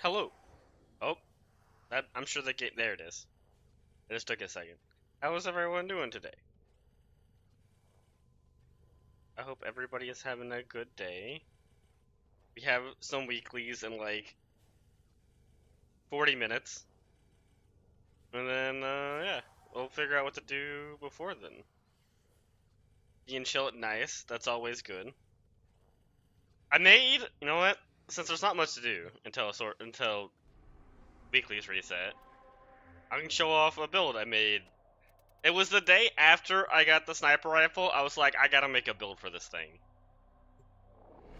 Hello. Oh, I'm sure the game. There it is. It just took a second. How is everyone doing today? I hope everybody is having a good day. We have some weeklies in like 40 minutes. And then, yeah, we'll figure out what to do before then. You can chill it nice. That's always good. You know what? Since there's not much to do until weeklies reset, I can show off a build I made. It was the day after I got the sniper rifle. I was like, I gotta make a build for this thing.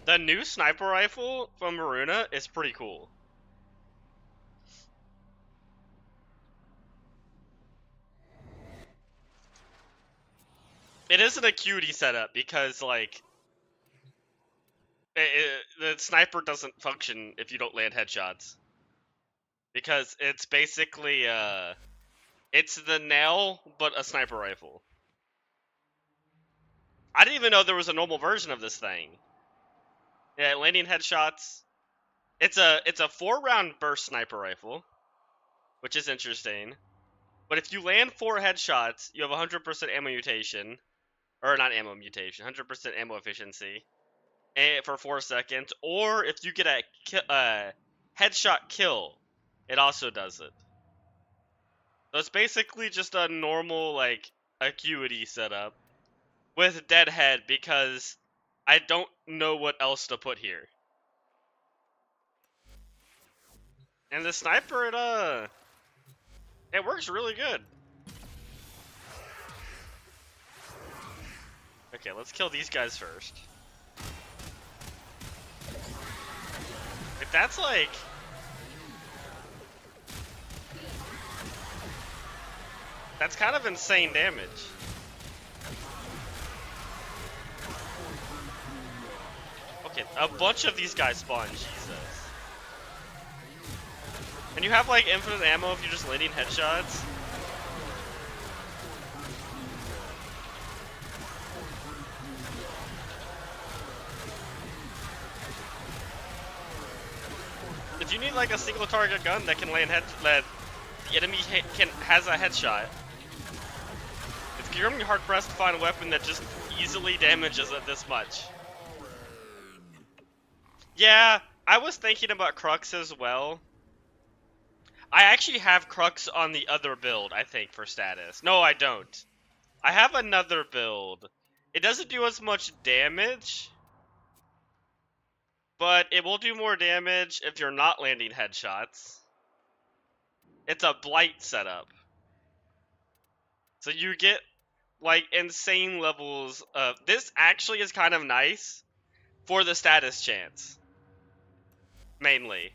The new sniper rifle from Maruna is pretty cool. It isn't a cutie setup because, like, the sniper doesn't function if you don't land headshots. Because it's basically, it's the nail, but a sniper rifle. I didn't even know there was a normal version of this thing. Yeah, landing headshots. It's a 4-round burst sniper rifle, which is interesting. But if you land 4 headshots, you have 100% ammo mutation. Or not ammo mutation, 100% ammo efficiency for 4 seconds. Or if you get a headshot kill, it also does it. So it's basically just a normal, like, acuity setup with deadhead because I don't know what else to put here. And the sniper, it works really good. Okay, let's kill these guys first. If that's like... That's kind of insane damage. Okay, a bunch of these guys spawn, Jesus. And you have like infinite ammo if you're just landing headshots. If you need like a single target gun that can land that the enemy has a headshot, you're gonna be hard pressed to find a weapon that just easily damages it this much. Yeah, I was thinking about Crux as well. I actually have Crux on the other build, I think, for status. No, I don't. I have another build. It doesn't do as much damage, but it will do more damage if you're not landing headshots. It's a blight setup. So you get like insane levels of this. Actually is kind of nice for the status chance, mainly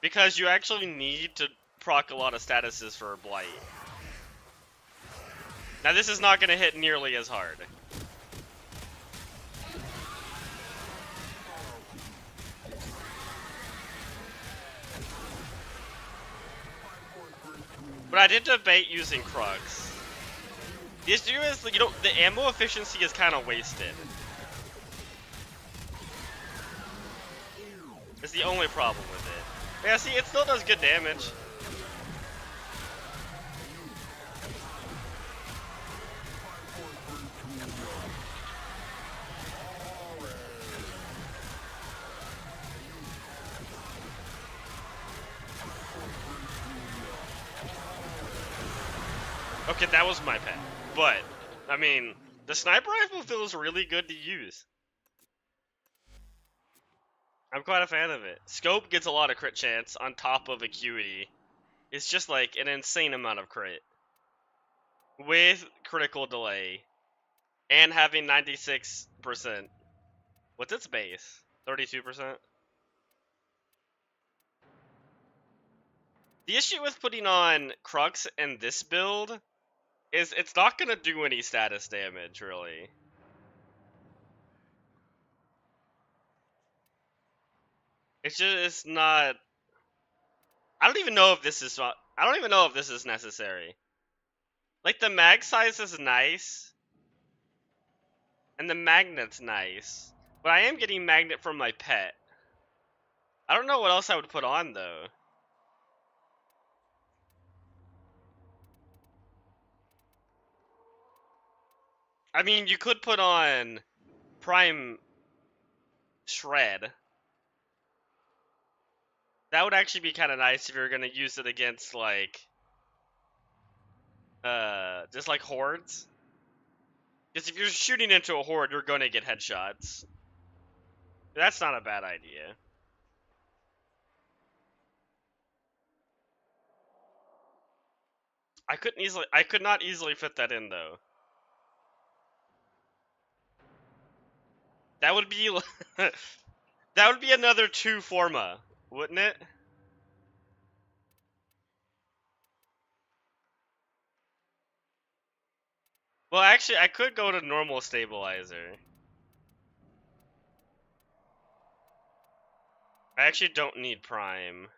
because you actually need to proc a lot of statuses for blight. Now this is not going to hit nearly as hard. But I did debate using Crux. The issue is, you know, the ammo efficiency is kind of wasted. It's the only problem with it. Yeah, see, it still does good damage. Okay, that was my pet. But, I mean, the sniper rifle feels really good to use. I'm quite a fan of it. Scope gets a lot of crit chance on top of acuity. It's just like an insane amount of crit. With critical delay. And having 96%. What's its base? 32%? The issue with putting on Crux in this build is it's not going to do any status damage, really. It's just not... I don't even know if this is necessary. Like, the mag size is nice. And the magnet's nice. But I am getting magnet from my pet. I don't know what else I would put on, though. I mean, you could put on Prime Shred. That would actually be kind of nice if you're gonna use it against, like, just like hordes. Because if you're shooting into a horde, you're gonna get headshots. That's not a bad idea. I could not easily fit that in, though. That would be, that would be another 2 Forma, wouldn't it? Well, actually, I could go to normal stabilizer. I actually don't need Prime.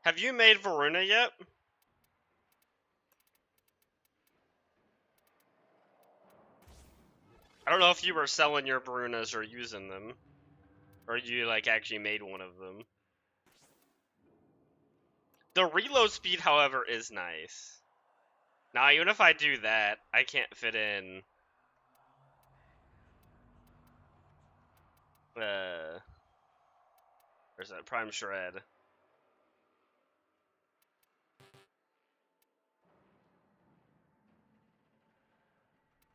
Have you made Varuna yet? I don't know if you were selling your Varunas or using them. Or you, like, actually made one of them. The reload speed, however, is nice. Now, even if I do that, I can't fit in... where's that? Prime Shred.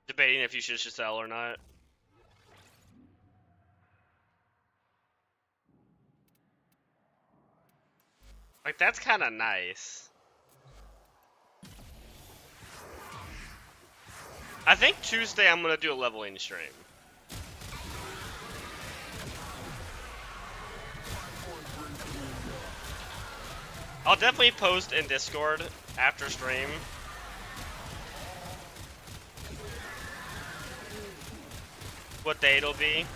Debating if you should sell or not. Like, that's kind of nice. I think Tuesday I'm going to do a leveling stream. I'll definitely post in Discord after stream. What day it'll be.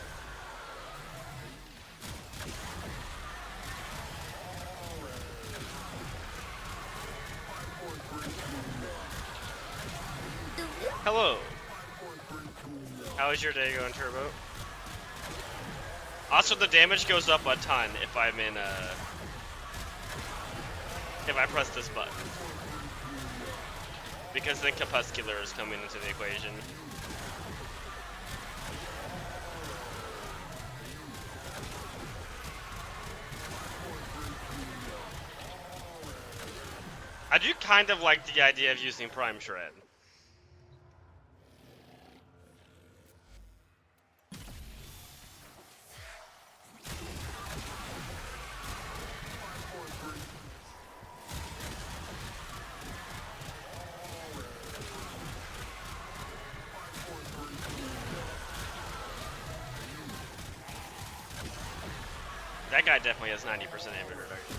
Hello. How is your day going, Turbo? Also, the damage goes up a ton if I'm in, if I press this button. Because the Crepuscular is coming into the equation. I do kind of like the idea of using Prime Shred. That guy definitely has 90% damage reduction.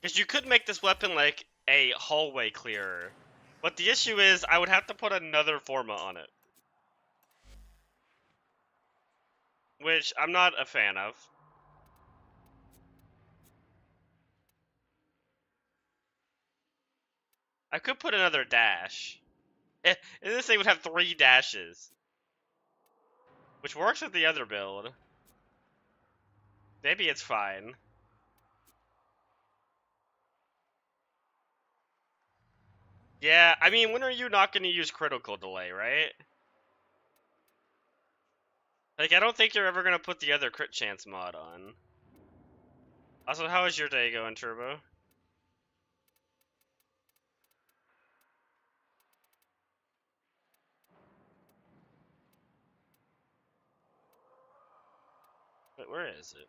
Because you could make this weapon like a hallway clearer. But the issue is, I would have to put another Forma on it. Which I'm not a fan of. I could put another dash. And this thing would have 3 dashes. Which works with the other build. Maybe it's fine. Yeah, I mean, when are you not going to use critical delay, right? Like, I don't think you're ever going to put the other crit chance mod on. Also, how is your day going, Turbo? Wait, where is it?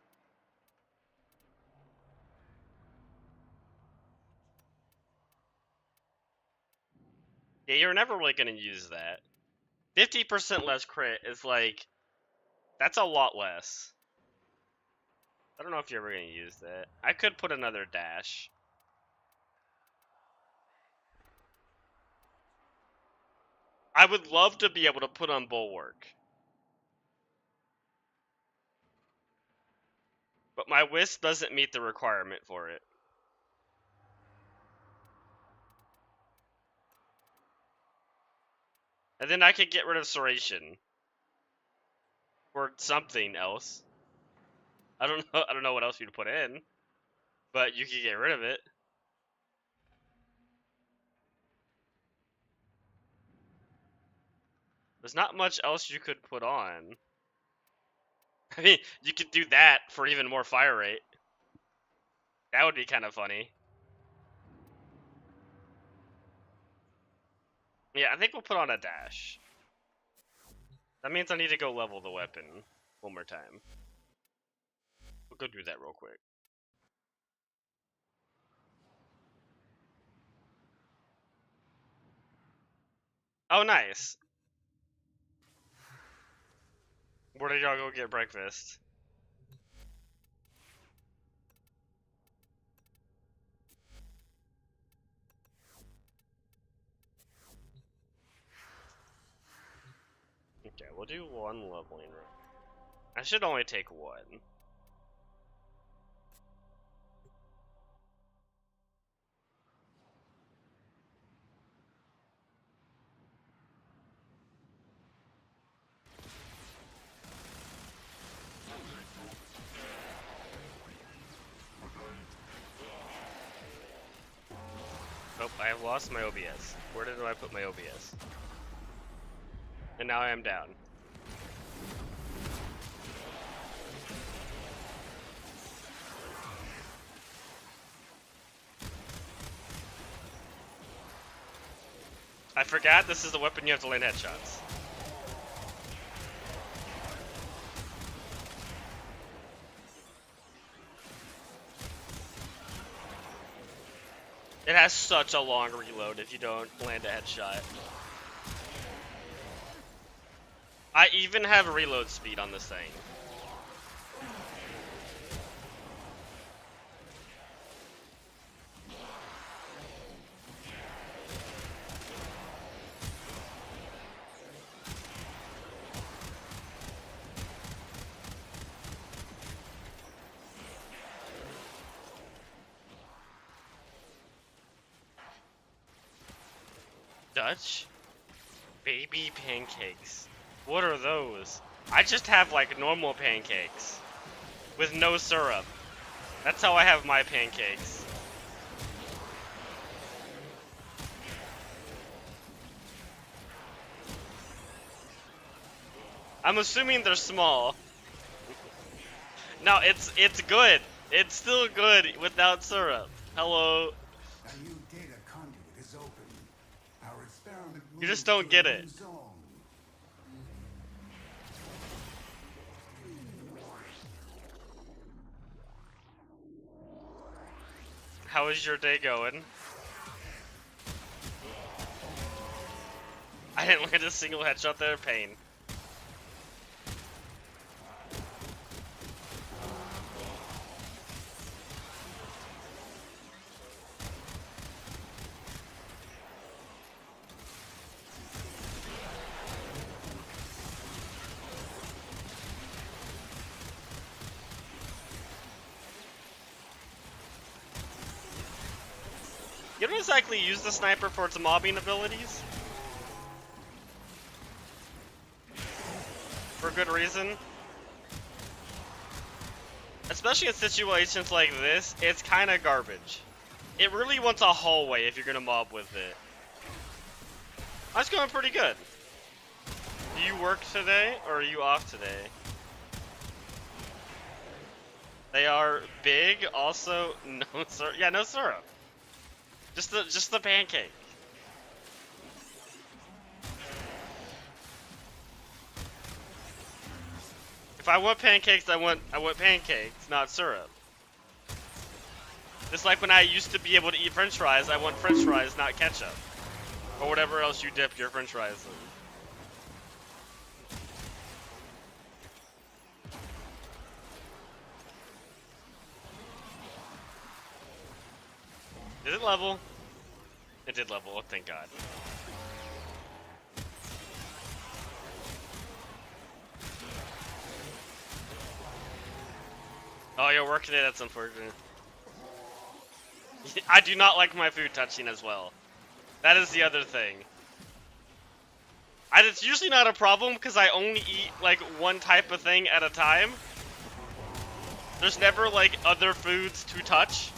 Yeah, you're never really going to use that. 50% less crit is like That's a lot less. I don't know if you're ever going to use that. I could put another dash. I would love to be able to put on Bulwark. But my Wisp doesn't meet the requirement for it. And then I could get rid of Serration. Or something else. I don't know what else you'd put in. But you could get rid of it. There's not much else you could put on. I mean, you could do that for even more fire rate. That would be kind of funny. Yeah, I think we'll put on a dash. That means I need to go level the weapon one more time. We'll go do that real quick. Oh, nice. Where did y'all go get breakfast? Okay, we'll do one leveling room. I should only take one. Oh, I have lost my OBS. Where did I put my OBS? And now I am down. I forgot this is the weapon you have to land headshots. It has such a long reload if you don't land a headshot. I even have reload speed on this thing. Dutch? Baby pancakes. What are those? I just have like normal pancakes. With no syrup. That's how I have my pancakes. I'm assuming they're small. No, it's good. It's still good without syrup. Hello. A new data conduit is open. Our experiment You just don't get it. How is your day going? I didn't land a single headshot there. Pain. You don't exactly use the sniper for its mobbing abilities. For good reason. Especially in situations like this, it's kind of garbage. It really wants a hallway if you're going to mob with it. That's going pretty good. Do you work today, or are you off today? They are big, also no syrup. Yeah, no syrup. Just the pancake. If I want pancakes, I want pancakes, not syrup. Just like when I used to be able to eat French fries, I want French fries, not ketchup, or whatever else you dip your French fries in. Did it level? It did level, oh, thank God. Oh, you're working it, that's unfortunate. I do not like my food touching as well. That is the other thing. It's usually not a problem because I only eat like one type of thing at a time. There's never like other foods to touch.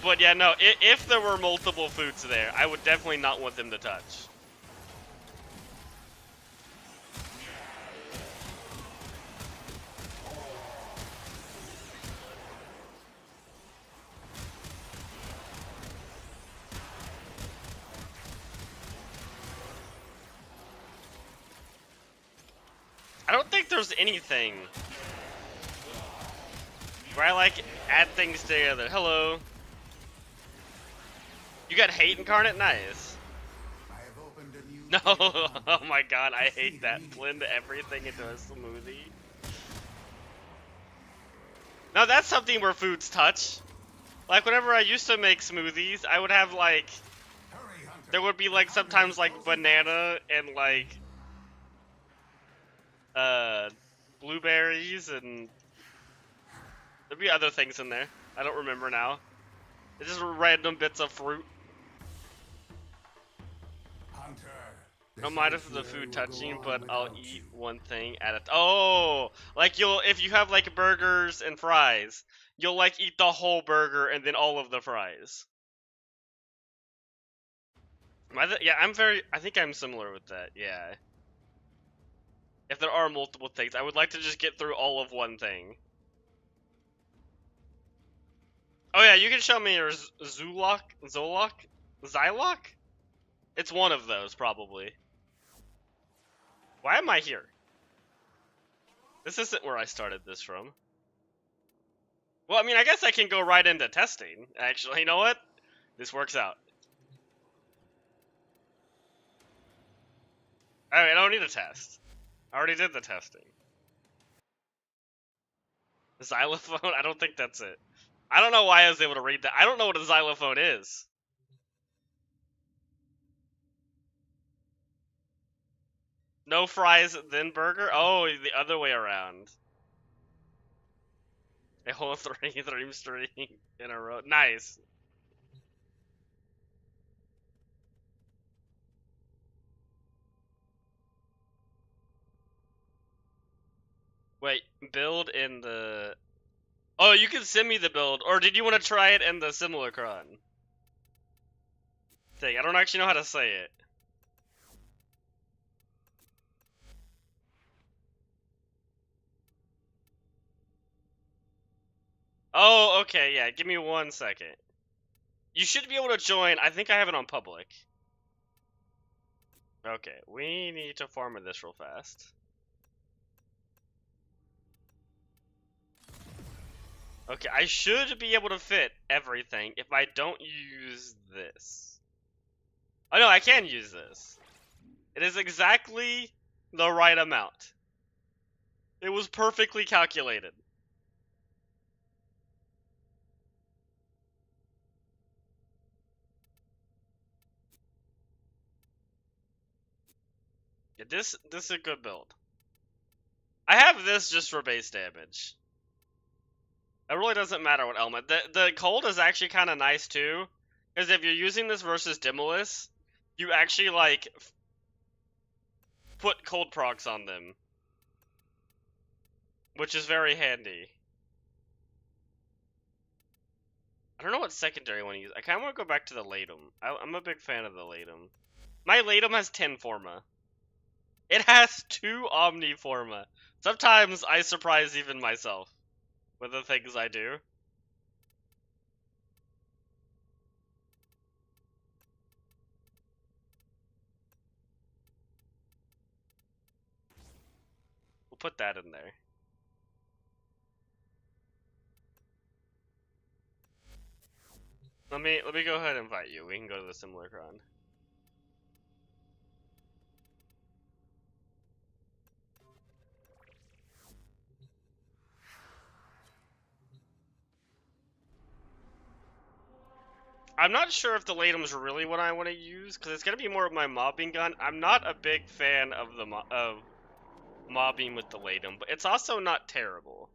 But yeah, no, if there were multiple foods there, I would definitely not want them to touch. I don't think there's anything where I like add things together. Hello. You got hate incarnate? Nice. I have opened a new No, oh my God, I hate that. Blend everything into a smoothie. Now that's something where foods touch. Like whenever I used to make smoothies, I would have like, Hurry, Hunter. there would be like sometimes like banana and like blueberries and there'd be other things in there. I don't remember now. It's just random bits of fruit. Hunter. I don't mind if the food touching, but I'll eat one thing at a oh, like if you have like burgers and fries, you'll like eat the whole burger and then all of the fries. Yeah, I think I'm similar with that, yeah. If there are multiple things, I would like to just get through all of one thing. Oh yeah, you can show me your Zolok? Zylok? It's one of those, probably. Why am I here? This isn't where I started this from. Well, I mean, I guess I can go right into testing. Actually, you know what? This works out. Alright, I don't need a test. I already did the testing. Xylophone? I don't think that's it. I don't know why I was able to read that. I don't know what a xylophone is. No fries, then burger? Oh, the other way around. A whole three stream in a row. Nice. Wait, build in the... Oh, you can send me the build, or did you want to try it in the simulacron? Dang, I don't actually know how to say it. Oh, okay, yeah, give me 1 second. You should be able to join. I think I have it on public. Okay, we need to farm this real fast. Okay, I should be able to fit everything if I don't use this. Oh no, I can use this. It is exactly the right amount. It was perfectly calculated. Yeah, this is a good build. I have this just for base damage. It really doesn't matter what element. The cold is actually kind of nice too, because if you're using this versus Demolus, you actually like put cold procs on them, which is very handy. I don't know what secondary I want to use. I kind of want to go back to the Latum. I'm a big fan of the Latum. My Latum has 10 Forma. It has 2 Omniforma. Sometimes I surprise even myself with the things I do. We'll put that in there. Let me go ahead and invite you. We can go to the simulacron. I'm not sure if the Latum's really what I want to use, because it's going to be more of my mobbing gun. I'm not a big fan of the mobbing with the Latum, but it's also not terrible.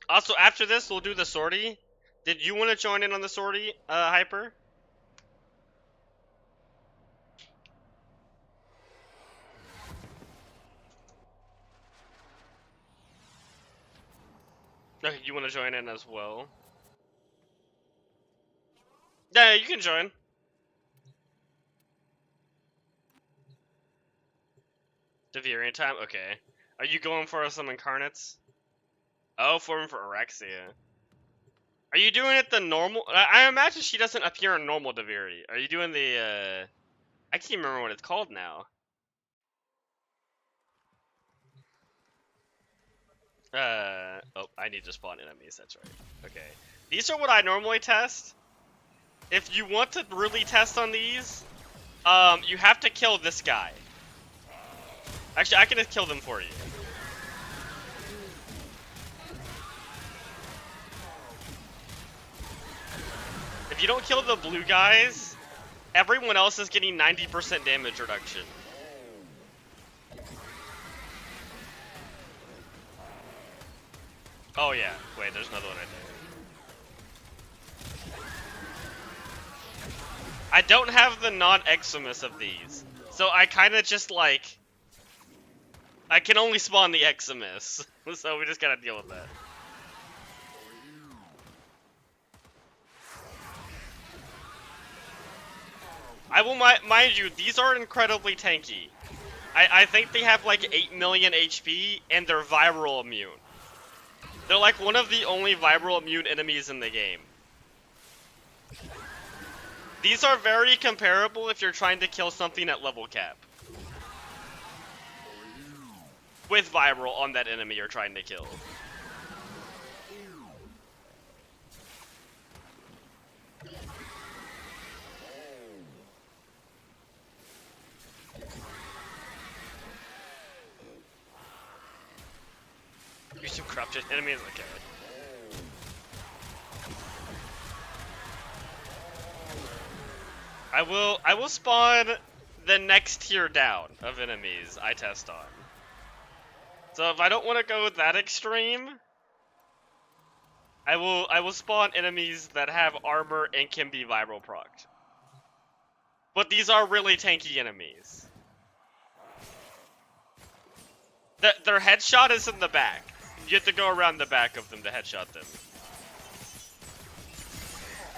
Also, after this, we'll do the sortie. Did you want to join in on the sortie, Hyper? Okay, you want to join in as well? Yeah, you can join. Devirian time? Okay. Are you going for some incarnates? Oh, for Orexia. Are you doing it the normal? I imagine she doesn't appear in normal Deviri. Are you doing the, I can't remember what it's called now. Oh, I need to spawn enemies, that's right. Okay. These are what I normally test. If you want to really test on these, you have to kill this guy. Actually, I can just kill them for you. If you don't kill the blue guys, everyone else is getting 90% damage reduction. Oh yeah, wait, there's another one right there. I don't have the non-Eximus of these, so I kind of just like... I can only spawn the Eximus, so we just gotta deal with that. I will mind you, these are incredibly tanky. I think they have like 8 million HP, and they're viral immune. They're like one of the only viral immune enemies in the game. These are very comparable if you're trying to kill something at level cap. With viral on that enemy you're trying to kill. Use some corrupted enemies, okay. I will spawn the next tier down of enemies I test on. So if I don't want to go that extreme, I will spawn enemies that have armor and can be viral procced. But these are really tanky enemies. Their headshot is in the back. You have to go around the back of them to headshot them.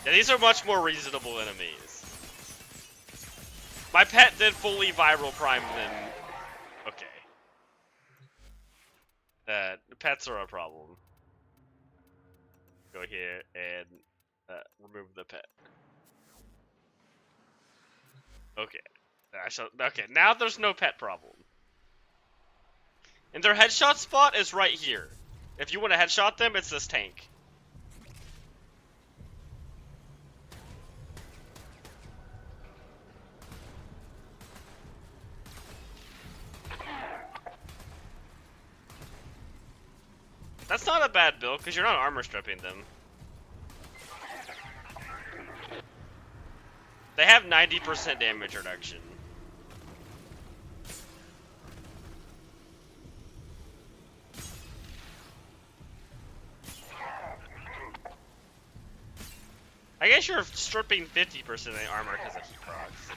Yeah, these are much more reasonable enemies. My pet did fully viral prime them. Okay. Pets are a problem. Go here and remove the pet. Okay. Okay, now there's no pet problem. And their headshot spot is right here. If you want to headshot them, it's this tank. That's not a bad build, because you're not armor stripping them. They have 90% damage reduction. I guess you're stripping 50% of the armor because of heat procs.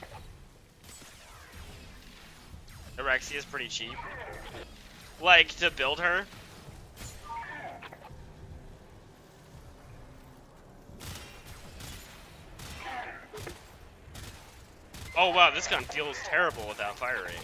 Orexia is pretty cheap. Like, to build her. Oh wow, this gun feels terrible without fire rate.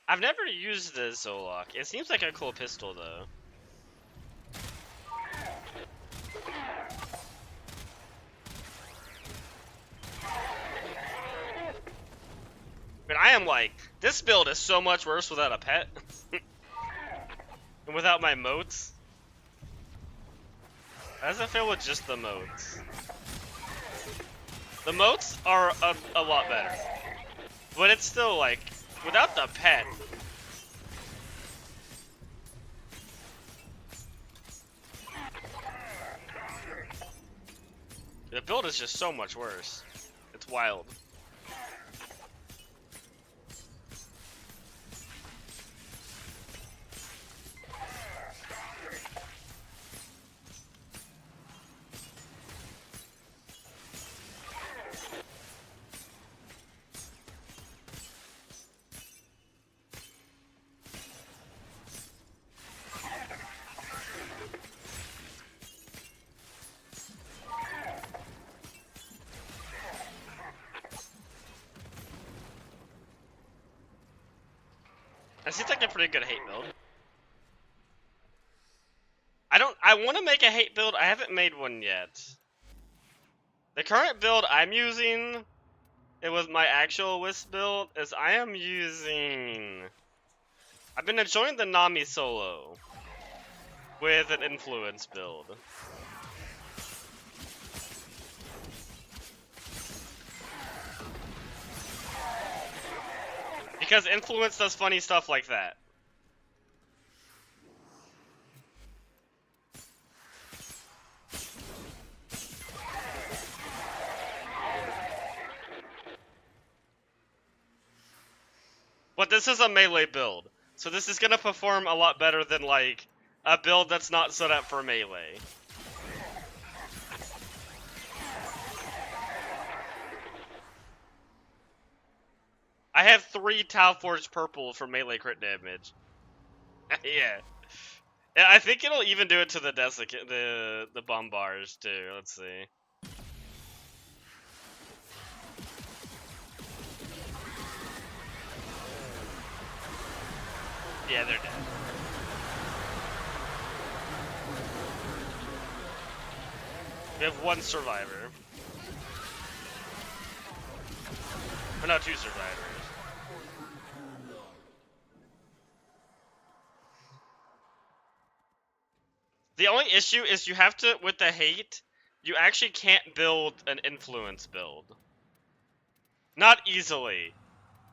I've never used the Zolok. It seems like a cool pistol, though. But I am like, this build is so much worse without a pet. And without my moats. How does it feel with just the moats? The moats are a lot better. But it's still like, without the pet. The build is just so much worse. It's wild. That seems like a pretty good hate build. I want to make a hate build. I haven't made one yet. The current build I'm using, it was my actual Wisp build, is I am using... I've been enjoying the Nami solo with an influence build. Because influence does funny stuff like that. But this is a melee build, so this is gonna perform a lot better than like a build that's not set up for melee. I have 3 Tau Forge purple for melee crit damage. Yeah. Yeah, I think it'll even do it to the the bombars too. Let's see. Yeah, they're dead. We have 1 survivor. Oh no, 2 survivors. The only issue is you have to, with the hate, you actually can't build an influence build. Not easily.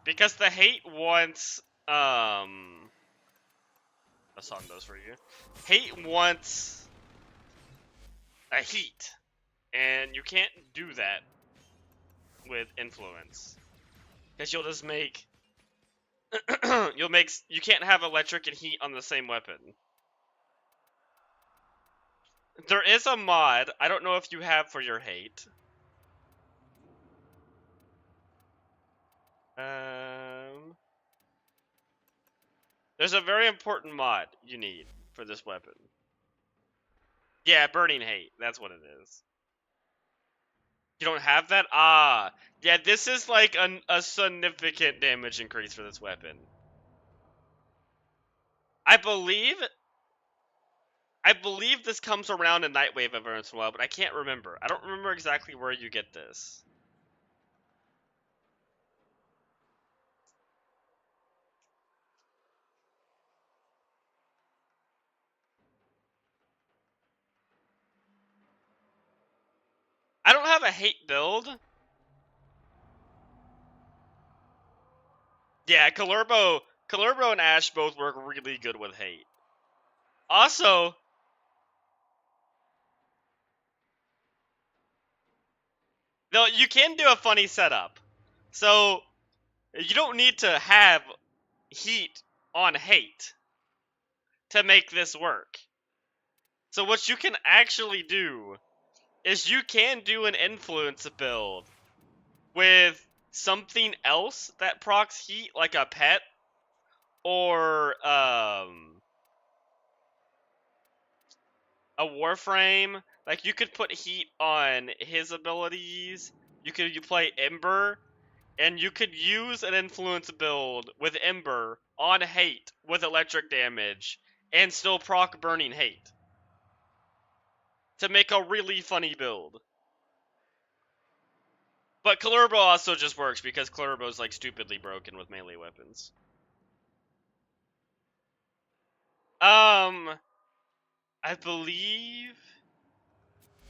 Because the hate wants, I saw those for you. Hate wants a heat. And you can't do that with influence. Because you'll just make, you can't have electric and heat on the same weapon. There is a mod, I don't know if you have for your hate. There's a very important mod you need for this weapon. Yeah, burning hate, that's what it is. You don't have that? Ah, yeah, this is like a significant damage increase for this weapon. I believe this comes around in Nightwave every once in a while, but I can't remember. I don't remember exactly where you get this. I don't have a hate build. Yeah, Kalerbo and Ash both work really good with hate. Also, no, you can do a funny setup. So, you don't need to have heat on hate to make this work. So what you can actually do is you can do an influence build with something else that procs heat, like a pet, or a Warframe. Like, you could put heat on his abilities. You play Ember, and you could use an influence build with Ember on hate with electric damage and still proc burning hate to make a really funny build. But Colurbo also just works because Colurbo's like stupidly broken with melee weapons. I believe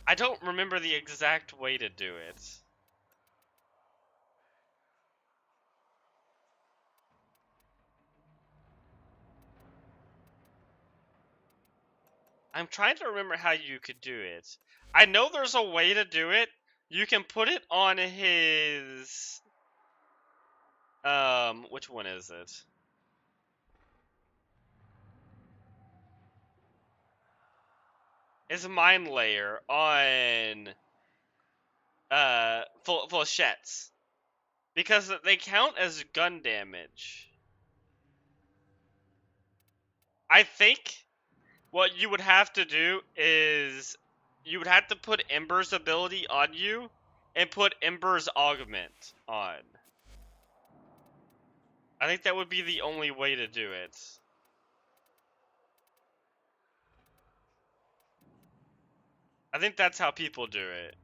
I don't remember the exact way to do it. I'm trying to remember how you could do it. I know there's a way to do it. You can put it on his which one is it? His mind layer on flechettes. Because they count as gun damage. I think what you would have to do is you would have to put Ember's ability on you and put Ember's augment on. I think that would be the only way to do it. I think that's how people do it.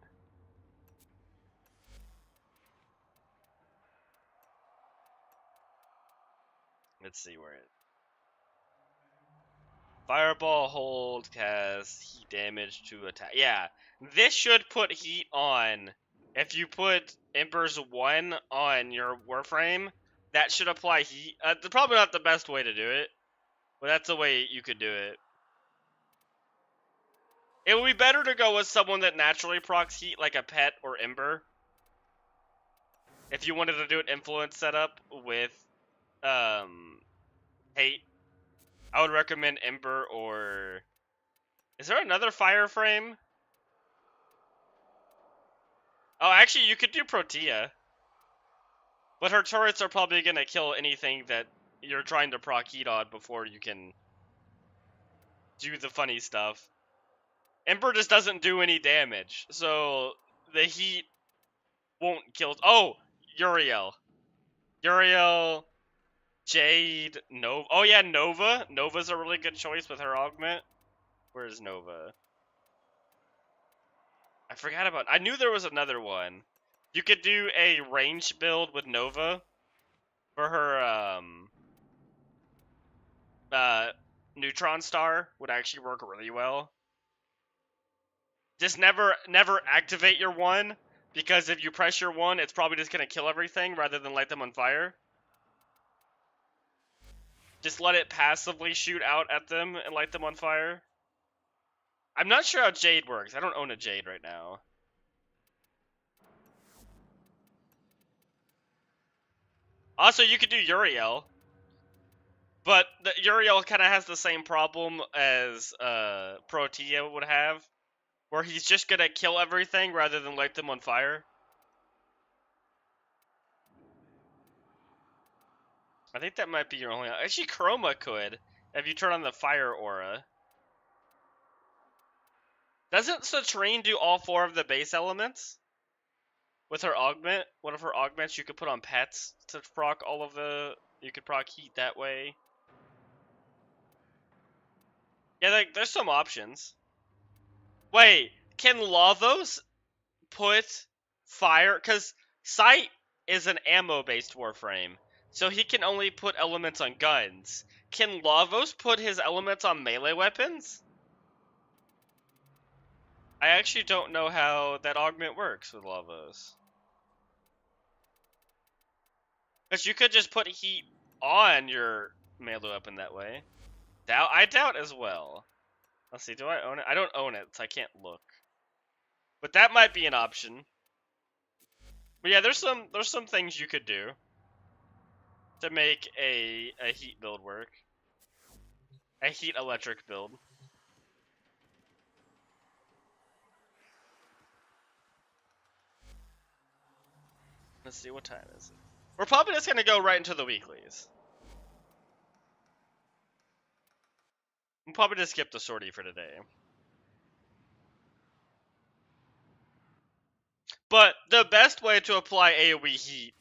Let's see where it. Fireball, hold, cast, heat damage to attack. Yeah, this should put heat on. If you put Ember's 1 on your Warframe, that should apply heat. Probably not the best way to do it, but that's the way you could do it. It would be better to go with someone that naturally procs heat, like a pet or Ember. If you wanted to do an influence setup with hate, I would recommend Ember or... Is there another fire frame? Oh, actually, you could do Protea. But her turrets are probably going to kill anything that you're trying to proc heat on before you can do the funny stuff. Ember just doesn't do any damage, so the heat won't kill... Oh! Uriel. Uriel, Jade, Nova. Oh yeah, Nova. Nova's a really good choice with her augment. Where's Nova? I forgot about... I knew there was another one. You could do a range build with Nova for her, Neutron Star would actually work really well. Just never activate your 1, because if you press your 1, it's probably just going to kill everything rather than light them on fire. Just let it passively shoot out at them and light them on fire. I'm not sure how Jade works. I don't own a Jade right now. Also, you could do Uriel. But the Uriel kind of has the same problem as Protea would have, where he's just going to kill everything rather than light them on fire. I think that might be your only... Actually, Chroma could, if you turn on the fire aura. Doesn't Citrine do all 4 of the base elements? With her augment? One of her augments you could put on pets to proc all of the... You could proc heat that way. Yeah, like, there's some options. Wait, can Lavos put fire? Because Sight is an ammo-based Warframe, so he can only put elements on guns. Can Lavos put his elements on melee weapons? I actually don't know how that augment works with Lavos. Because you could just put heat on your melee weapon that way. I doubt as well. Let's see, do I own it? I don't own it, so I can't look. But that might be an option. But yeah, there's some things you could do to make a heat build work. A heat electric build. Let's see, what time is it? We're probably just gonna go right into the weeklies. We'll probably just skip the sortie for today. But the best way to apply AoE heat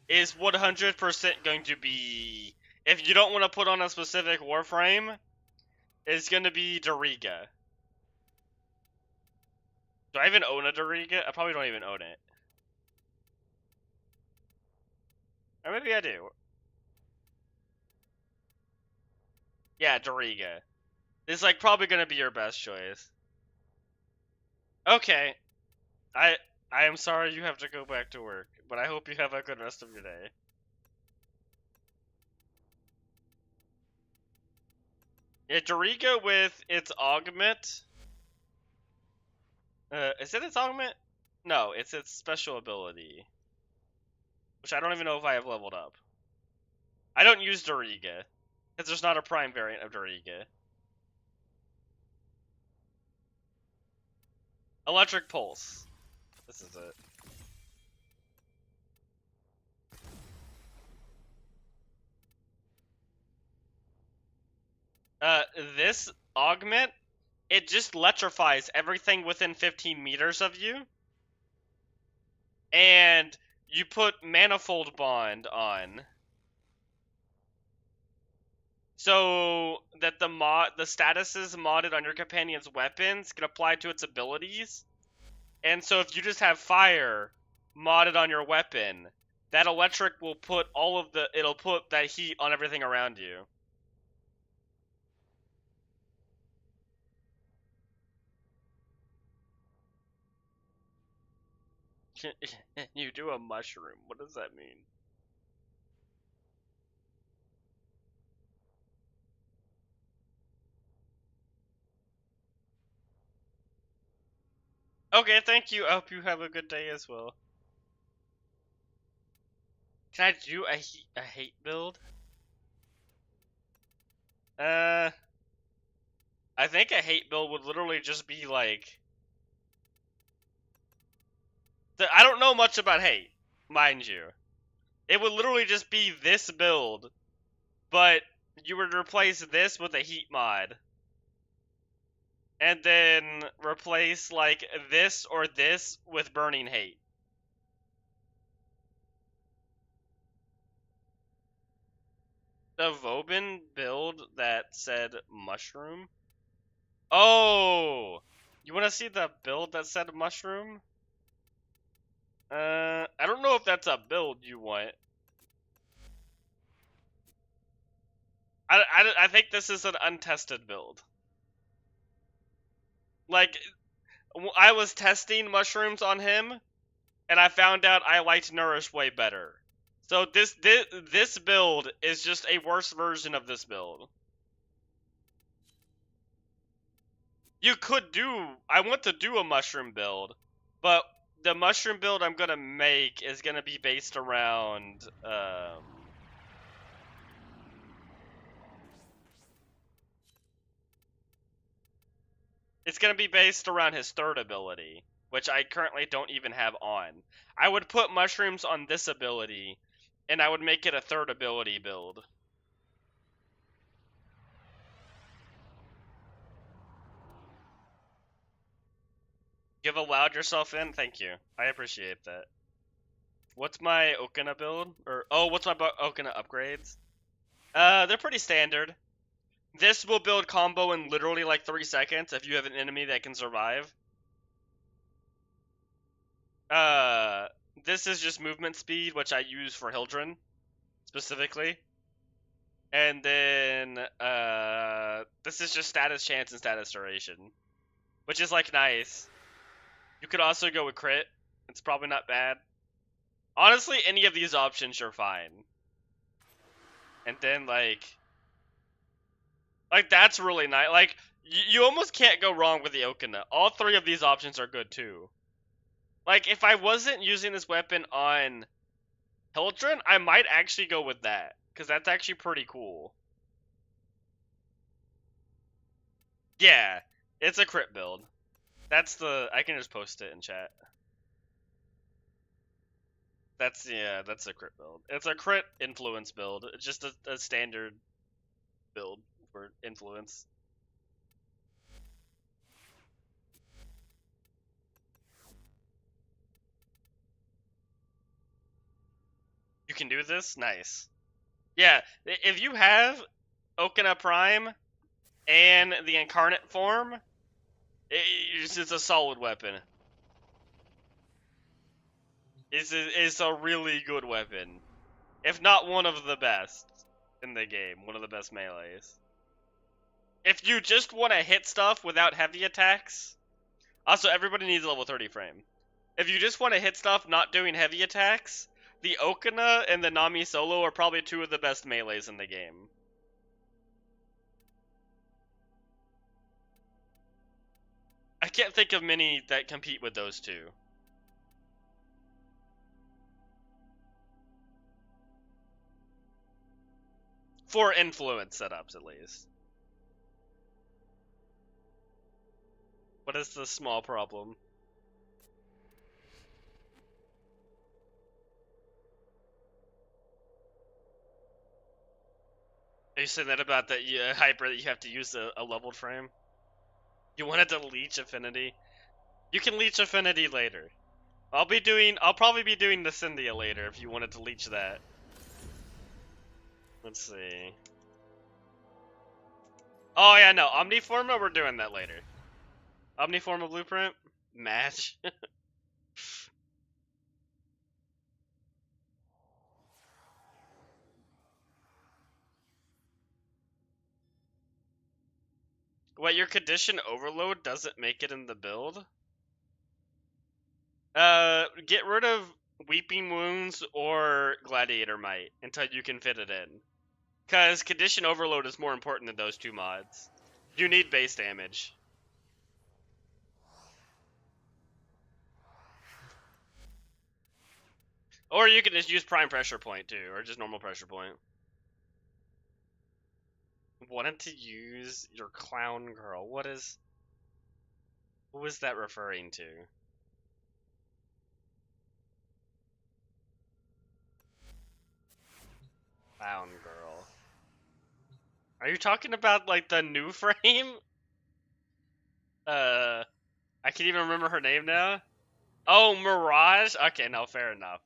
is 100% going to be, if you don't want to put on a specific Warframe, it's going to be Doriga. Do I even own a Doriga? I probably don't even own it. Or maybe I do. Yeah, Doriga. This is like probably gonna be your best choice. Okay. I I am sorry you have to go back to work, but I hope you have a good rest of your day. Yeah, Doriga with its augment. Is it its augment? No, it's its special ability, which I don't even know if I have leveled up. I don't use Doriga, because there's not a prime variant of Doriga. Electric Pulse. This is it. This augment, it just electrifies everything within 15 meters of you, and you put Manifold Bond on, so that the statuses modded on your companion's weapons can apply to its abilities. And so if you just have fire modded on your weapon, that electric will put it'll put that heat on everything around you. You do a mushroom. What does that mean? Okay, thank you. I hope you have a good day as well. Can I do a hate build? I think a hate build would literally just be like... I don't know much about hate, mind you. It would literally just be this build, but you would replace this with a heat mod. And then replace, like, this or this with burning hate. The Vobin build that said mushroom? Oh! You want to see the build that said mushroom? I don't know if that's a build you want. I think this is an untested build. Like, I was testing mushrooms on him, and I found out I liked Nourish way better. So this build is just a worse version of this build. You could do... I want to do a mushroom build, but the mushroom build I'm gonna make is gonna be based around, it's gonna be based around his third ability, which I currently don't even have on. I would put mushrooms on this ability, and I would make it a third ability build. You've allowed yourself in? Thank you. I appreciate that. What's my Okina build? What's my Okina upgrades? They're pretty standard. This will build combo in literally like 3 seconds if you have an enemy that can survive. This is just movement speed, which I use for Hildren, specifically. And then, this is just status chance and status duration, which is, like, nice. You could also go with crit. It's probably not bad. Honestly, any of these options are fine. And then, like, that's really nice. Like, you almost can't go wrong with the Okina. All 3 of these options are good, too. Like, if I wasn't using this weapon on Hildren, I might actually go with that, because that's actually pretty cool. Yeah, it's a crit build. That's I can just post it in chat. That's a crit build. It's a crit influence build. It's just a standard build for influence. You can do this? Nice. Yeah, if you have Okina Prime and the Incarnate form, it's a solid weapon. It's a really good weapon. if not one of the best in the game. One of the best melees. If you just want to hit stuff without heavy attacks, also everybody needs a level 30 frame. If you just want to hit stuff not doing heavy attacks, the Okina and the Nami Solo are probably two of the best melees in the game. I can't think of many that compete with those two. For influence setups, at least. What is the small problem? Are you saying that about that hyper that you have to use a leveled frame? You wanted to leech affinity? You can leech affinity later. I'll probably be doing the Cynthia later if you wanted to leech that. Let's see. Oh yeah, no, Omniforma, we're doing that later. Omniforma blueprint? Match. What, your condition overload doesn't make it in the build? Get rid of Weeping Wounds or Gladiator Might until you can fit it in. Because condition overload is more important than those two mods. You need base damage. Or you can just use prime pressure point too, or just normal pressure point. Wanted to use your clown girl. What is that referring to? Clown girl. Are you talking about like the new frame? I can't even remember her name now. Oh, Mirage? Okay, no, fair enough.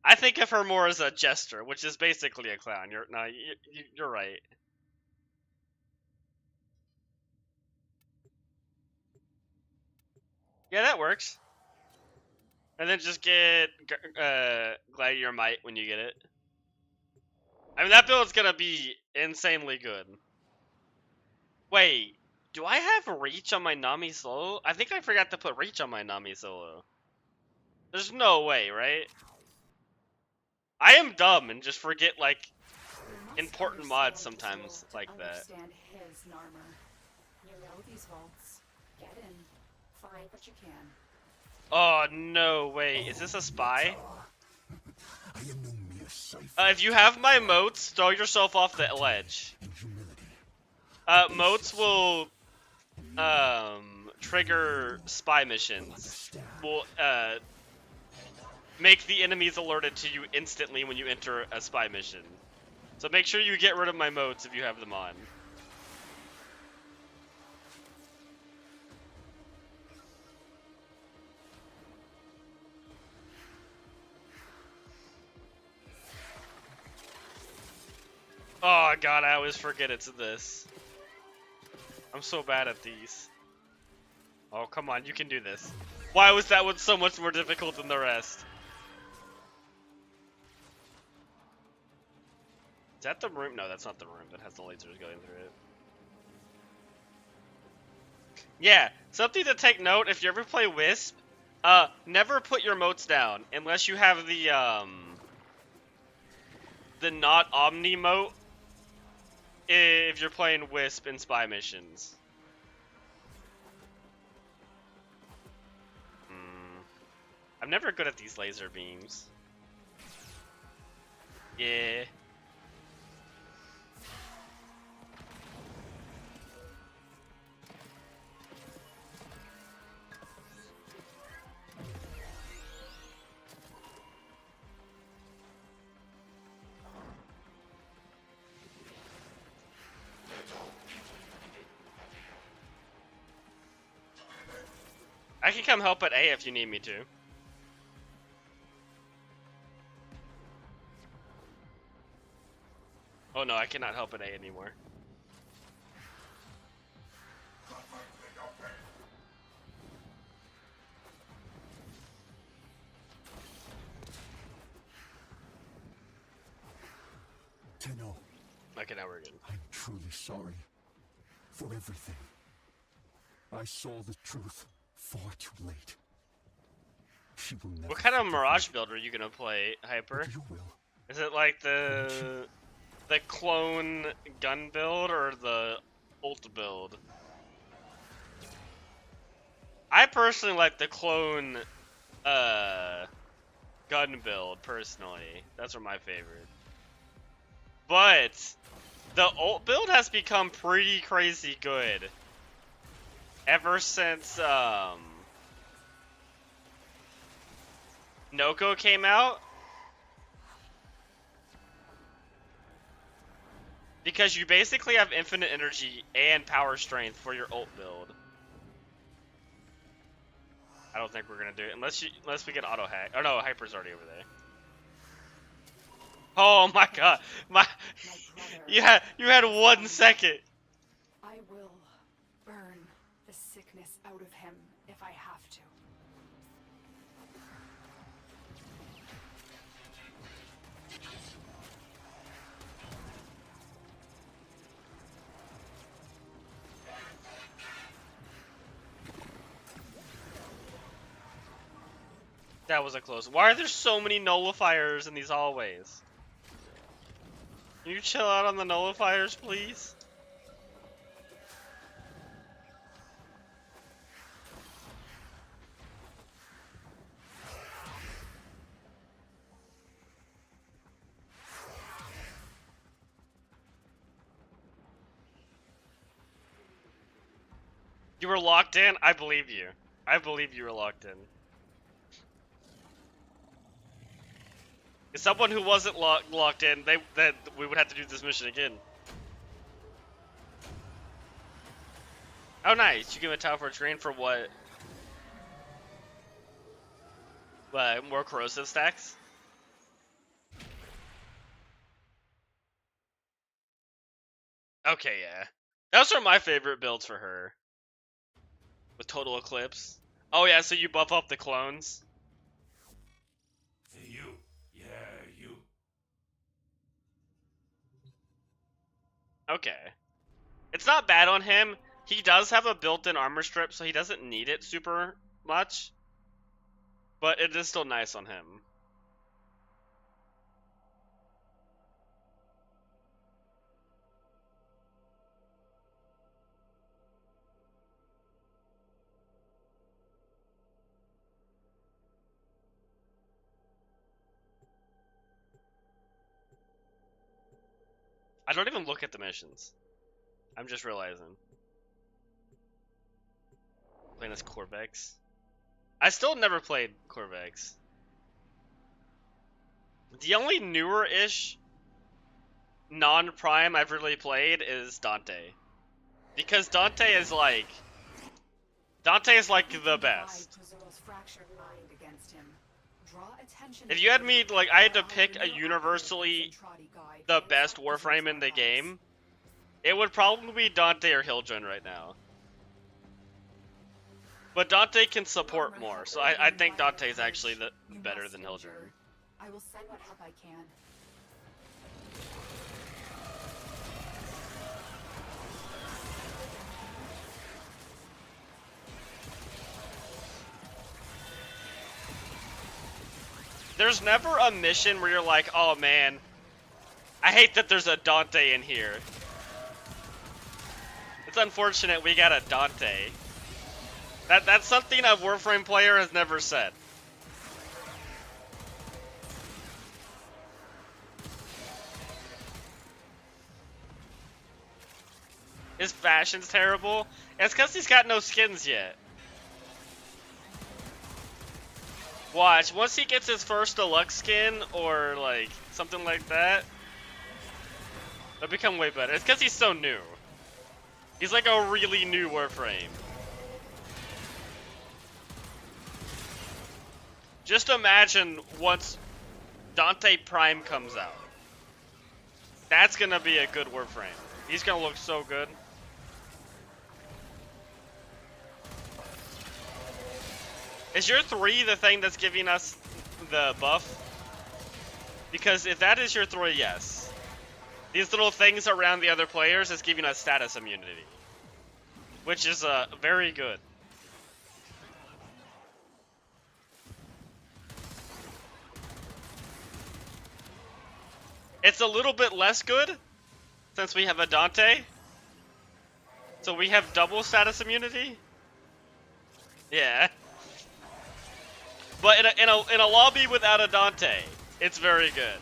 I think of her more as a jester, which is basically a clown. You're right. Yeah, that works. And then just get Gladiator Might when you get it. I mean, that build's gonna be insanely good. Wait, do I have reach on my Nami Solo? I think I forgot to put reach on my Nami Solo. There's no way, right? I am dumb and just forget, like, important mods sometimes like that. His Narmer. You know these vaults. Get in. Find what you can. Oh, no, wait. Is this a spy? If you have my moats, throw yourself off the ledge. Moats will, trigger spy missions. Will, make the enemies alerted to you instantly when you enter a spy mission. So make sure you get rid of my moats if you have them on. Oh god, I always forget it's this. I'm so bad at these. Oh, come on, you can do this. Why was that one so much more difficult than the rest? Is that the room? No, that's not the room that has the lasers going through it. Yeah, something to take note if you ever play Wisp, never put your moats down unless you have the not Omni moat if you're playing Wisp in spy missions. I'm never good at these laser beams. Yeah. I can come help at A if you need me to. Oh no, I cannot help at A anymore. Tenno, Okay, now we're good. I'm truly sorry for everything. I saw the truth far too late. She will never What kind of forgive Mirage me, build are you gonna play, Hyper? but you will. Is it like the clone gun build or the ult build? I personally like the clone gun build personally. That's my favorite. But the ult build has become pretty crazy good ever since Noko came out. Because you basically have infinite energy and power strength for your ult build. I don't think we're gonna do it unless we get auto hack. Oh no, Hyper's already over there. Oh my god, My brother. you had 1 second. I will burn the sickness out of him if I have to. That was a close. Why are there so many nullifiers in these hallways? Can you chill out on the nullifiers, please? You were locked in? I believe you. I believe you were locked in. As someone who wasn't locked in, we would have to do this mission again. Oh, nice. You give a towel for a train for what? What, more corrosive stacks? Okay, yeah. Those are my favorite builds for her. With Total Eclipse. Oh yeah, so you buff up the clones? You. Yeah, you. Okay. It's not bad on him. He does have a built-in armor strip, so he doesn't need it super much. But it is still nice on him. I don't even look at the missions. I'm just realizing. Playing as Corvex. I still never played Corvex. The only newer-ish non-prime I've really played is Dante. Because Dante is like the best. If you had me, like, I had to pick a universally the best Warframe in the game, it would probably be Dante or Hildren right now. But Dante can support more, so I think Dante is actually better than Hildren. I will send what help I can. There's never a mission where you're like, oh man, I hate that there's a Dante in here. It's unfortunate we got a Dante. That's something a Warframe player has never said. His fashion's terrible. It's because he's got no skins yet. Watch, once he gets his first deluxe skin, or like, something like that, it'll become way better. It's because he's so new. He's like a really new Warframe. Just imagine once Dante Prime comes out. That's gonna be a good Warframe. He's gonna look so good. Is your 3 the thing that's giving us the buff? Because if that is your 3, yes. These little things around the other players is giving us status immunity, which is very good. It's a little bit less good since we have a Dante. So we have double status immunity. Yeah. But in a lobby without a Dante, it's very good.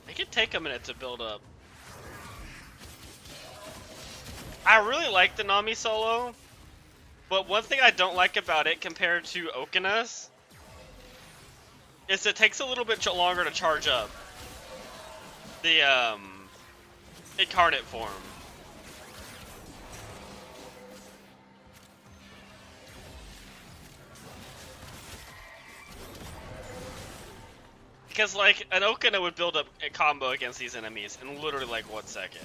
It could take a minute to build up. I really like the Nami solo, but one thing I don't like about it compared to Okina's is it takes a little bit longer to charge up the incarnate form. Because like an Okina would build up a combo against these enemies in literally like 1 second.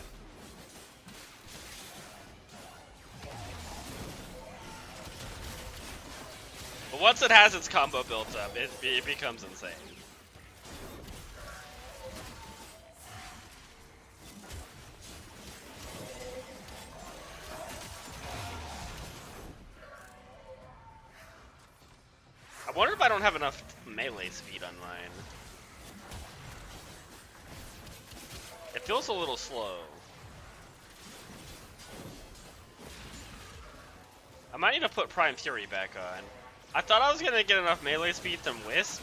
But once it has its combo built up, it becomes insane. I wonder if I don't have enough melee speed on mine. It feels a little slow. I might need to put Prime Fury back on. I thought I was gonna get enough melee speed from Wisp.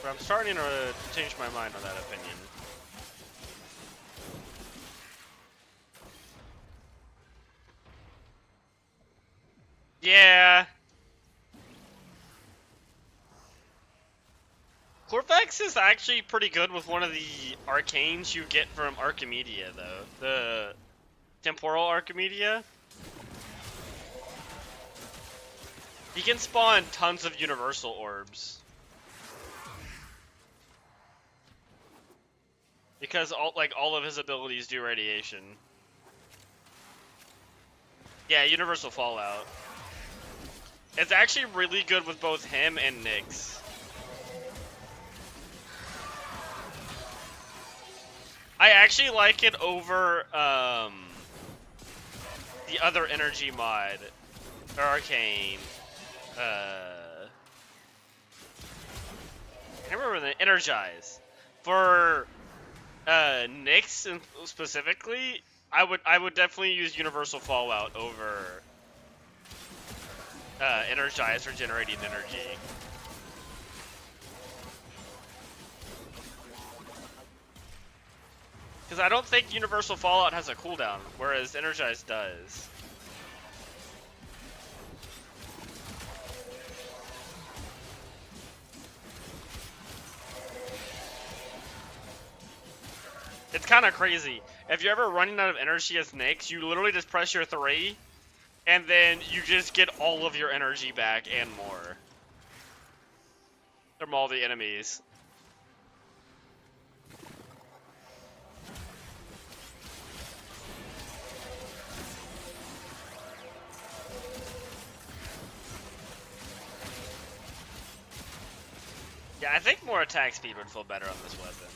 But I'm starting to change my mind on that opinion. Yeah. Corvex is actually pretty good with one of the arcanes you get from Archimedia, though. The Temporal Archimedia. He can spawn tons of universal orbs. Because all of his abilities do radiation. Yeah, Universal Fallout. It's actually really good with both him and Nyx. I actually like it over the other energy mod, or arcane. I can't remember the Energize. For Nyx specifically, I would definitely use Universal Fallout over Energize for generating energy. Because I don't think Universal Fallout has a cooldown, whereas Energize does. It's kind of crazy. If you're ever running out of energy as Nyx, you literally just press your 3, and then you just get all of your energy back and more from all the enemies. Yeah, I think more attack speed would feel better on this weapon.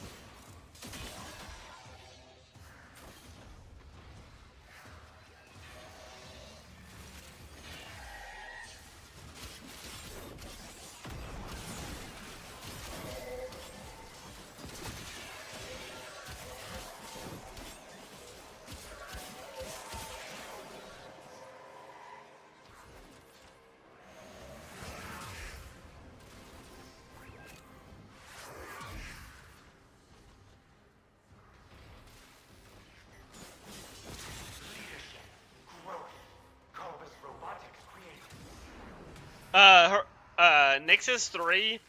Nyx's 3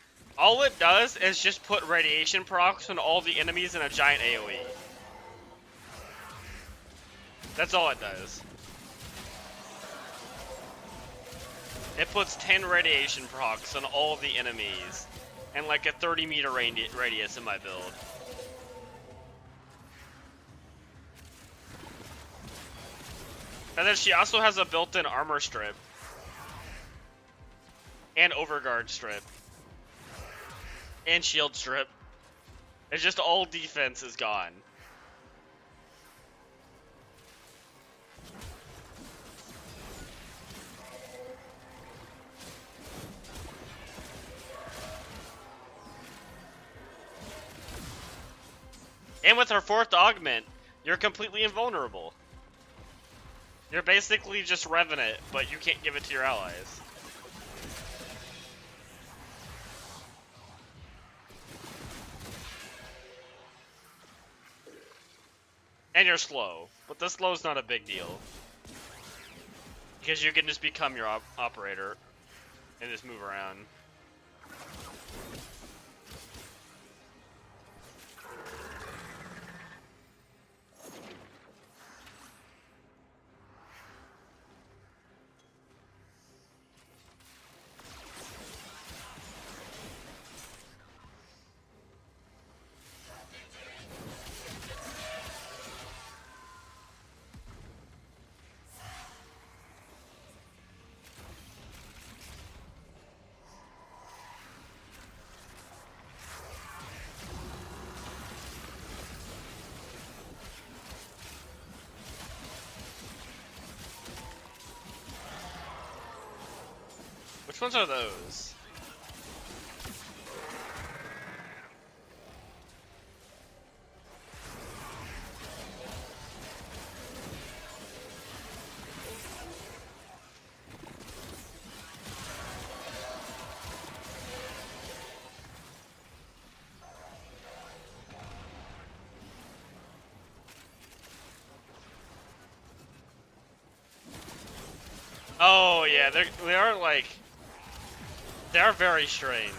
All it does is just put radiation procs on all the enemies in a giant AoE. That's all it does. It puts 10 radiation procs on all the enemies and like a 30-meter radius in my build. And then she also has a built-in armor strip and overguard strip and shield strip. It's just all defense is gone. And with her 4th augment, you're completely invulnerable. You're basically just Revenant, but you can't give it to your allies. And you're slow, but the slow's not a big deal. Because you can just become your operator and just move around. Which ones are those? Oh yeah, they are like, they are very strange.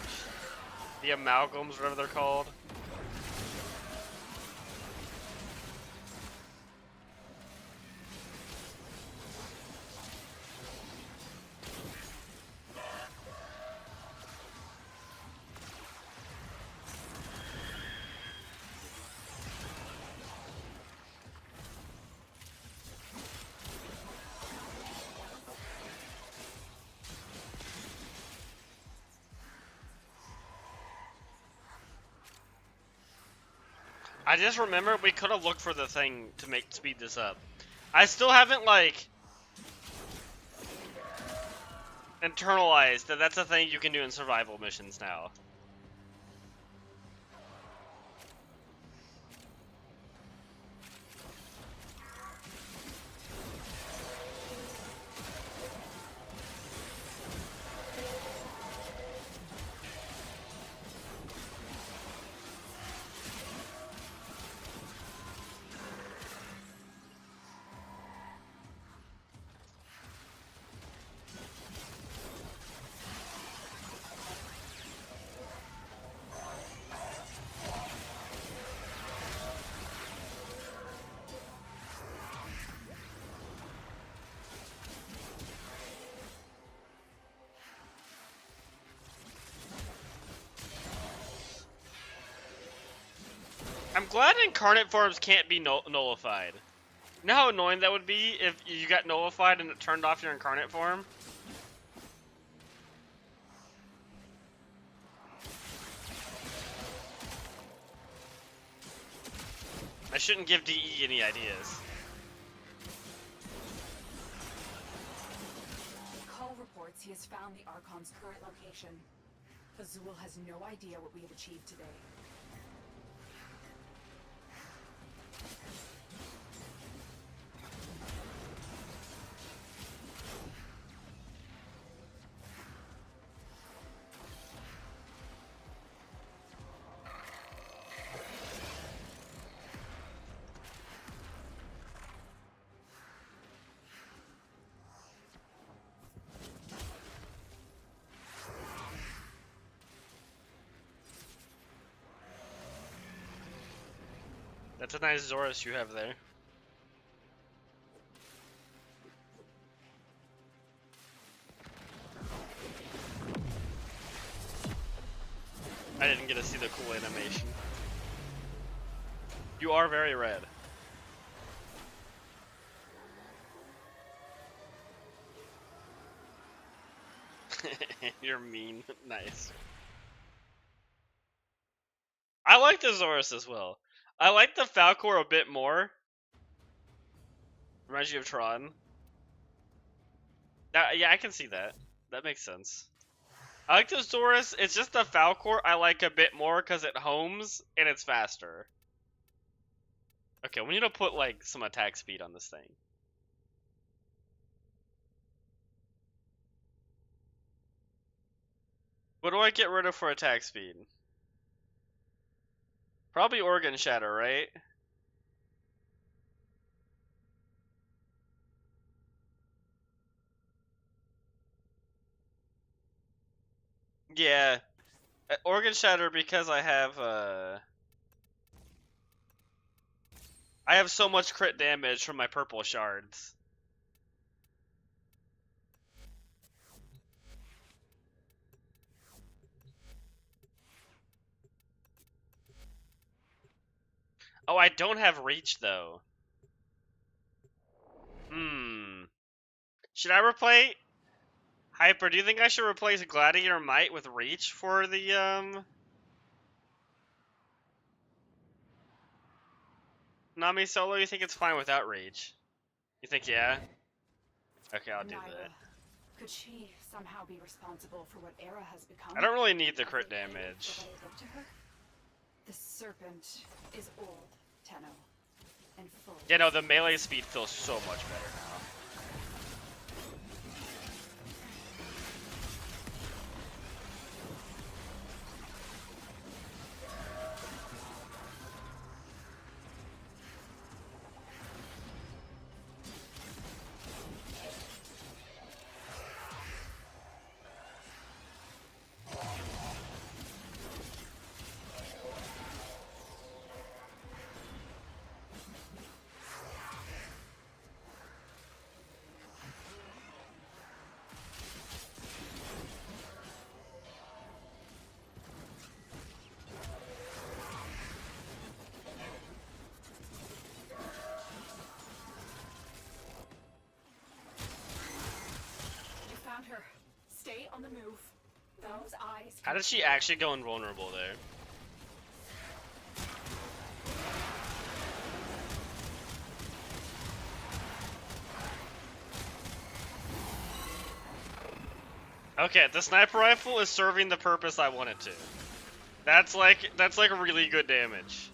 The amalgams, whatever they're called. I just remember we could have looked for the thing to speed this up. I still haven't like internalized that that's a thing you can do in survival missions now. I'm glad incarnate forms can't be nullified. You know how annoying that would be if you got nullified and it turned off your incarnate form? I shouldn't give DE any ideas. Call reports he has found the Archon's current location. Azul has no idea what we have achieved today. That's a nice Zorus you have there. I didn't get to see the cool animation. You are very red. You're mean. Nice. I like the Zorus as well. I like the Falcor a bit more. Reminds you of Tron. Yeah, I can see that. That makes sense. I like the Zorus. It's just the Falcor I like a bit more because it homes and it's faster. Okay, we need to put like some attack speed on this thing. What do I get rid of for attack speed? Probably Organ Shatter, right? Yeah. Organ Shatter because I have so much crit damage from my purple shards. Oh, I don't have reach though. Should I replace Hyper? Do you think I should replace Gladiator Might with reach for the Nami solo? You think it's fine without reach? You think yeah? Okay, I'll do that. Could she somehow be responsible for what Era has become? I don't really need the crit damage. To her? The serpent is old, Tenno, and full. Yeah, no, the melee speed feels so much better now. Her. Stay on the move. Those eyes. How did she actually go invulnerable there? Okay, the sniper rifle is serving the purpose I want it to. That's like really good damage.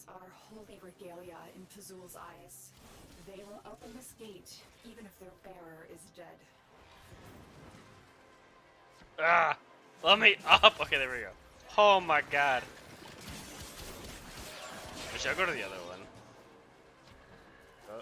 Are holy regalia in Pazul's eyes. They will open this gate, even if their bearer is dead. Ah! Let me up! Okay, there we go. Oh my god. Actually, I'll go to the other one. Oh.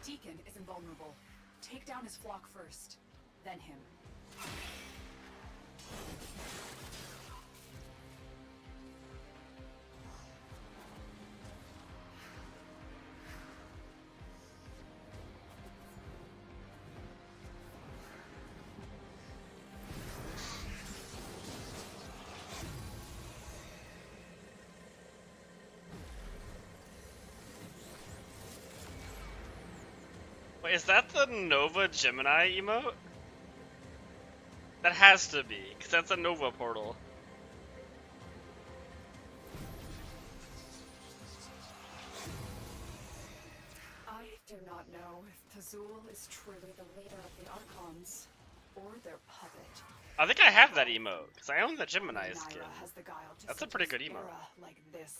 Deacon is invulnerable. Take down his flock first, then him. is that the Nova Gemini emote? That has to be, because that's a Nova portal. I do not know if Tazul is truly the leader of the Archons, or their puppet. I think I have that emote, because I own the Gemini Only skin. Naira has the guile to That's a see pretty his good emote. era like this.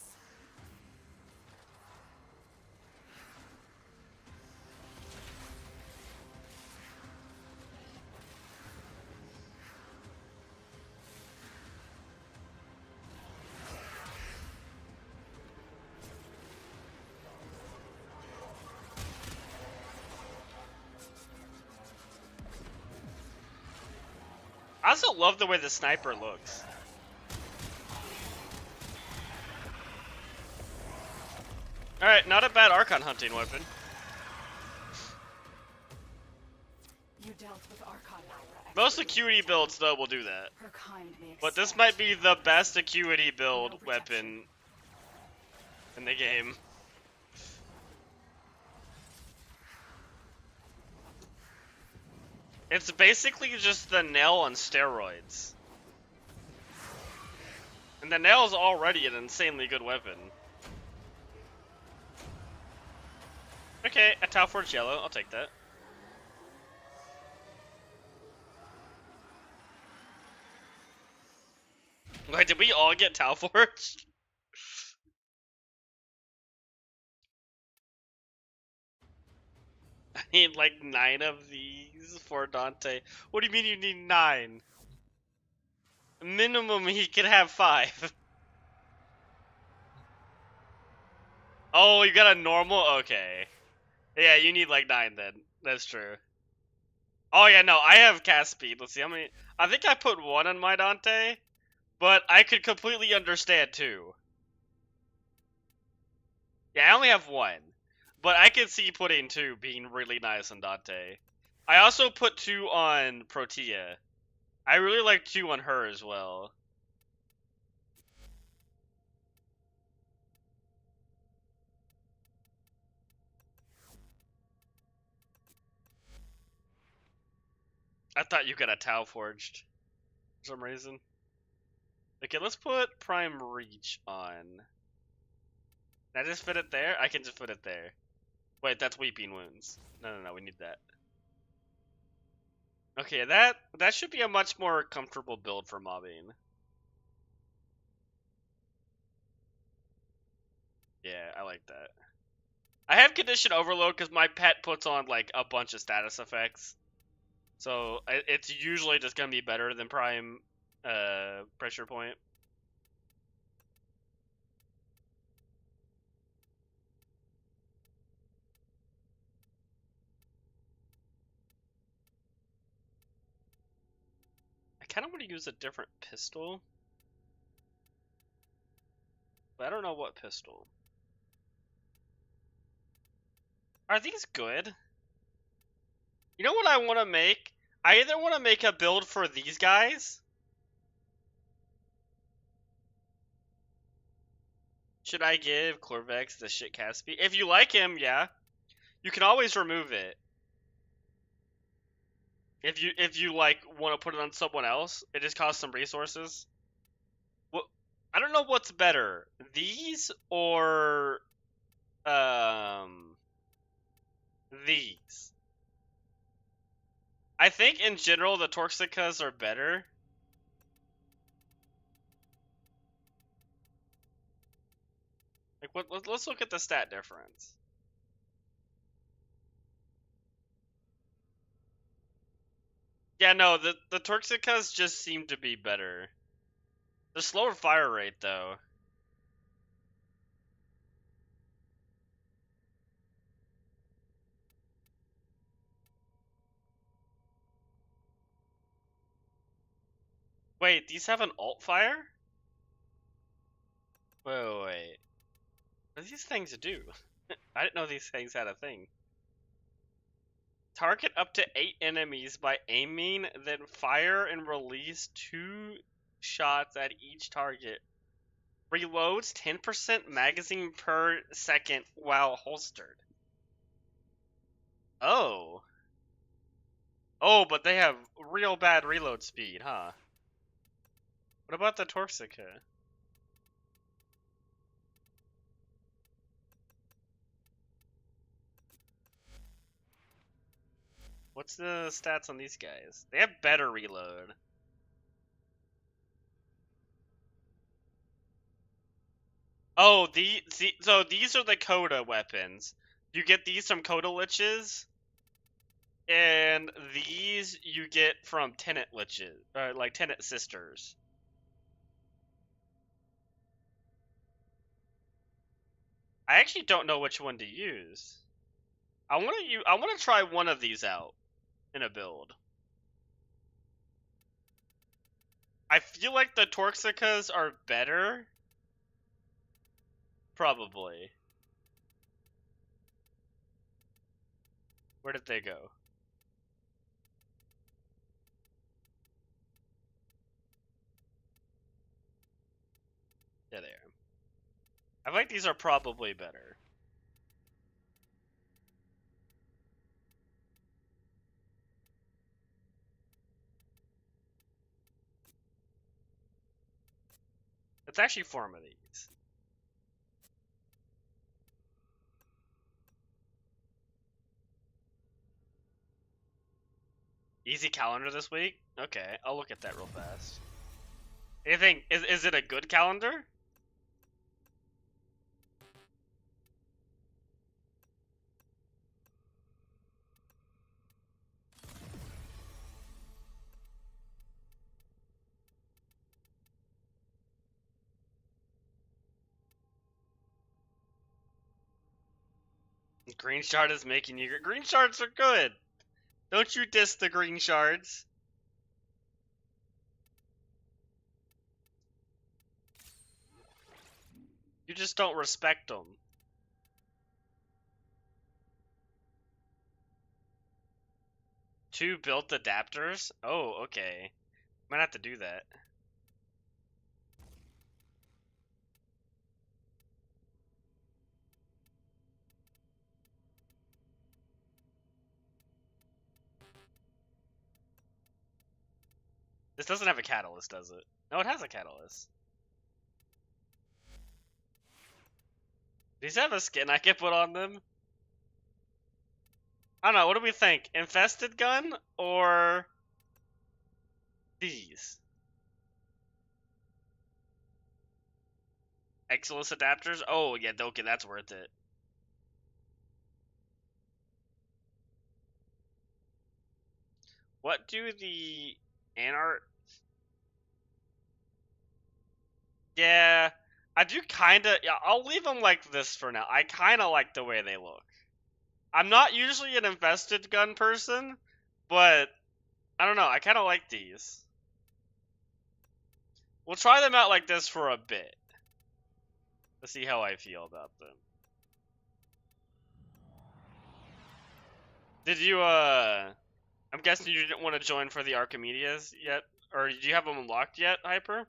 I also love the way the sniper looks. Alright, not a bad Archon hunting weapon. You dealt with Archon Naira. Most acuity builds, though, will do that. Her kind may But this expect might be the best acuity no build protection. weapon in the game. It's basically just the nail on steroids. And the nail's already an insanely good weapon. Okay, a Tau Forge yellow, I'll take that. Wait, did we all get Tau Forge? I need like 9 of these for Dante. What do you mean you need 9? Minimum he can have 5. Oh, you got a normal? Okay. Yeah, you need like 9 then. That's true. Oh yeah, no, I have cast speed. Let's see how many. I think I put 1 on my Dante, but I could completely understand 2. Yeah, I only have 1, but I could see putting 2 being really nice on Dante. I also put 2 on Protea. I really like 2 on her as well. I thought you got a Tau forged for some reason. Okay, let's put Prime Reach on. Can I just fit it there? I can just put it there. Wait, that's Weeping Wounds. No, we need that. Okay, that should be a much more comfortable build for mobbing. Yeah, I like that. I have Condition Overload because my pet puts on like a bunch of status effects. So it's usually just gonna be better than Prime Pressure Point. I kind of want to use a different pistol. But I don't know what pistol. Are these good? You know what I want to make? I either want to make a build for these guys. Should I give Corvex the shit cast speed? If you like him, yeah. You can always remove it. If you like want to put it on someone else, it just costs some resources. Well, I don't know what's better, these or these. I think in general the Torxicas are better. Like let's look at the stat difference. Yeah, no, the Torxicas just seem to be better. The slower fire rate though. Wait, these have an alt fire? Wait. What do these things do? I didn't know these things had a thing. Target up to 8 enemies by aiming, then fire and release 2 shots at each target. Reloads 10% magazine per second while holstered. Oh. Oh, but they have real bad reload speed, huh? What about the Torsica? What's the stats on these guys? They have better reload. Oh, so these are the Coda weapons. You get these from Coda Liches, and these you get from Tenant Liches, like Tenant Sisters. I actually don't know which one to use. I want to try one of these out in a build. I feel like the Torxicas are better. Probably. Where did they go? Yeah, they are. I feel like these are probably better. Let's actually form of these. Easy calendar this week? Okay, I'll look at that real fast. You think, is it a good calendar? Green shard is making you. Green shards are good. Don't you diss the green shards. You just don't respect them. Two built adapters? Oh, okay. Might have to do that. This doesn't have a catalyst, does it? No, it has a catalyst. These have a skin I can put on them? I don't know, what do we think? Infested gun or these? Exilus adapters? Oh, yeah, okay, that's worth it. What do the Anart? Yeah, I do kinda. Yeah, I'll leave them like this for now. I kinda like the way they look. I'm not usually an infested gun person, but I don't know. I kinda like these. We'll try them out like this for a bit to see how I feel about them. Did you, I'm guessing you didn't want to join for the Archimedes yet? Or do you have them unlocked yet, Hyper?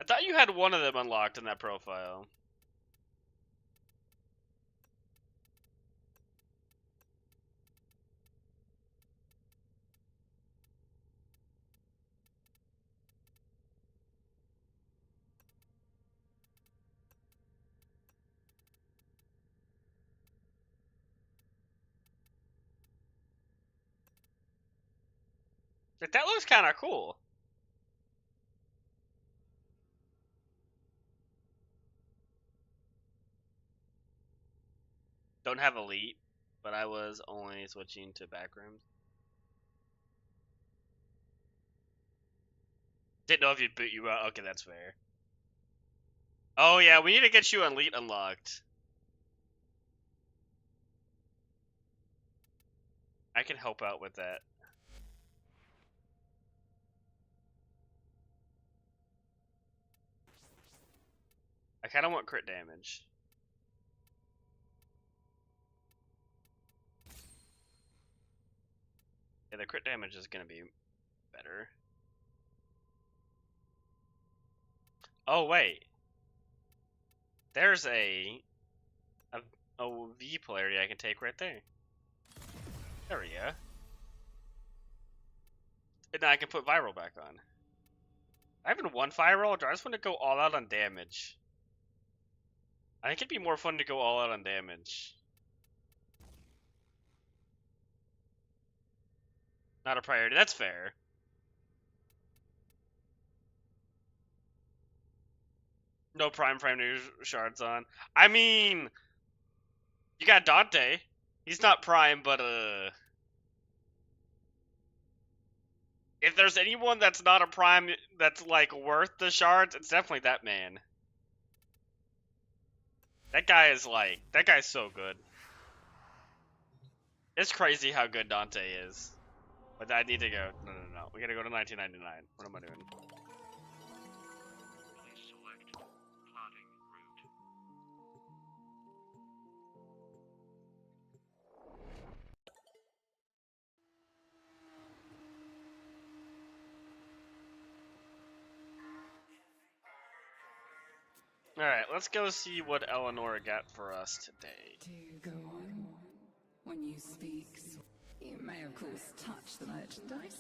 I thought you had one of them unlocked in that profile. Like, that looks kind of cool. Don't have elite, but I was only switching to backrooms. Didn't know if you'd boot you out. Okay, that's fair. Oh yeah, we need to get you elite unlocked. I can help out with that. I kind of want crit damage. Yeah, the crit damage is gonna be better. Oh wait, there's a V polarity I can take right there. There we go. And now I can put viral back on. I have one viral, or do I just want to go all out on damage? I think it'd be more fun to go all out on damage. Not a priority, that's fair. No prime new shards on. I mean, you got Dante. He's not prime, but if there's anyone that's not a prime that's like worth the shards, it's definitely that man. That guy's so good. It's crazy how good Dante is. But I need to go. No. We gotta go to 1999. What am I doing? Alright, let's go see what Eleanor got for us today. Do go on. When you speak, you may of course touch the merchandise.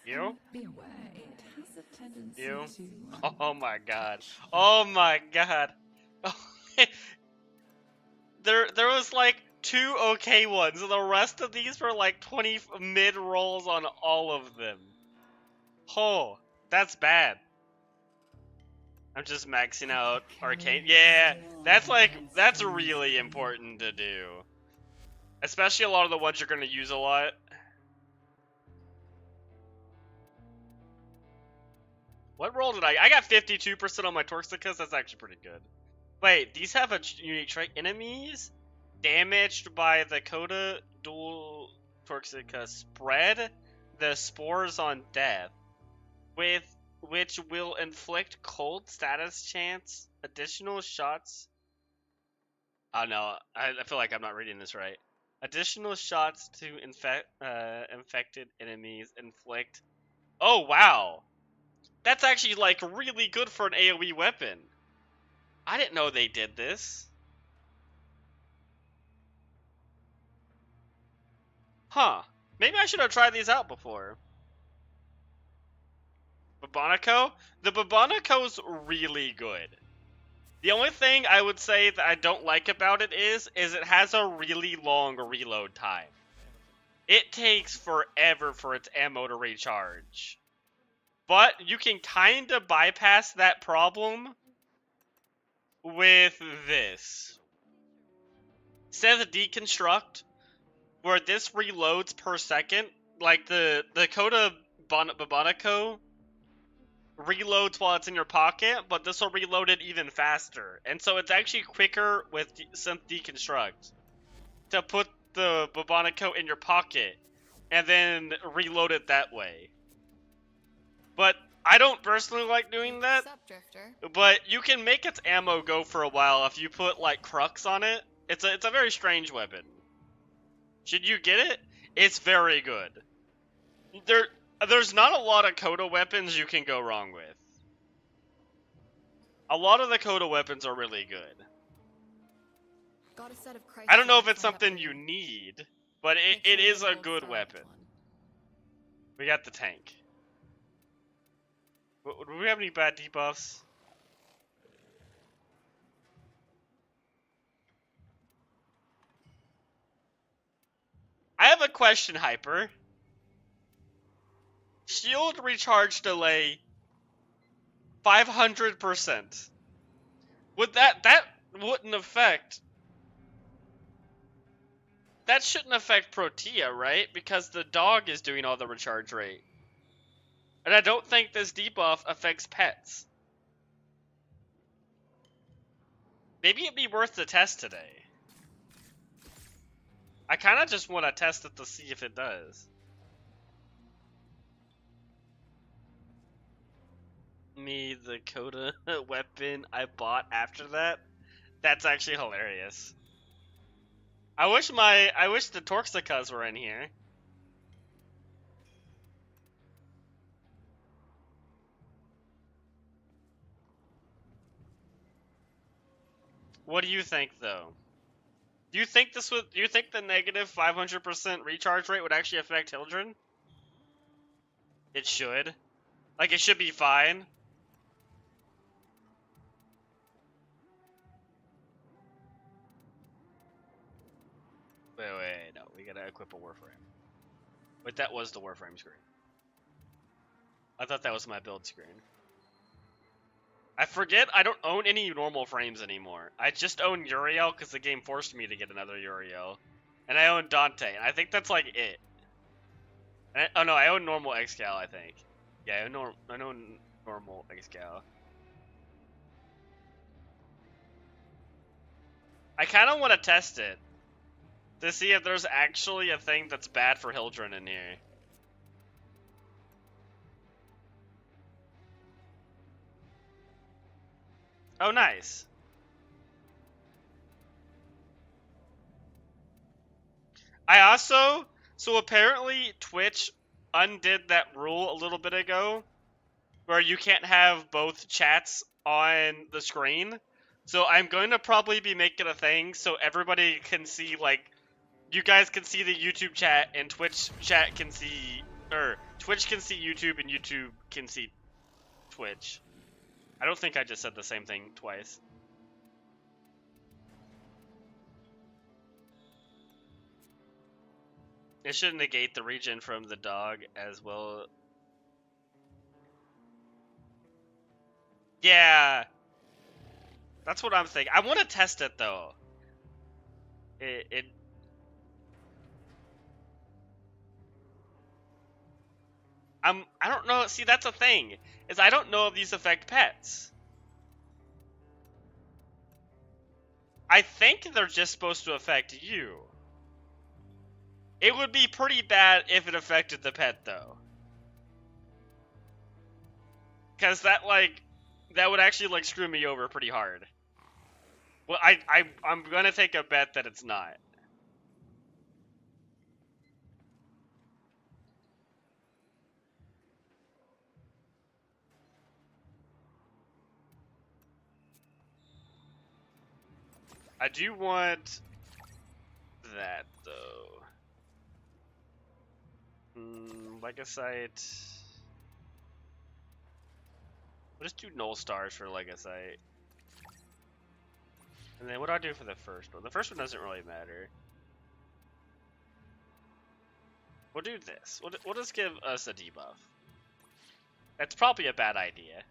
You? Be aware, it has a tendency You? to... Oh my god. Oh my god. There was like 2 okay ones, and the rest of these were like 20 mid rolls on all of them. Oh, that's bad. I'm just maxing out arcane. Yeah, that's really important to do. Especially a lot of the ones you're gonna use a lot. What roll did I got 52% on my Torxicas, that's actually pretty good. Wait, these have a unique trait. Enemies damaged by the Coda dual Torxica spread the spores on death, which will inflict cold status chance, additional shots. Oh no, I feel like I'm not reading this right. Additional shots to infected enemies inflict. Oh wow, that's actually like really good for an AoE weapon. I didn't know they did this. Huh. Maybe I should have tried these out before. Babonico? The Babonico's really good. The only thing I would say that I don't like about it is it has a really long reload time. It takes forever for its ammo to recharge. But you can kinda bypass that problem with this. Instead of the deconstruct, where this reloads per second, like the Coda Babonico reloads while it's in your pocket, but this will reload it even faster. And so it's actually quicker with synth deconstruct to put the Babonico in your pocket and then reload it that way. But I don't personally like doing that. But you can make its ammo go for a while if you put like Crux on it. It's a very strange weapon. Should you get it? It's very good. There's not a lot of Coda weapons you can go wrong with. A lot of the Coda weapons are really good. I don't know if it's something you need, but it is a good weapon. We got the tank. Do we have any bad debuffs? I have a question, Hyper. Shield recharge delay 500%. Would that wouldn't affect. That shouldn't affect Protea, right? Because the dog is doing all the recharge rate. And I don't think this debuff affects pets. Maybe it'd be worth the test today. I kind of just want to test it to see if it does. Me, the Coda weapon I bought after that? That's actually hilarious. I wish the Torxicas were in here. What do you think, though? Do you think this would? Do you think the negative 500% recharge rate would actually affect Hildren? It should. Like, it should be fine. Wait, no. We gotta equip a Warframe. Wait, that was the Warframe screen. I thought that was my build screen. I forget I don't own any normal frames anymore. I just own Uriel because the game forced me to get another Uriel. And I own Dante, and I think that's like it. Oh no, I own normal Excal, I think. Yeah, I own normal Excal. I kind of want to test it. To see if there's actually a thing that's bad for Hildren in here. Oh, nice. So apparently Twitch undid that rule a little bit ago, where you can't have both chats on the screen. So I'm going to probably be making a thing so everybody can see, like, you guys can see the YouTube chat and Twitch chat can see, or Twitch can see YouTube and YouTube can see Twitch. I don't think I just said the same thing twice. It should negate the regen from the dog as well. Yeah. That's what I'm thinking. I want to test it though. I don't know. See, that's a thing. Is I don't know if these affect pets. I think they're just supposed to affect you. It would be pretty bad if it affected the pet though. Cause that would actually like screw me over pretty hard. Well, I'm gonna take a bet that it's not. I do want that though. Legasite. We'll just do null stars for Legasite. And then what do I do for the first one? The first one doesn't really matter. We'll do this. We'll just give us a debuff. That's probably a bad idea.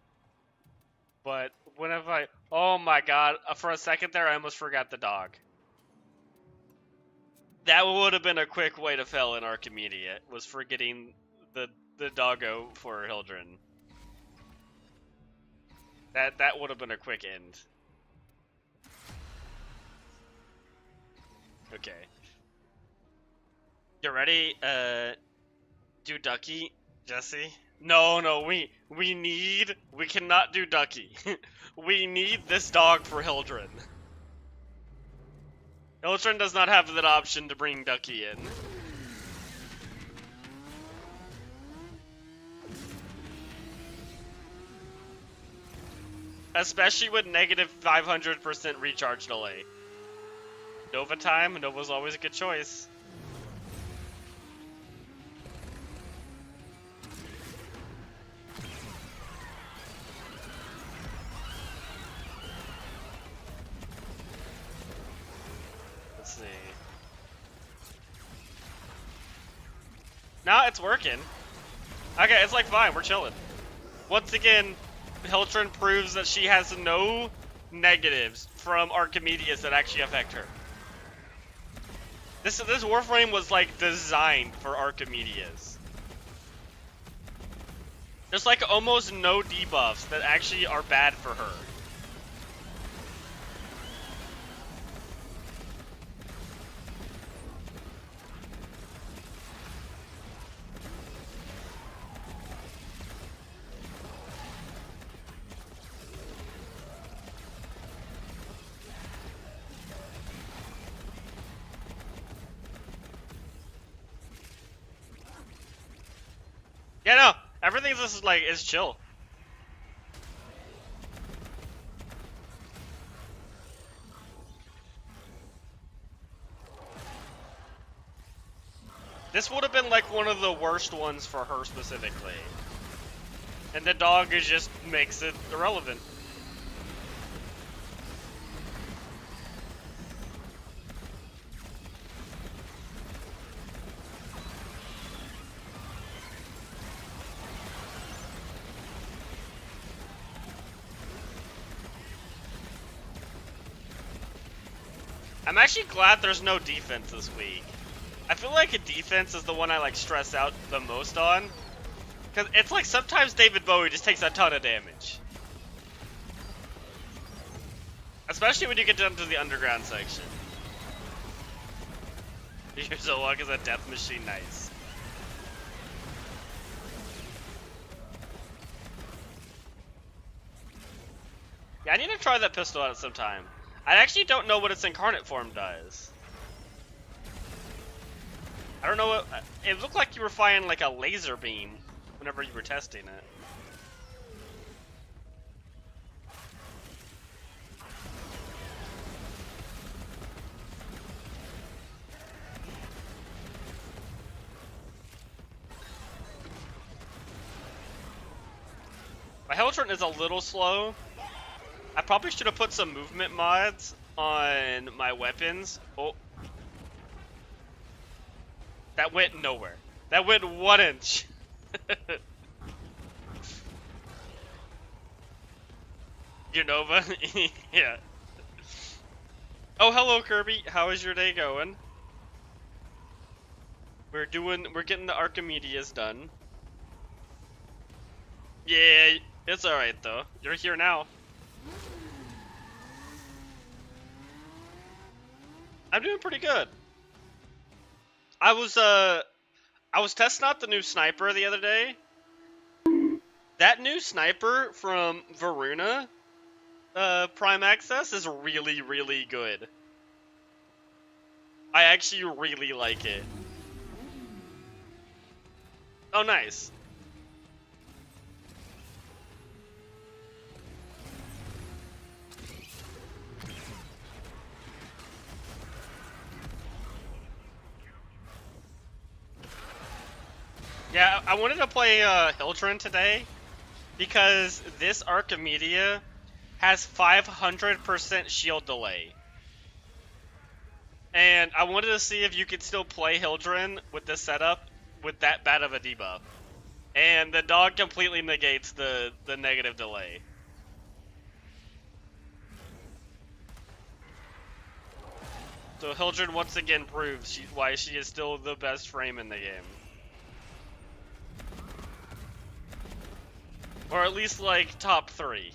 But whenever I... Oh my god. For a second there, I almost forgot the dog. That would have been a quick way to fail in Archimedia, was forgetting the doggo for Hildren. That would have been a quick end. Okay. You ready? Do Ducky, Jesse? No, we cannot do Ducky. We need this dog for Hildren. Hildren does not have that option to bring Ducky in. Especially with negative 500% recharge delay. Nova time, Nova's always a good choice. Let's see. Nah, it's working. Okay, it's like fine, we're chilling. Once again, Hildren proves that she has no negatives from Archimedes that actually affect her. This Warframe was like designed for Archimedes. There's like almost no debuffs that actually are bad for her. Yeah, no, everything's just like, is chill. This would have been like one of the worst ones for her specifically. And the dog is just makes it irrelevant. I'm actually glad there's no defense this week. I feel like a defense is the one I like stress out the most on. Because it's like sometimes David Bowie just takes a ton of damage. Especially when you get down to the underground section. Your Zolok is a death machine, nice. Yeah, I need to try that pistol out at some time. I actually don't know what its incarnate form does. I don't know what... It looked like you were firing like a laser beam whenever you were testing it. My Heltron is a little slow. I probably should have put some movement mods on my weapons. Oh. That went nowhere. That went 1 inch. Unova? Yeah. Oh, hello Kirby. How is your day going? We're getting the Archimedes done. Yeah, it's alright though. You're here now. I'm doing pretty good. I was testing out the new sniper the other day. That new sniper from Varuna, Prime Access is really, really good. I actually really like it. Oh, nice. Yeah, I wanted to play Hildren today because this Archimedes has 500% shield delay. And I wanted to see if you could still play Hildren with this setup with that bad of a debuff. And the dog completely negates the negative delay. So Hildren once again proves why she is still the best frame in the game. Or at least, like, top 3.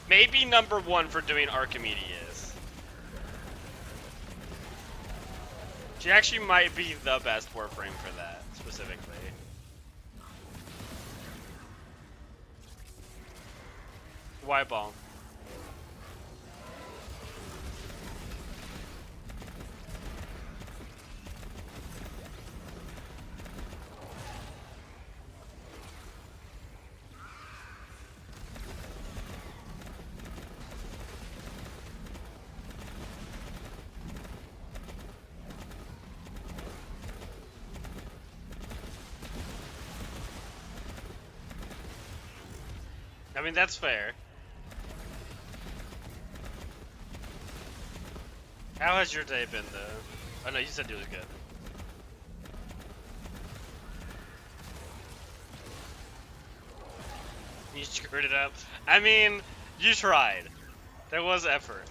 Maybe number 1 for doing Archimedes. She actually might be the best Warframe for that, specifically. Why bomb? I mean, that's fair. How has your day been, though? Oh, no, you said it was good. You screwed it up. I mean, you tried. There was effort.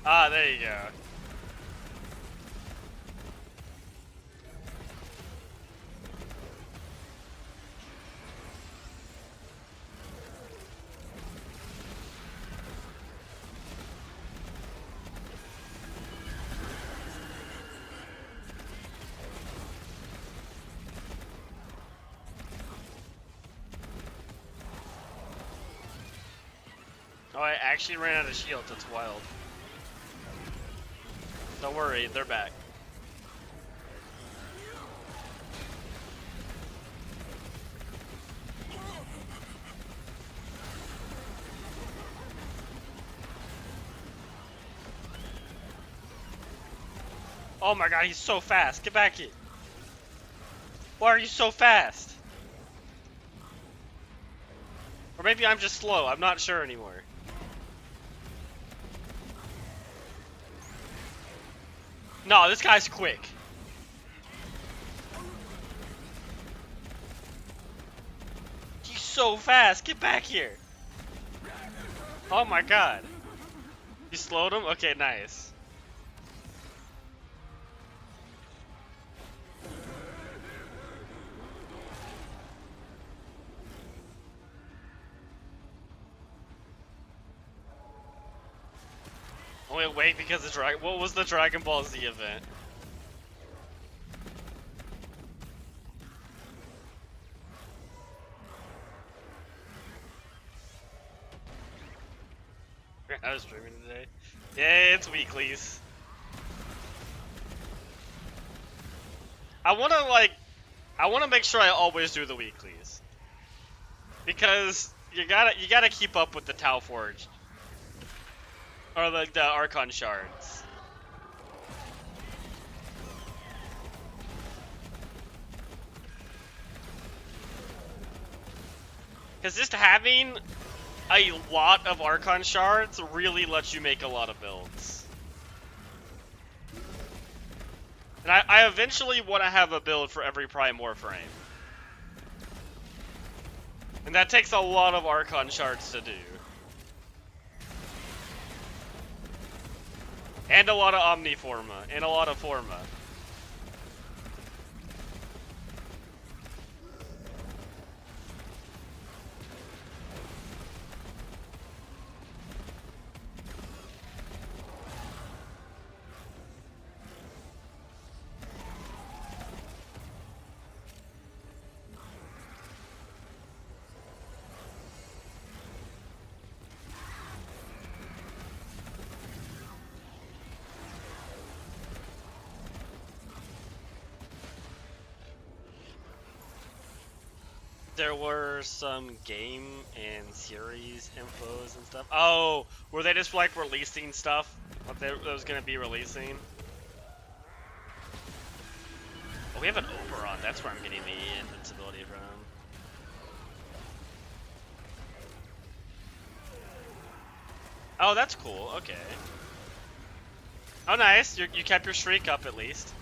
Ah, there you go. Oh, I actually ran out of shields. That's wild. Don't worry, they're back. Oh my god, he's so fast. Get back here. Why are you so fast? Or maybe I'm just slow. I'm not sure anymore. No, this guy's quick. He's so fast. Get back here. Oh my god. You slowed him? Okay, nice. Wait, because the what was the Dragon Ball Z event? I was streaming today. Yeah, it's weeklies. I wanna make sure I always do the weeklies. Because you gotta keep up with the Tau Forge. Or like the Archon shards. Cause just having a lot of Archon shards really lets you make a lot of builds. And I eventually want to have a build for every Prime Warframe. And that takes a lot of Archon shards to do. And a lot of Omniforma, and a lot of Forma. There were some game and series infos and stuff. Oh, were they just like releasing stuff? What they was gonna be releasing? Oh, we have an Oberon. That's where I'm getting the invincibility from. Oh, that's cool. Okay. Oh, nice. You kept your streak up at least.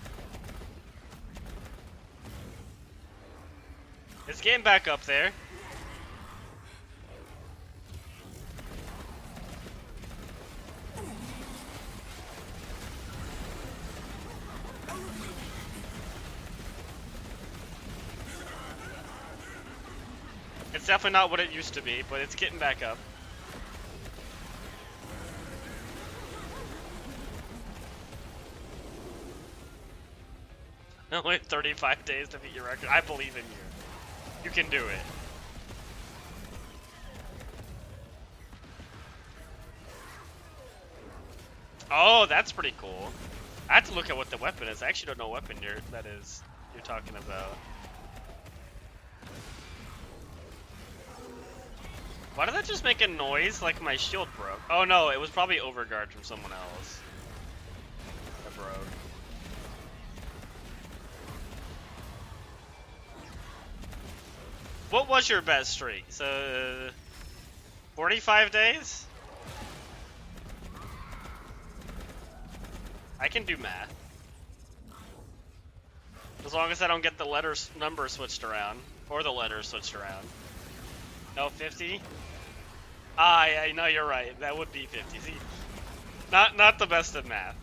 It's getting back up there. It's definitely not what it used to be, but it's getting back up. Only 35 days to beat your record. I believe in you. You can do it. Oh, that's pretty cool. I have to look at what the weapon is. I actually don't know what weapon you're talking about. Why did that just make a noise like my shield broke? Oh no, it was probably overguard from someone else. That broke. What was your best streak? So, 45 days? I can do math. As long as I don't get the number switched around. Or the letters switched around. No, 50? Ah, yeah, no, you're right. That would be 50. See, not the best of math.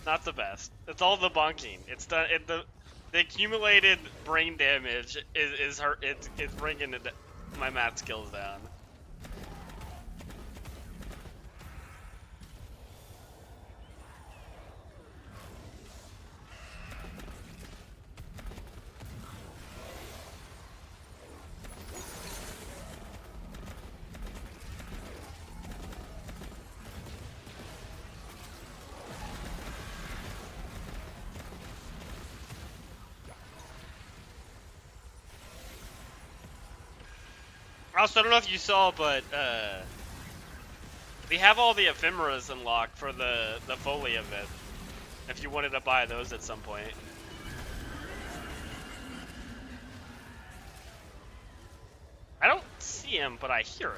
Not the best. It's all the bunking. It's the accumulated brain damage is hurt. It's bringing my math skills down. Also, I don't know if you saw, but We have all the ephemeras unlocked for the Foley event, if you wanted to buy those at some point. I don't see him, but I hear him.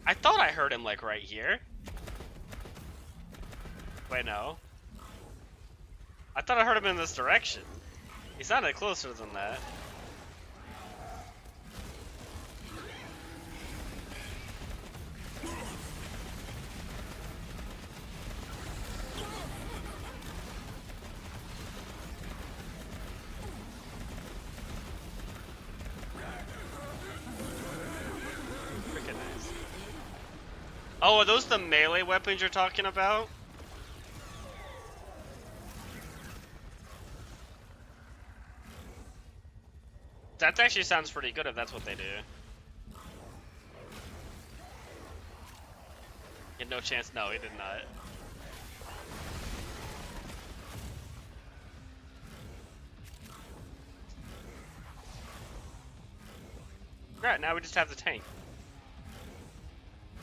I thought I heard him, like, right here. Wait, no. I thought I heard him in this direction. He sounded closer than that. Freaking nice. Oh, are those the melee weapons you're talking about? That actually sounds pretty good if that's what they do. He had no chance. No, he did not. Right, now we just have the tank.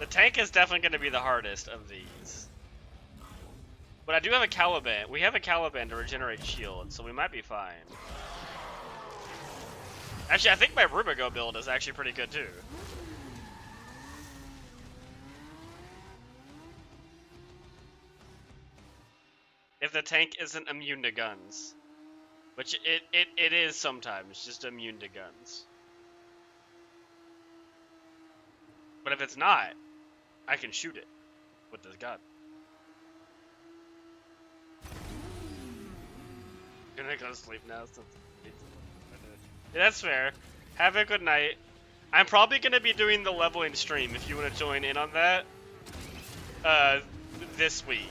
The tank is definitely going to be the hardest of these. But I do have a Caliban. We have a Caliban to regenerate shield, so we might be fine. Actually, I think my Rubico build is actually pretty good too. If the tank isn't immune to guns. Which it is sometimes, just immune to guns. But if it's not, I can shoot it with this gun. Gonna go to sleep now since yeah, that's fair. Have a good night. I'm probably gonna be doing the leveling stream if you want to join in on that. This week.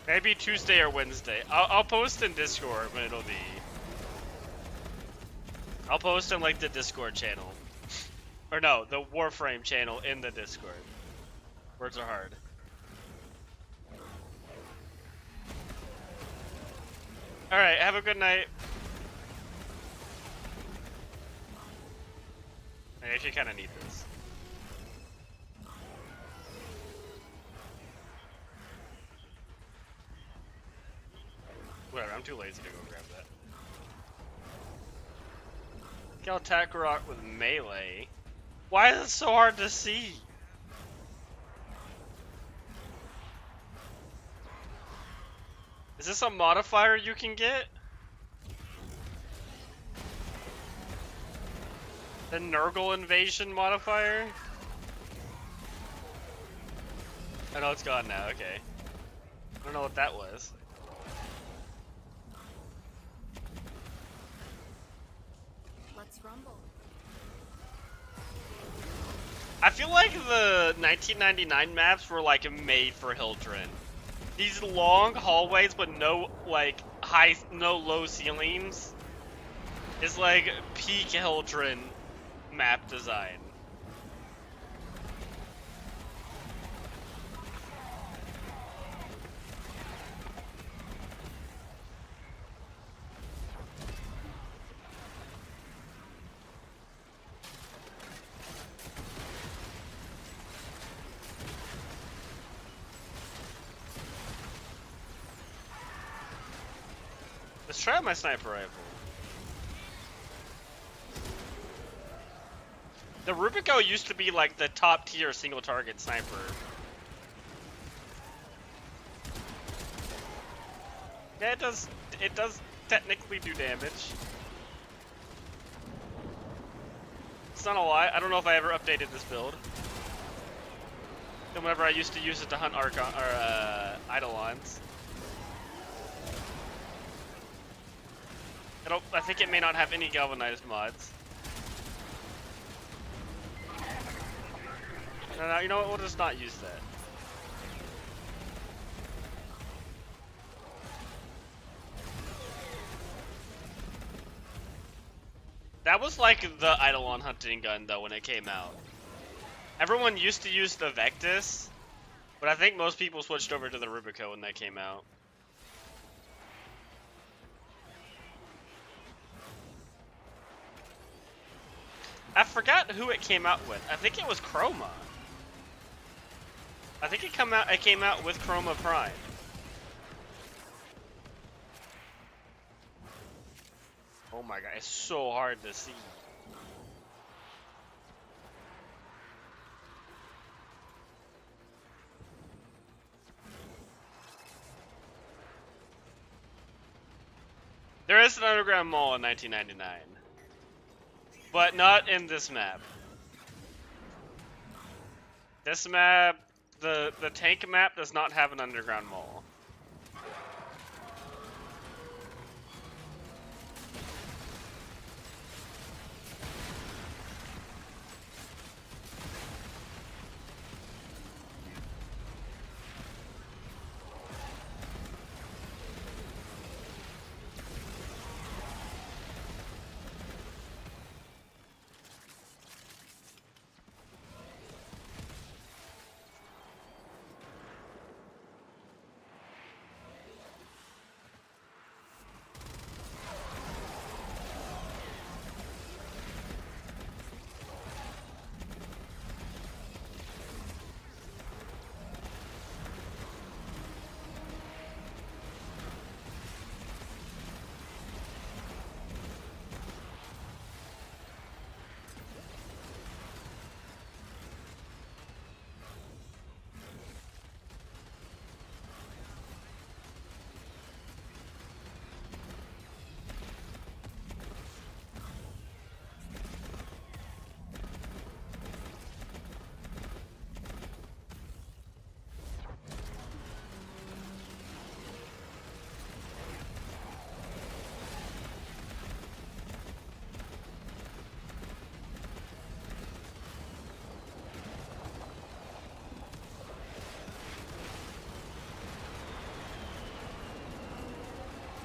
Maybe Tuesday or Wednesday. I'll post in Discord when it'll be. I'll post in like the Discord channel. Or no, the Warframe channel in the Discord. Words are hard. Alright, have a good night. I actually kind of need this. Whatever, I'm too lazy to go grab that. Kill attack rock with melee. Why is it so hard to see? Is this a modifier you can get? The Nurgle invasion modifier? I know it's gone now, okay. I don't know what that was. Let's rumble. I feel like the 1999 maps were like made for Hildren. These long hallways with no like no low ceilings is like peak Hildren map design. Let's try out my sniper rifle. The Rubico used to be like the top tier single target sniper. Yeah, it does technically do damage. It's not a lie. I don't know if I ever updated this build. And whenever I used to use it to hunt Eidolons. I think it may not have any galvanized mods. No, you know what? We'll just not use that. That was like the Eidolon hunting gun though when it came out. Everyone used to use the Vectis, but I think most people switched over to the Rubico when that came out. I forgot who it came out with. I think it was Chroma. I think it came out with Chroma Prime. Oh my god, it's so hard to see. There is an underground mall in 1999, but not in this map. This map, the tank map does not have an underground mall.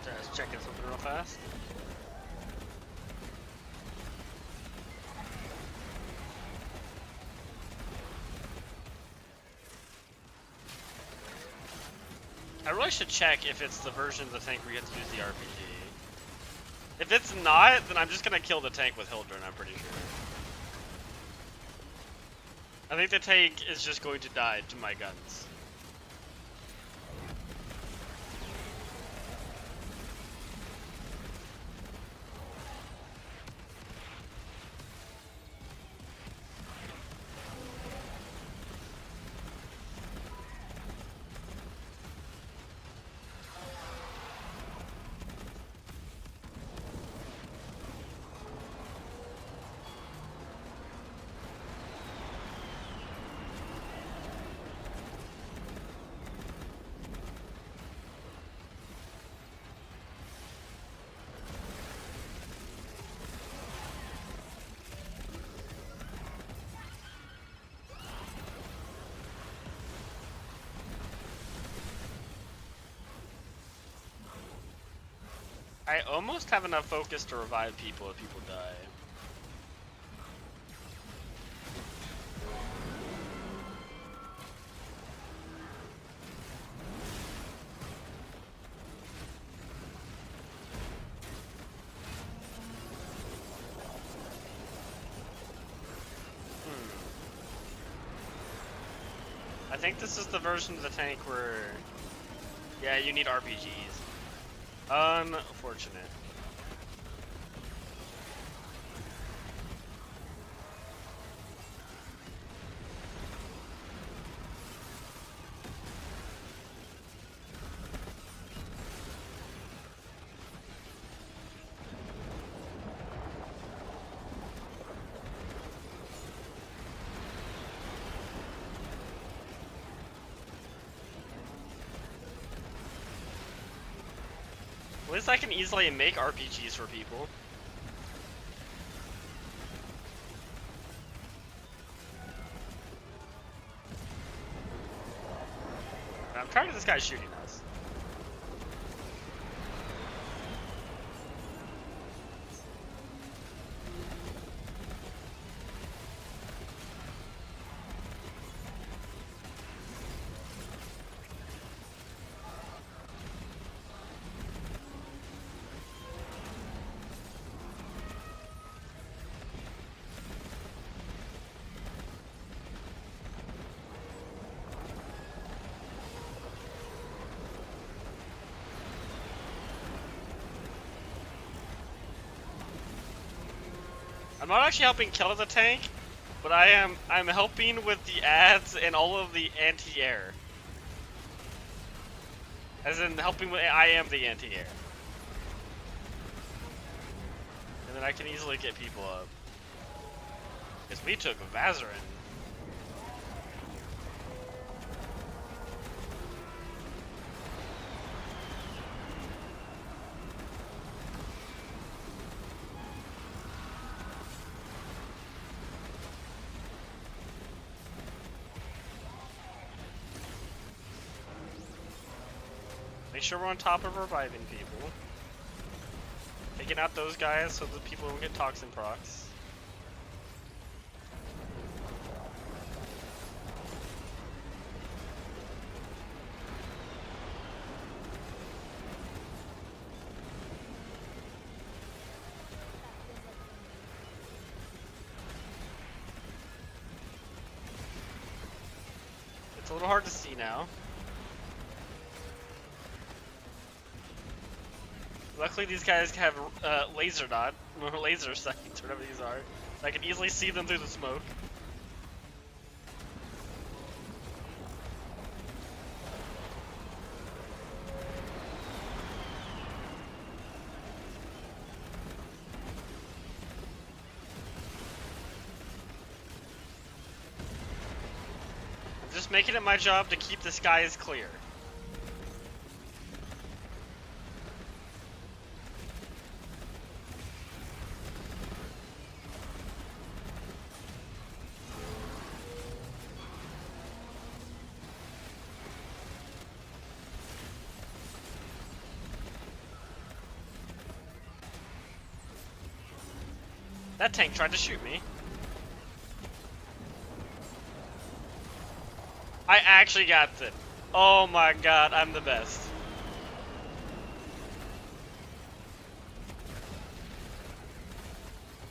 Just checking something real fast. I really should check if it's the version of the tank where you have to use the RPG. If it's not, then I'm just gonna kill the tank with Hildren, I'm pretty sure. I think the tank is just going to die to my guns. I almost have enough focus to revive people if people die. I think this is the version of the tank where, yeah, you need RPGs. Unfortunate. At least I can easily make RPGs for people. I'm tired of this guy shooting us. I'm not actually helping kill the tank, but I'm helping with the ads and all of the anti-air. As in helping with I am the anti-air. And then I can easily get people up. Because we took Vazarin. Make sure we're on top of reviving people. Taking out those guys so that people don't get toxin procs. It's a little hard to see now. Luckily, these guys have laser dot, or laser sights, whatever these are. So I can easily see them through the smoke. I'm just making it my job to keep the skies clear. That tank tried to shoot me. I actually got it. Oh my god, I'm the best.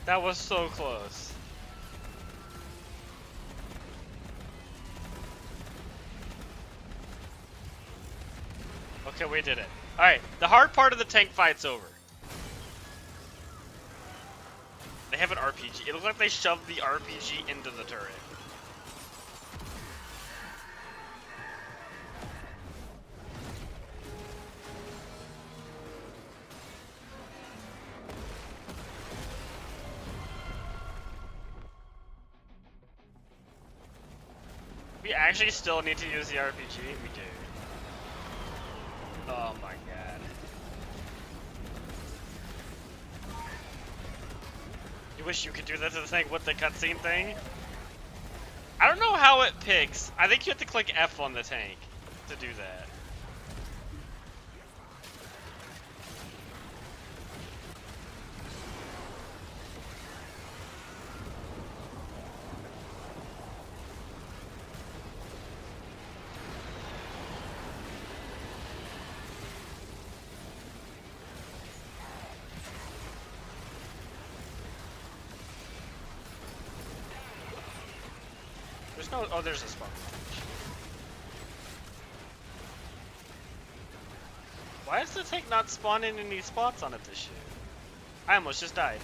That was so close. Okay, we did it. Alright, the hard part of the tank fight's over. They have an RPG. It looks like they shoved the RPG into the turret. We actually still need to use the RPG? We do. Oh my god. You wish you could do that to the thing with the cutscene thing? I don't know how it picks. I think you have to click F on the tank to do that. There's no. Oh, there's a spawn. Why is the tank not spawning any spots on it this shit? I almost just died.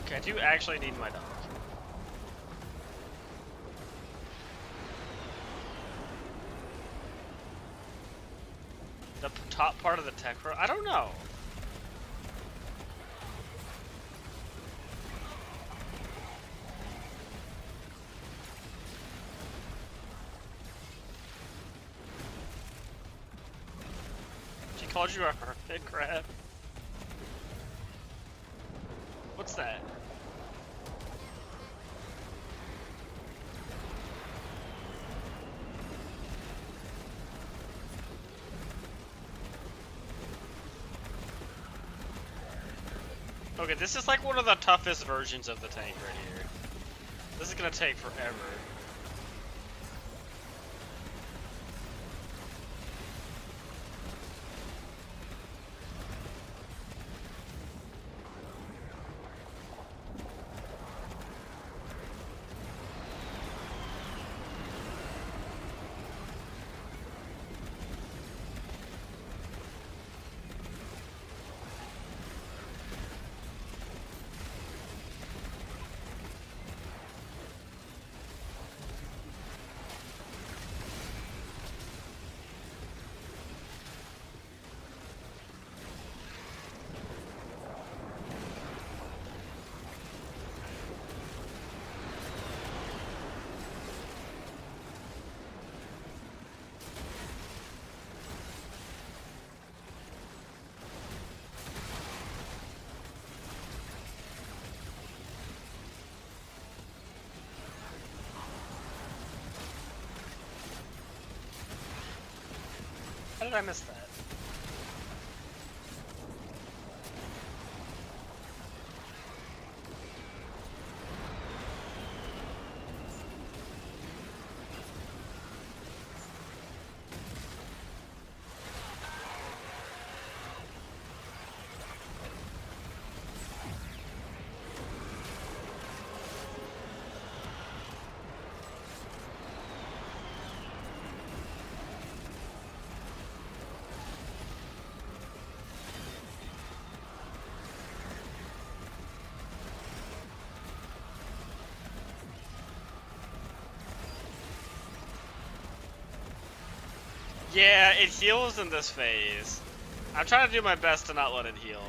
Okay, I do actually need my dog. The top part of the tech row? I don't know. She called you a hermit crab? What's that? Okay, this is like one of the toughest versions of the tank right here. This is gonna take forever. How did I miss that? Yeah, it heals in this phase. I'm trying to do my best to not let it heal.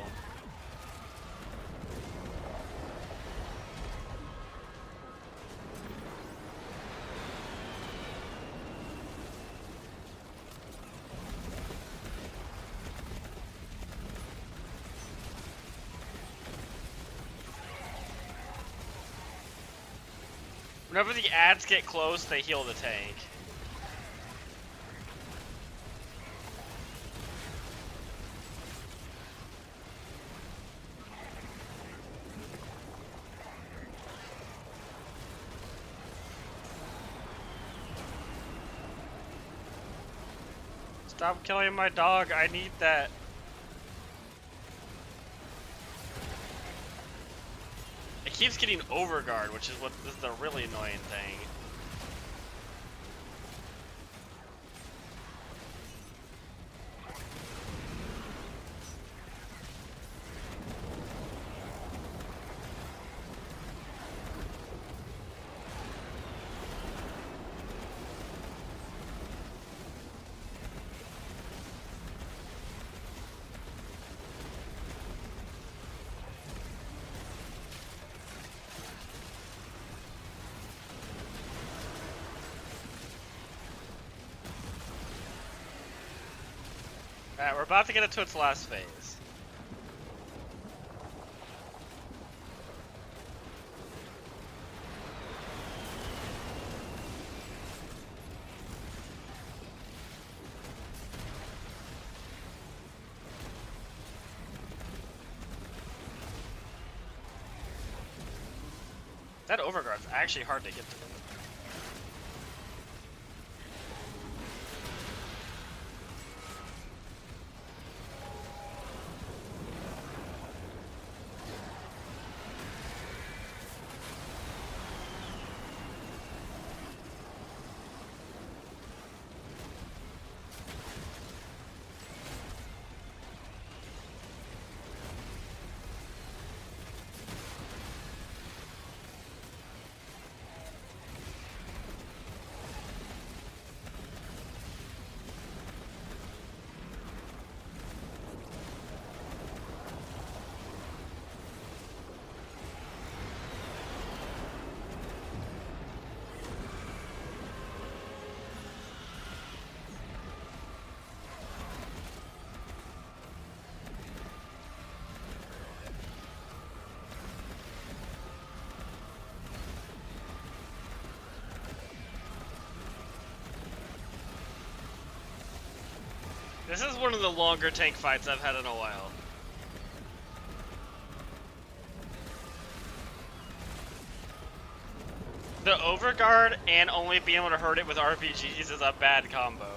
Whenever the ads get close, they heal the tank. Stop killing my dog, I need that. It keeps getting overguard, which is what is the really annoying thing. Alright, we're about to get it to its last phase. That overguard's actually hard to get to. This is one of the longer tank fights I've had in a while. The overguard and only being able to hurt it with RPGs is a bad combo.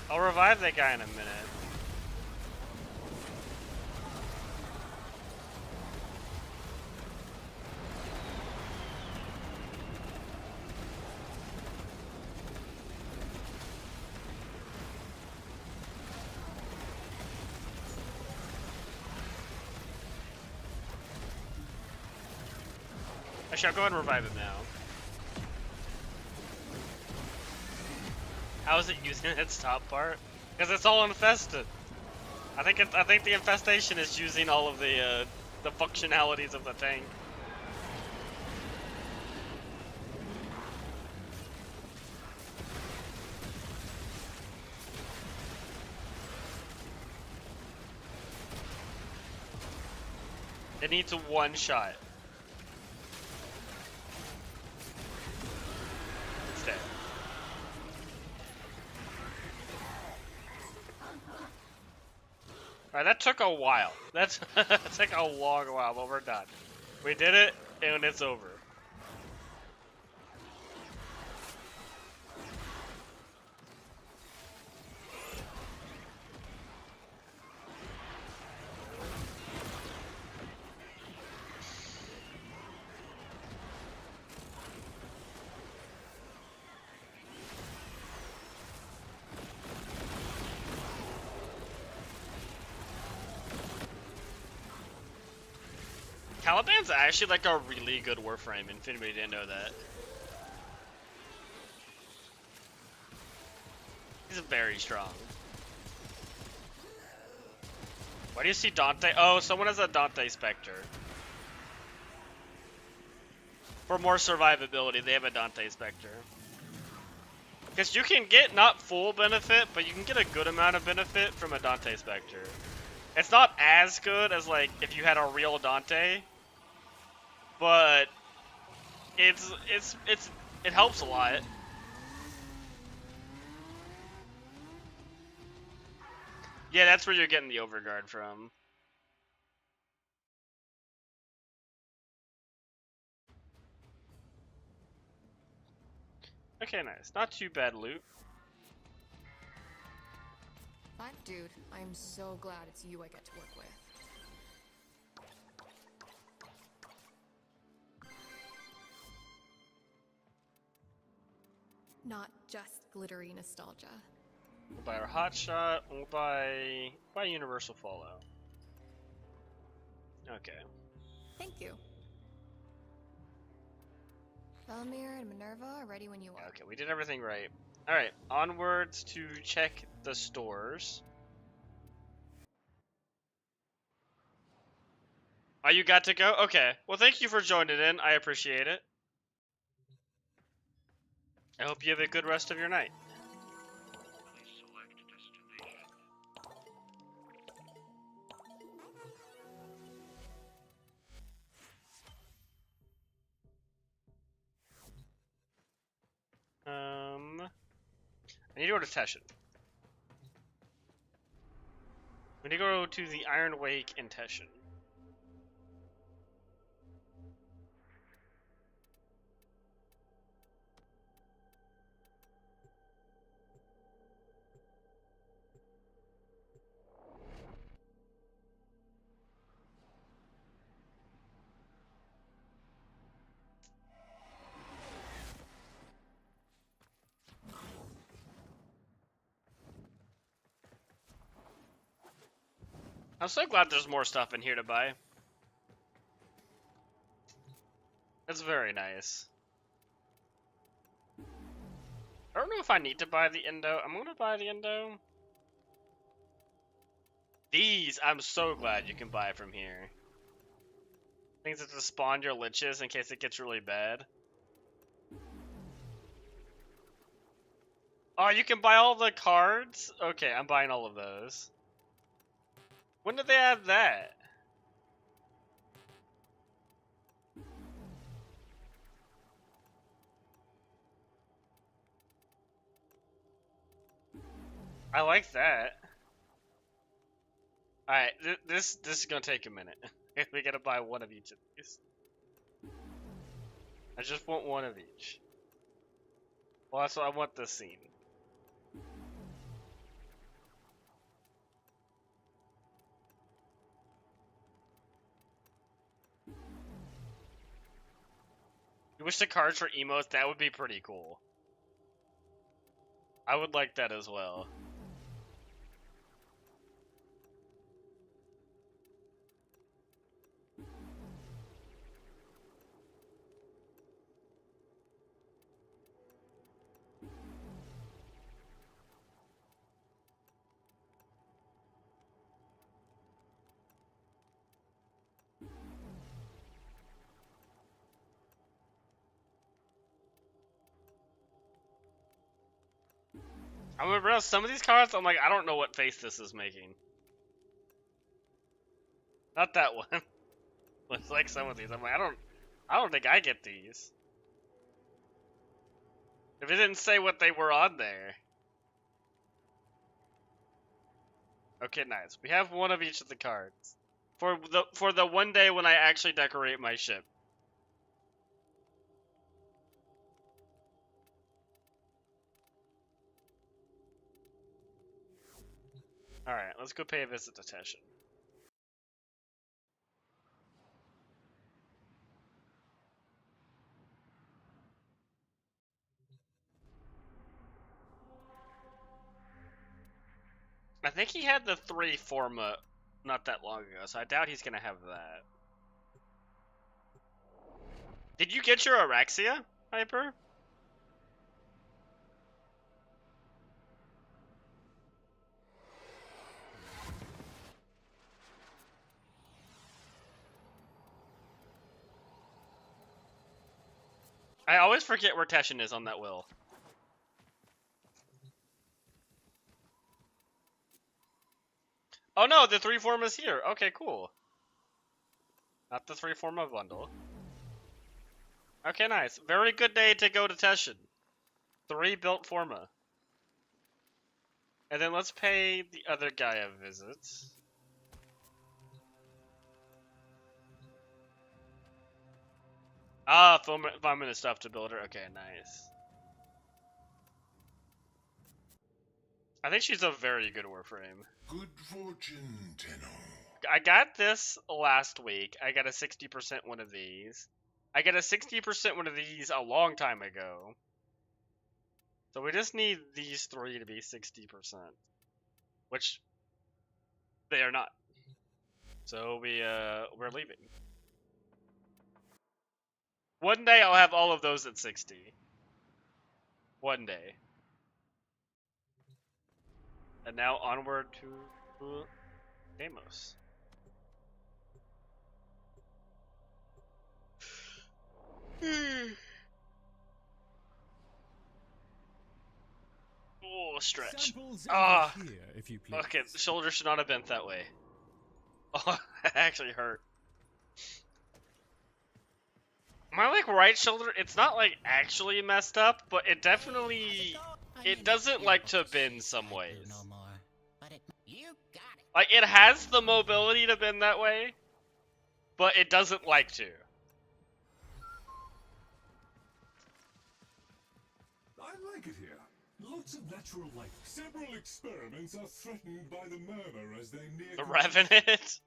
I'll revive that guy in a minute. Actually, I'll go ahead and revive him now. How is it using its top part? Because it's all infested. I think the infestation is using all of the functionalities of the tank. It needs a one shot. It's dead. Alright, that took a while. That took a long while, but we're done. We did it, and it's over. Caliban's actually like a really good Warframe, if anybody didn't know that. He's very strong. Why do you see Dante? Oh, someone has a Dante Spectre. For more survivability, they have a Dante Spectre. Because you can get not full benefit, but you can get a good amount of benefit from a Dante Spectre. It's not as good as like if you had a real Dante, but it helps a lot. Yeah, that's where you're getting the overguard from. Okay, nice. Not too bad loot. Dude, I'm so glad it's you I get to work with. Not just glittery nostalgia. We'll buy our hotshot. We'll buy Universal Fallout. Okay. Thank you. Felmir and Minerva are ready when you are. Okay, we did everything right. Alright, onwards to check the stores. Are you got to go? Okay. Well, thank you for joining in. I appreciate it. I hope you have a good rest of your night. I need to go to Teshin. We need to go to the Iron Wake in Teshin. I'm so glad there's more stuff in here to buy. That's very nice. I don't know if I need to buy the Endo. I'm gonna buy the Endo. These, I'm so glad you can buy from here. Things that to spawn your liches in case it gets really bad. Oh, you can buy all the cards? Okay, I'm buying all of those. When did they add that? I like that. Alright, this is gonna take a minute. We gotta buy one of each of these. I just want one of each. Well, that's what I want this scene. You wish the cards for emotes? That would be pretty cool. I would like that as well. I'm gonna realize some of these cards, I'm like, I don't know what face this is making. Not that one. It's like some of these. I'm like, I don't think I get these. If it didn't say what they were on there. Okay, nice. We have one of each of the cards. For the one day when I actually decorate my ship. Alright, let's go pay a visit to Teshin. I think he had the 3 Forma not that long ago, so I doubt he's gonna have that. Did you get your Araxia, Hyper? I always forget where Teshin is on that wheel. Oh no, the 3 Forma's here. Okay, cool. Not the 3 Forma bundle. Okay, nice. Very good day to go to Teshin. 3 built Forma. And then let's pay the other guy a visit. Ah, Foreman is stuff to build her. Okay, nice. I think she's a very good Warframe. Good fortune, Tenno. I got this last week. I got a 60% one of these. I got a 60% one of these a long time ago. So we just need these 3 to be 60%. Which they are not. So we're leaving. One day I'll have all of those at 60. One day. And now onward to Deimos. Oh, stretch. Ah, okay. The shoulder should not have bent that way. Oh, that actually hurt. My like right shoulder, it's not like actually messed up, but it definitely doesn't like to bend some ways. Like it has the mobility to bend that way, but it doesn't like to. I like it here. Lots of natural light. Several experiments are threatened by the murmur as they near The Revenant?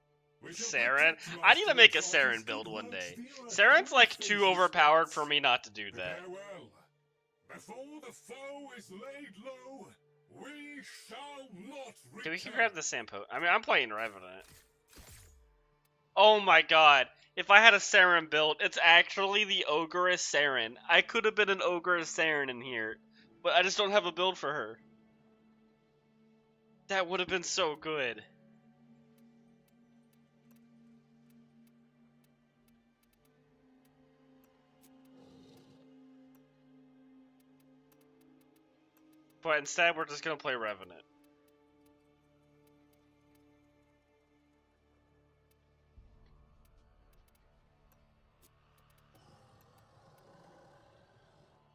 Saren? I need to make a Saren build one day. Saren's like too overpowered for me not to do that. Farewell. Before the foe is laid low, we shall not return. Okay, we can grab the Sampo. I mean, I'm playing Revenant. Oh my god. If I had a Saren build, it's actually the Ogress Saren. I could have been an Ogress Saren in here, but I just don't have a build for her. That would have been so good. But instead, we're just gonna play Revenant.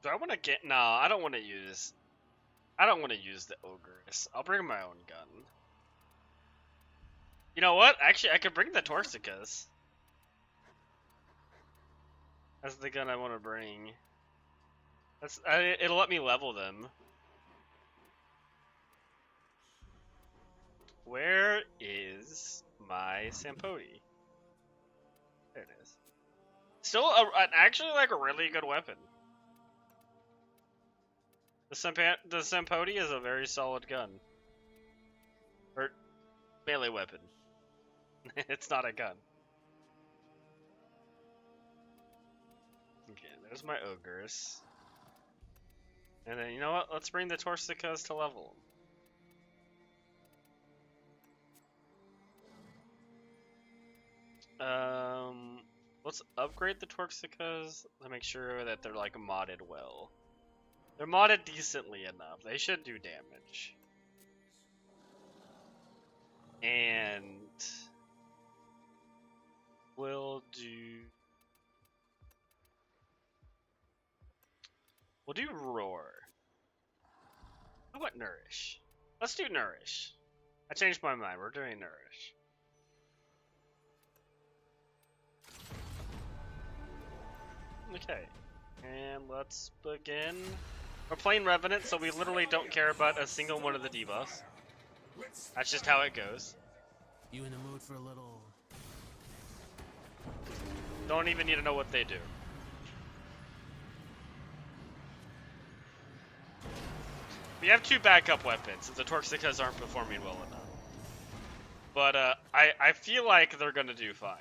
Do I want to get? No, I don't want to use. I don't want to use the Ogress. I'll bring my own gun. You know what? Actually, I could bring the Torsicas. That's the gun I want to bring. It'll let me level them. Where is my Sampodi? There it is. Still, actually, like a really good weapon. The Sampodi is a very solid gun. Or melee weapon. It's not a gun. Okay, there's my Ogress. And then, you know what? Let's bring the Torsicas to level. Let's upgrade the Torsicas to make sure that they're like modded well. They're modded decently enough. They should do damage. And we'll do Roar. How about Nourish? Let's do Nourish. I changed my mind. We're doing Nourish. Okay, and let's begin. We're playing Revenant, so we literally don't care about a single one of the debuffs. That's just how it goes. You in the mood for a little? Don't even need to know what they do. We have two backup weapons, and the Toxicas aren't performing well enough. But I feel like they're gonna do fine.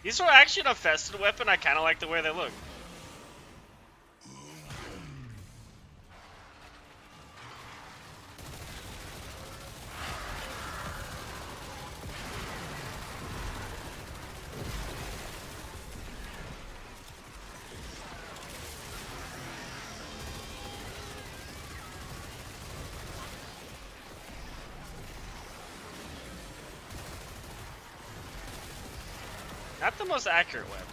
These are actually an infested weapon. I kind of like the way they look. Not the most accurate weapons.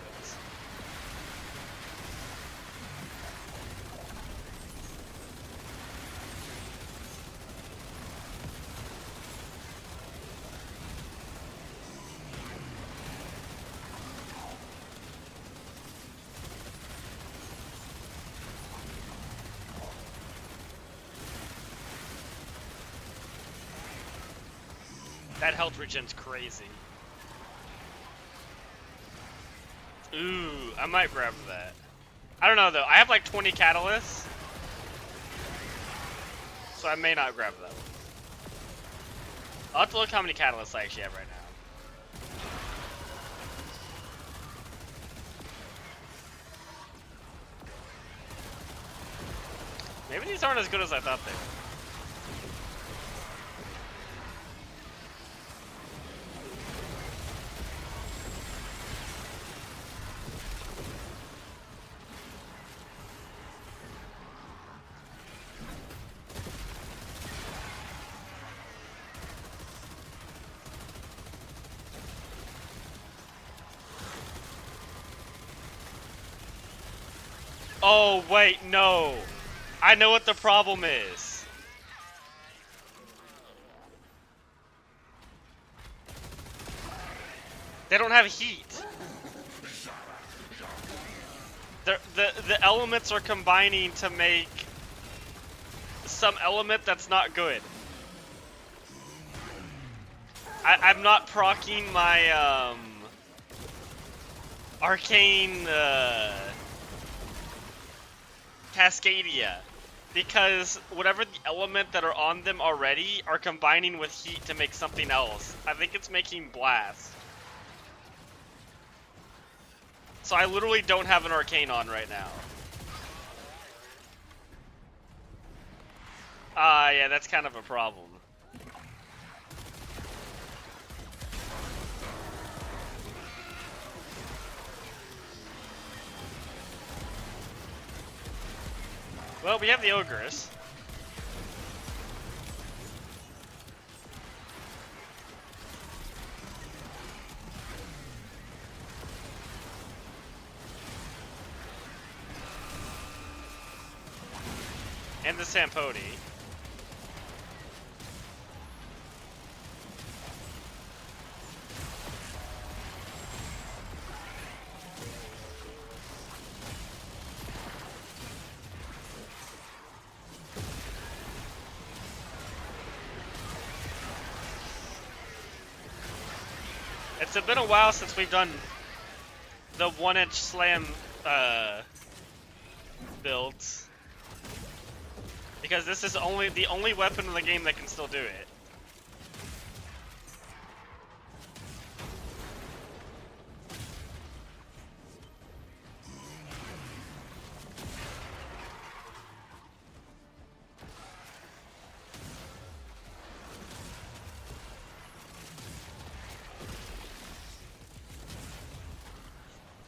That health regen's crazy. Ooh, I might grab that. I don't know though. I have like 20 catalysts, so I may not grab that one. I'll have to look how many catalysts I actually have right now. Maybe these aren't as good as I thought they were. Oh, wait, no. I know what the problem is. They don't have heat. The elements are combining to make some element that's not good. I'm not proccing my, arcane, Cascadia. because whatever the element that are on them already are combining with heat to make something else. I think it's making blast. So I literally don't have an arcane on right now. Yeah, that's kind of a problem. Well, we have the Ogress. And the Sampodi. It's been a while since we've done the 1-inch slam builds. Because this is the only weapon in the game that can still do it.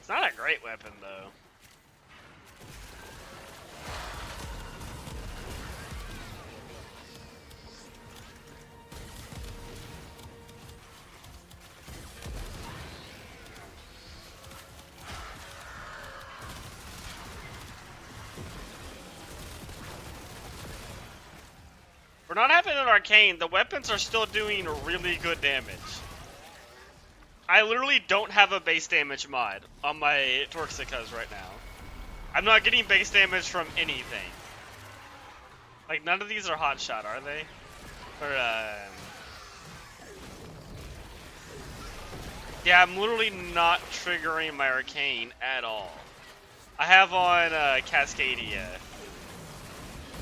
It's not a great weapon though. For not having an arcane, the weapons are still doing really good damage. I literally don't have a base damage mod on my Torxicas right now. I'm not getting base damage from anything. Like, none of these are hot shot, are they? Or, yeah, I'm literally not triggering my arcane at all. I have on Cascadia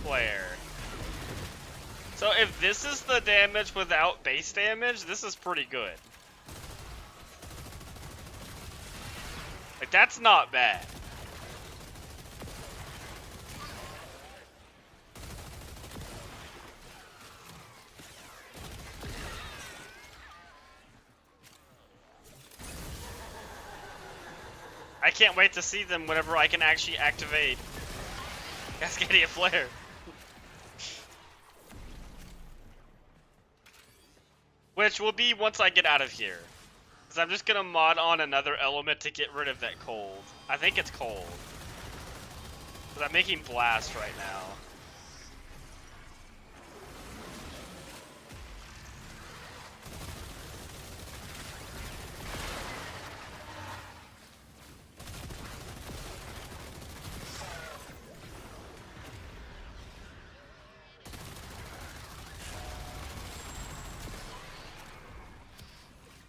Flare. So if this is the damage without base damage, this is pretty good. Like, that's not bad. I can't wait to see them whenever I can actually activate Cascadia Flare. Which will be once I get out of here. Because I'm just going to mod on another element to get rid of that cold. I think it's cold. Because I'm making blast right now.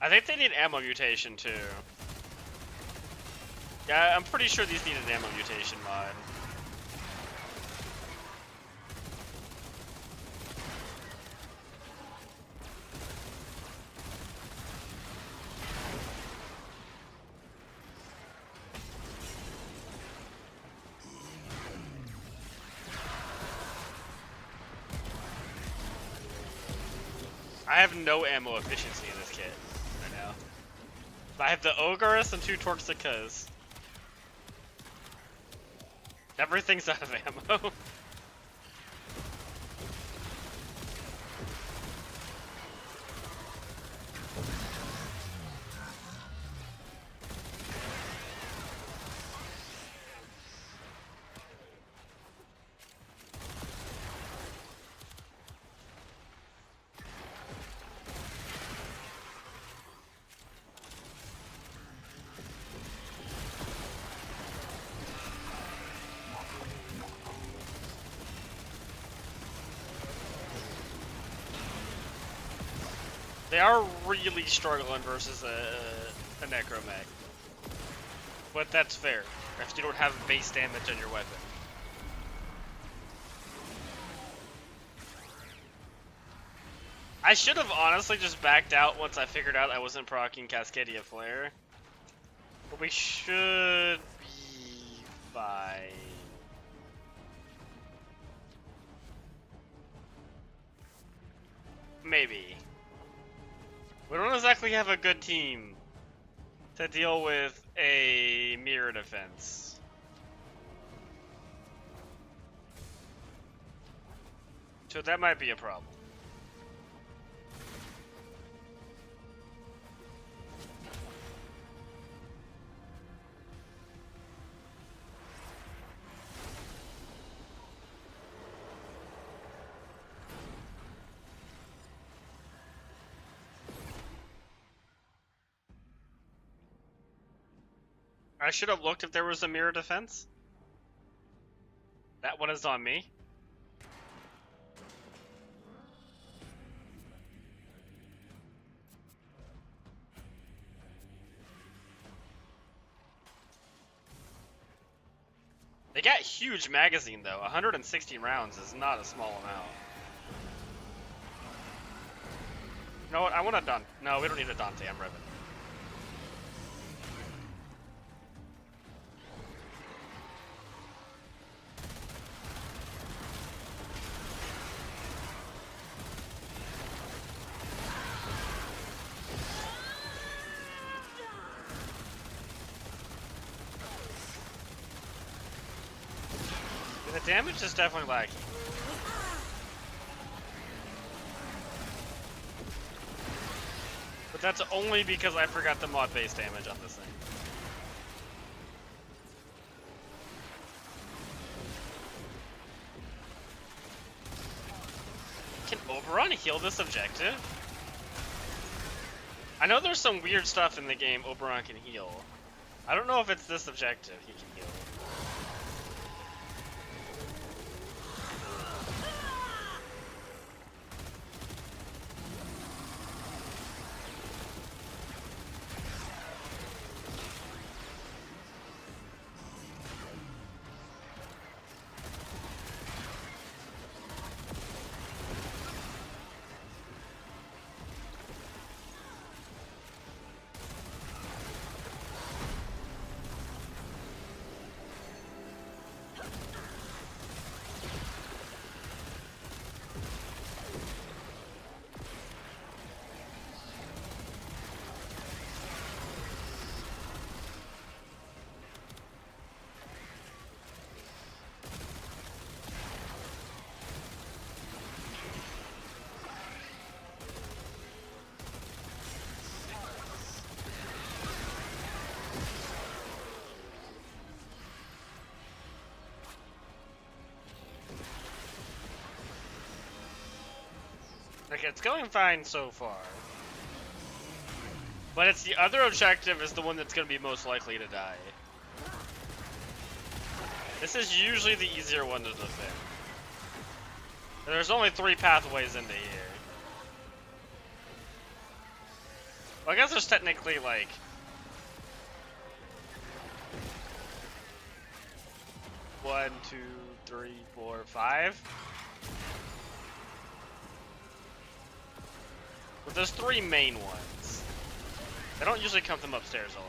I think they need ammo mutation too. Yeah, I'm pretty sure these need an ammo mutation mod. I have no ammo efficiency in this kit right now. I have the Ogress and 2 Torxicas. Everything's out of ammo. They are really struggling versus a Necromech. But that's fair, if you don't have base damage on your weapon. I should have honestly just backed out once I figured out I wasn't proccing Cascadia Flare. But we should be fine. Maybe. We don't exactly have a good team to deal with a mirror defense. So that might be a problem. I should have looked if there was a mirror defense. That one is on me. They got huge magazine though. 160 rounds is not a small amount. You know what? I want a Dante. No, we don't need a Dante. I'm ribbon. The damage is definitely lacking. But that's only because I forgot the mod base damage on this thing. Can Oberon heal this objective? I know there's some weird stuff in the game Oberon can heal. I don't know if it's this objective he can heal. Like, it's going fine so far. But it's the other objective is the one that's going to be most likely to die. This is usually the easier one to defend. There's only 3 pathways into here. Well, I guess there's technically, like... 1, 2, 3, 4, 5? But there's 3 main ones. They don't usually come from upstairs a lot.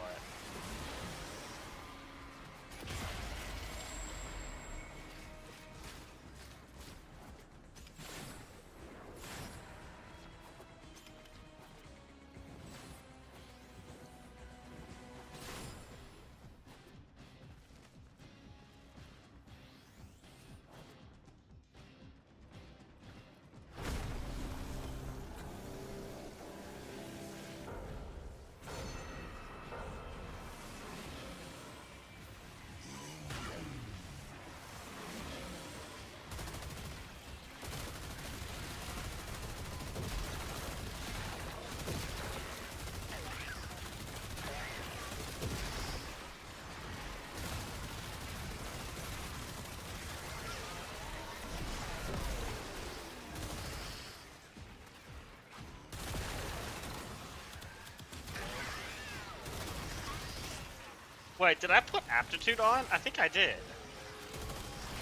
Wait, did I put aptitude on? I think I did.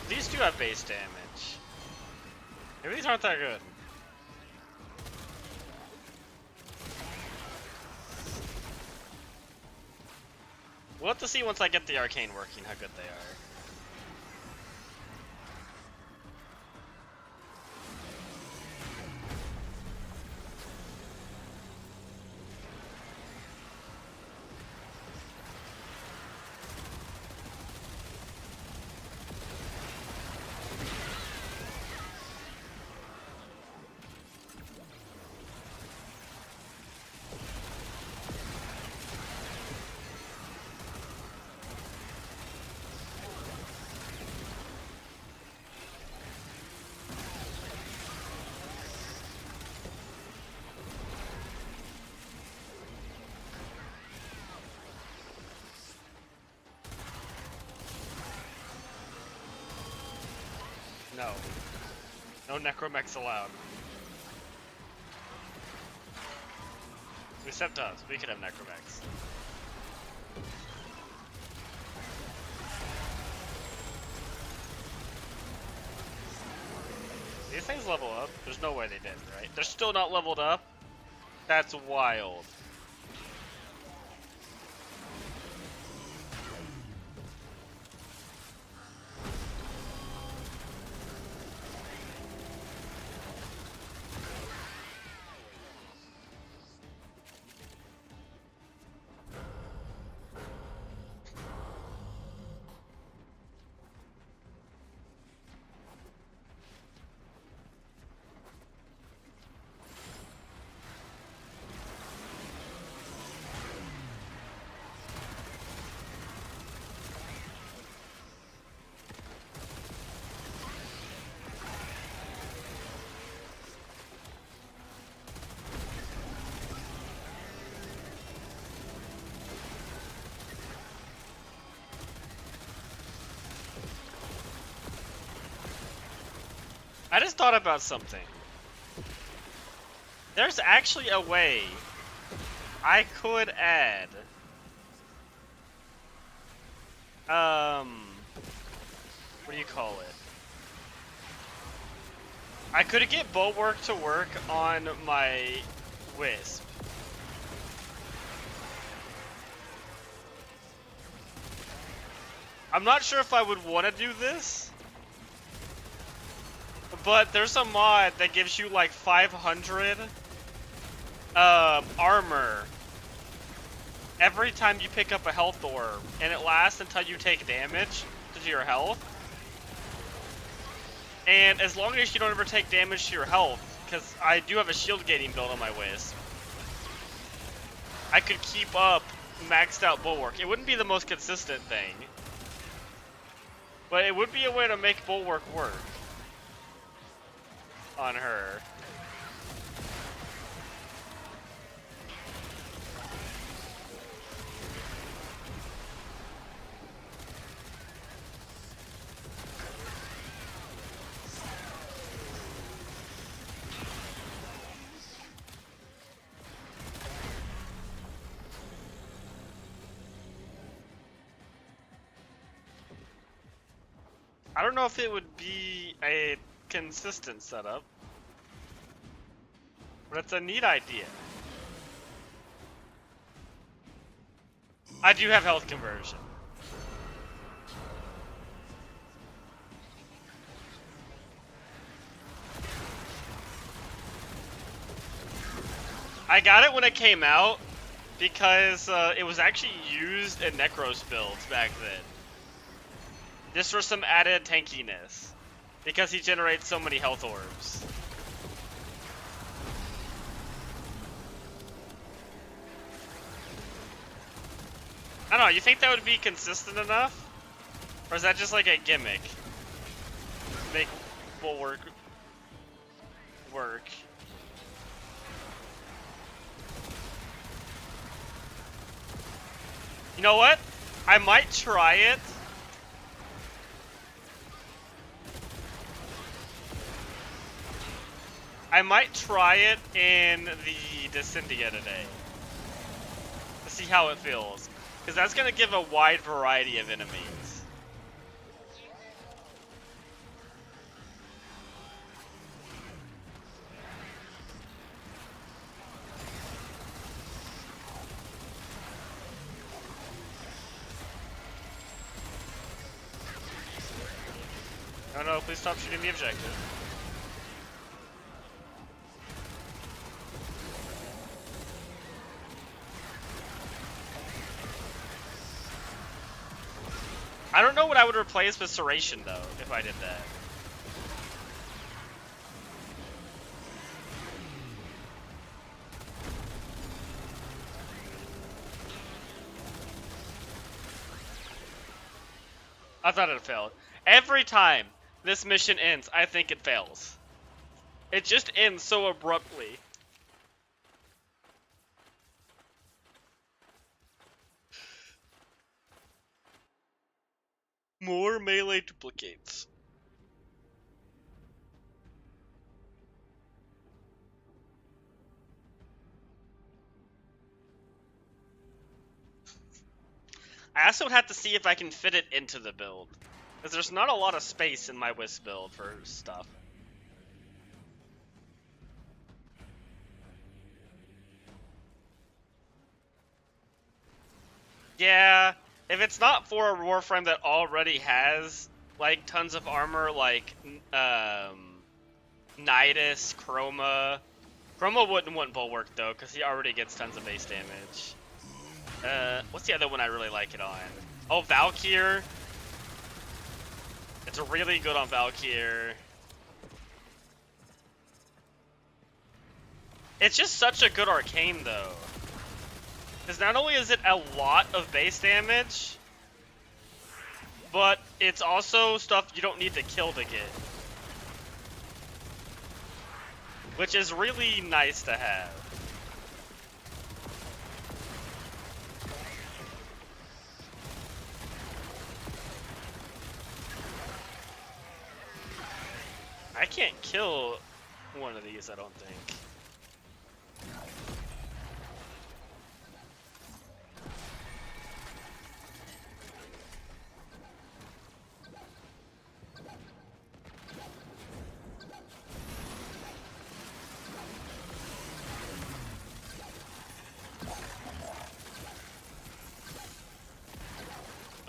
These two have base damage. Maybe these aren't that good. We'll have to see once I get the arcane working how good they are. No. No necromechs allowed. Except us. We could have necromechs. These things level up? There's no way they didn't, right? They're still not leveled up? That's wild. I just thought about something. There's actually a way I could add what do you call it? I could get Bulwark to work on my Wisp. I'm not sure if I would want to do this, but there's a mod that gives you like 500 armor every time you pick up a health orb, and it lasts until you take damage to your health. And as long as you don't ever take damage to your health, because I do have a shield gating build on my Wisp, I could keep up maxed out Bulwark. It wouldn't be the most consistent thing, but it would be a way to make Bulwark work on her. I don't know if it would be a consistent setup, but it's a neat idea. I do have health conversion. I got it when it came out because it was actually used in Necros builds back then. Just for some added tankiness, because he generates so many health orbs. I don't know, you think that would be consistent enough? Or is that just like a gimmick? Make Bulwark work. You know what? I might try it. I might try it in the Descendia today to see how it feels, because that's going to give a wide variety of enemies. Oh no, please stop shooting the objective. I don't know what I would replace with Serration though, if I did that. I thought it failed. Every time this mission ends, I think it fails. It just ends so abruptly. More melee duplicates. I also would have to see if I can fit it into the build. Because there's not a lot of space in my Wisp build for stuff. Yeah, if it's not for a Warframe that already has, like, tons of armor, like, Nidus, Chroma. Chroma wouldn't want Bulwark, though, because he already gets tons of base damage. What's the other one I really like it on? Oh, Valkyr. It's really good on Valkyr. It's just such a good arcane, though. Because not only is it a lot of base damage, but it's also stuff you don't need to kill to get. Which is really nice to have. I can't kill one of these, I don't think.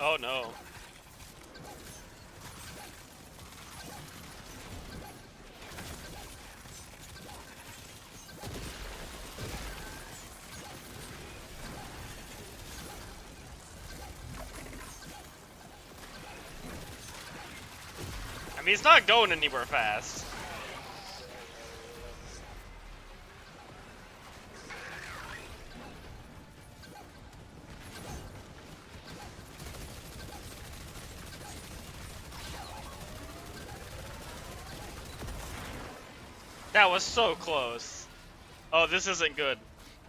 Oh no. I mean, he's not going anywhere fast. That was so close. Oh, this isn't good.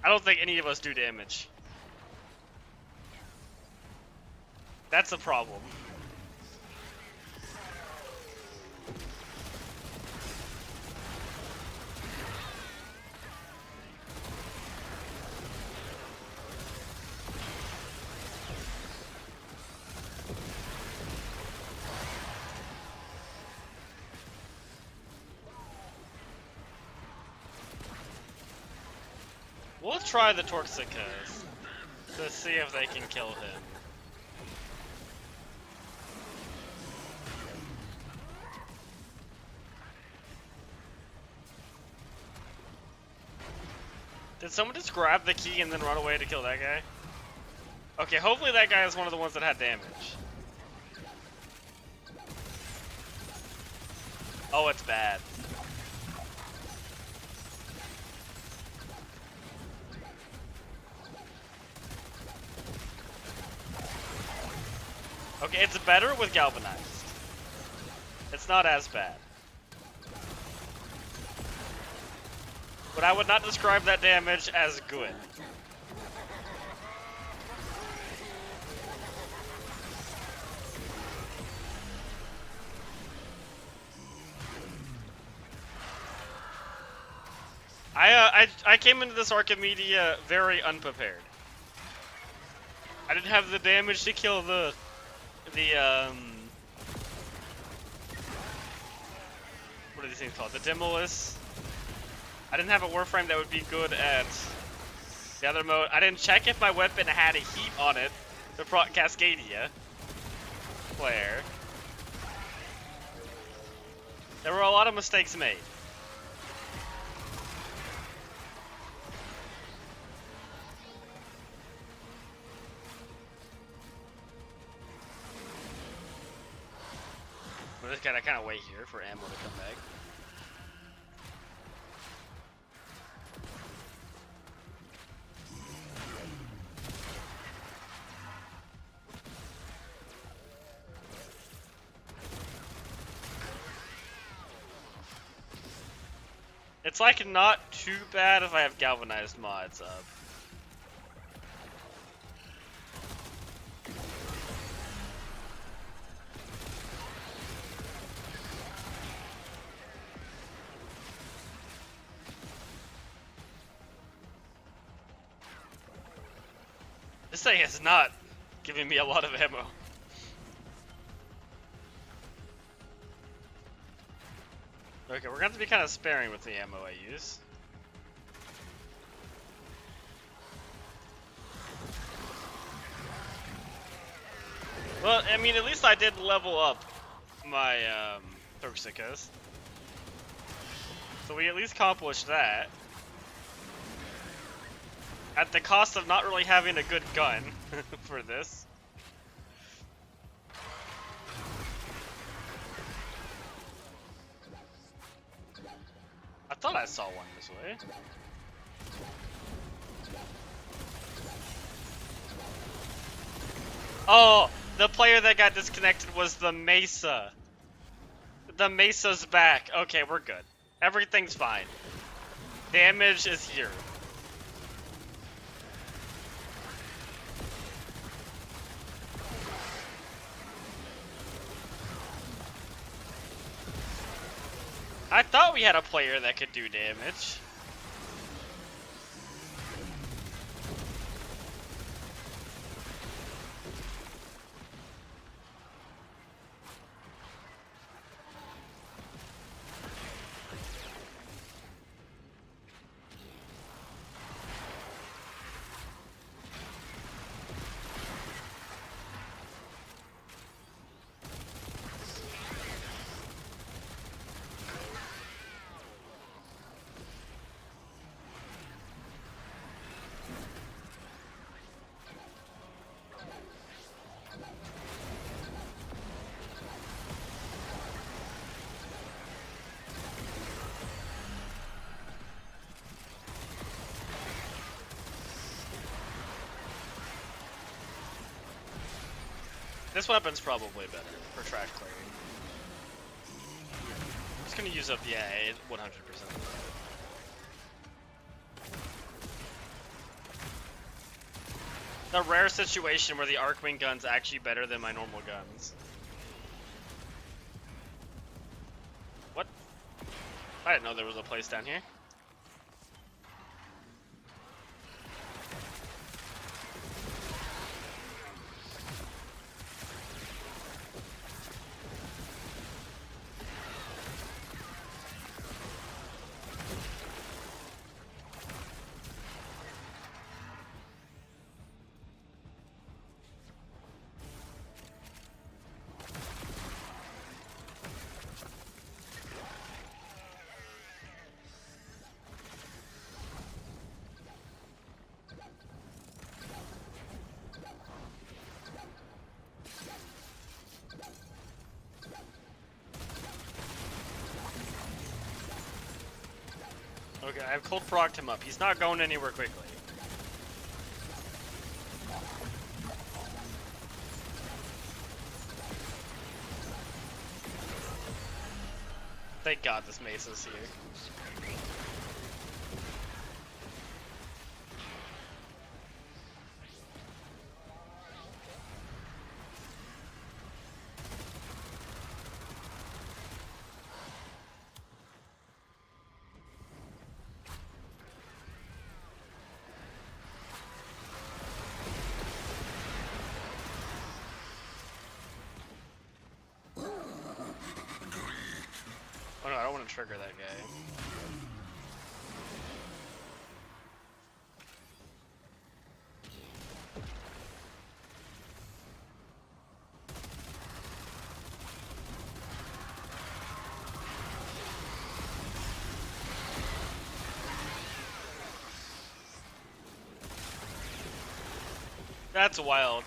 I don't think any of us do damage. That's a problem. We'll try the Torxikas to see if they can kill him. Did someone just grab the key and then run away to kill that guy? Okay, hopefully that guy is one of the ones that had damage. Oh, it's bad. Okay, it's better with Galvanized. It's not as bad. But I would not describe that damage as good. I came into this Archimedia very unprepared. I didn't have the damage to kill the what are these things called? The Demolis. I didn't have a Warframe that would be good at the other mode. I didn't check if my weapon had a heat on it to proc Cascadia. Flare. There were a lot of mistakes made. We just gotta kind of wait here for ammo to come back. It's like not too bad if I have galvanized mods up. This thing is not giving me a lot of ammo. Okay, we're gonna have to be kind of sparing with the ammo I use. Well, I mean, at least I did level up my Toxicus. So we at least accomplished that. At the cost of not really having a good gun for this. I thought I saw one this way. Oh, the player that got disconnected was the Mesa. The Mesa's back. Okay, we're good. Everything's fine. Damage is here. I thought we had a player that could do damage. This weapon's probably better for trash clearing. I'm just gonna use up, yeah, 100%. The rare situation where the Arcwing gun's actually better than my normal guns. What? I didn't know there was a place down here. Okay, I've cold procced him up. He's not going anywhere quickly. Thank God this Mesa's here. Oh no, I don't want to trigger that guy. That's wild.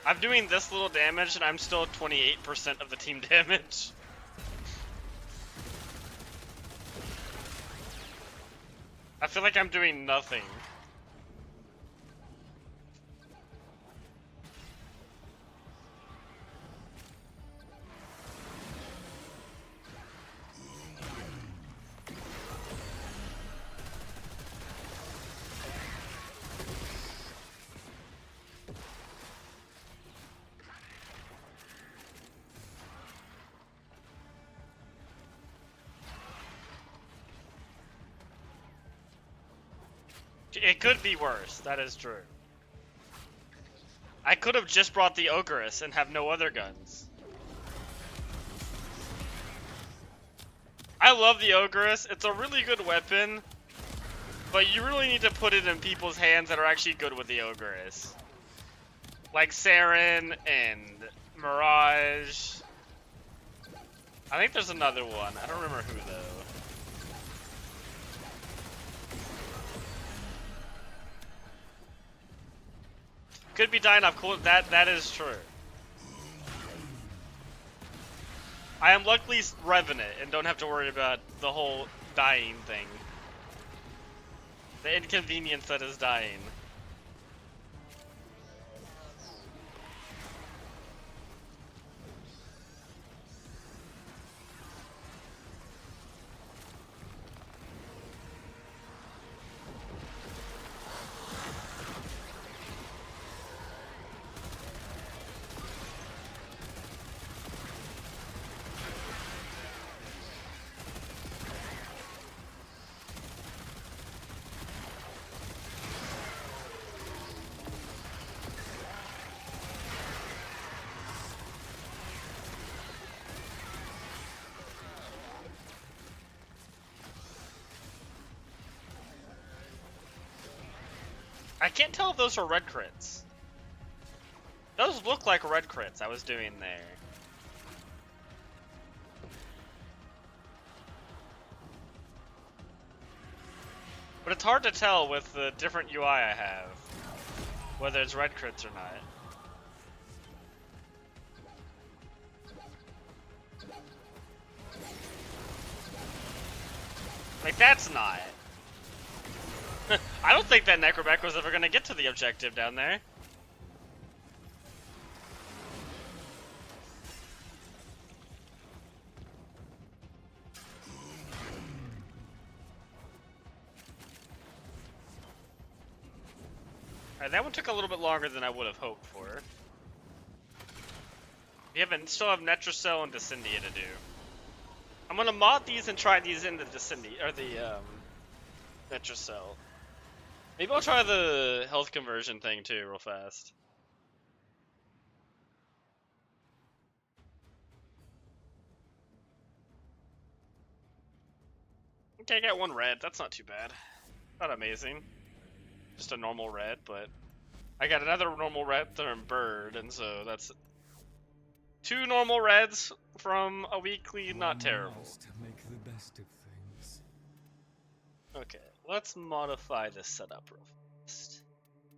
I'm doing this little damage and I'm still 28% of the team damage. I feel like I'm doing nothing. It could be worse, that is true. I could have just brought the Ogress and have no other guns. I love the Ogress, it's a really good weapon, but you really need to put it in people's hands that are actually good with the Ogress. Like Saren and Mirage. I think there's another one, I don't remember who though. Could be dying off cool. That is true. I am luckily Revenant and don't have to worry about the whole dying thing. The inconvenience that is dying. I can't tell if those are red crits. Those look like red crits I was doing there. But it's hard to tell with the different UI I have, whether it's red crits or not. Like, that's not. I don't think that Necrobec was ever gonna get to the objective down there. Alright, that one took a little bit longer than I would have hoped for. Still have Netrocell and Descendia to do. I'm gonna mod these and try these in the Descendia, or the Netrocell. Maybe I'll try the health conversion thing too, real fast. Okay, I got one red. That's not too bad. Not amazing. Just a normal red, but I got another normal red from Bird, and so that's 2 normal reds from a weekly. Not terrible. To make the best of things. Okay, let's modify this setup real fast.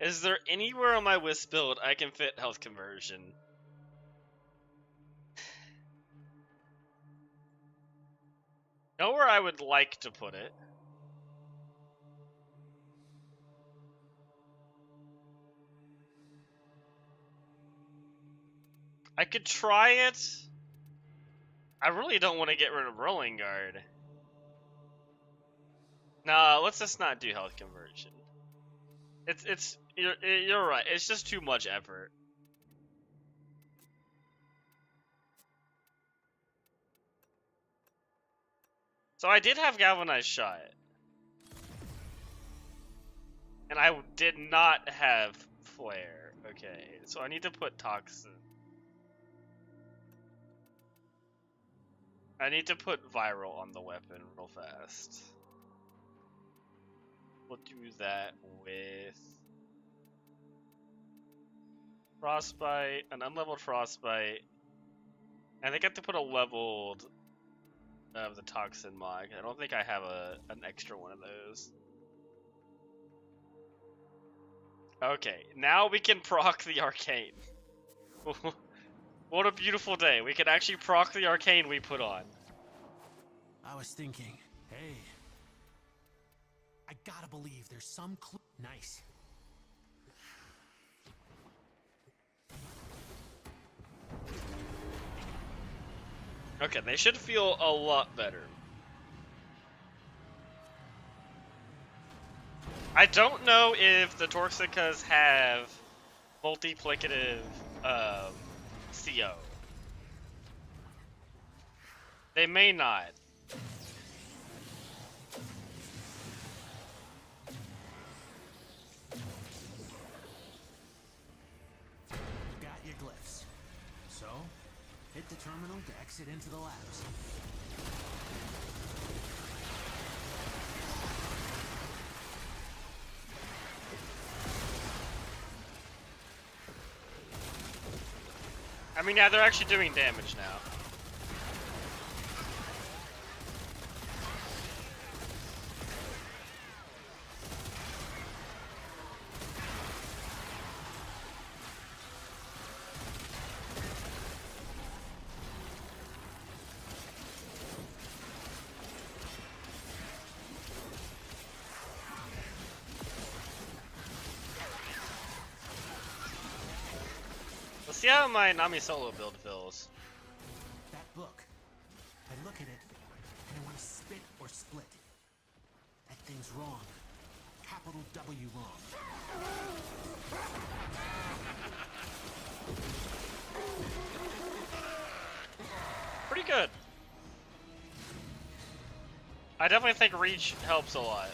Is there anywhere on my Wisp build I can fit health conversion? Nowhere I would like to put it. I could try it. I really don't want to get rid of Rolling Guard. Nah, let's just not do health conversion. You're right. It's just too much effort. So I did have Galvanized Shot. And I did not have Flare. Okay, so I need to put Toxin. I need to put Viral on the weapon real fast. We'll do that with Frostbite, an unleveled Frostbite. I think I have to put a leveled of the Toxin mod. I don't think I have an extra one of those. Okay, now we can proc the arcane. What a beautiful day. We can actually proc the arcane we put on. I was thinking, hey, I gotta believe there's some clue. Nice. Okay, they should feel a lot better. I don't know if the Torxicas have multiplicative CO. They may not. You got your glyphs. So, hit the terminal to exit into the labs. I mean, yeah, they're actually doing damage now. Let's see how my Nami solo build feels. That book. I look at it, and I want to spit or split. That thing's wrong. Capital W wrong. Pretty good. I definitely think reach helps a lot.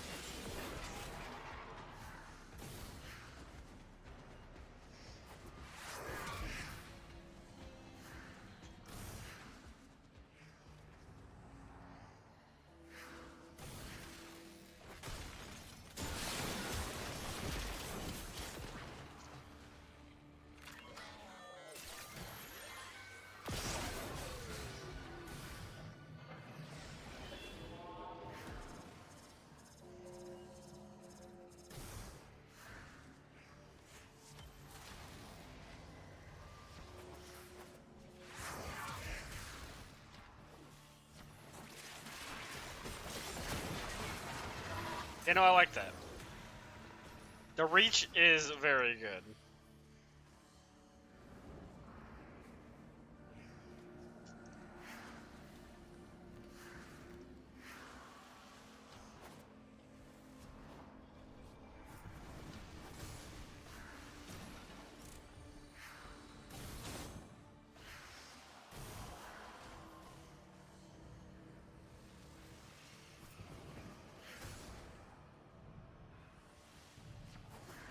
You know, I like that. The reach is very good.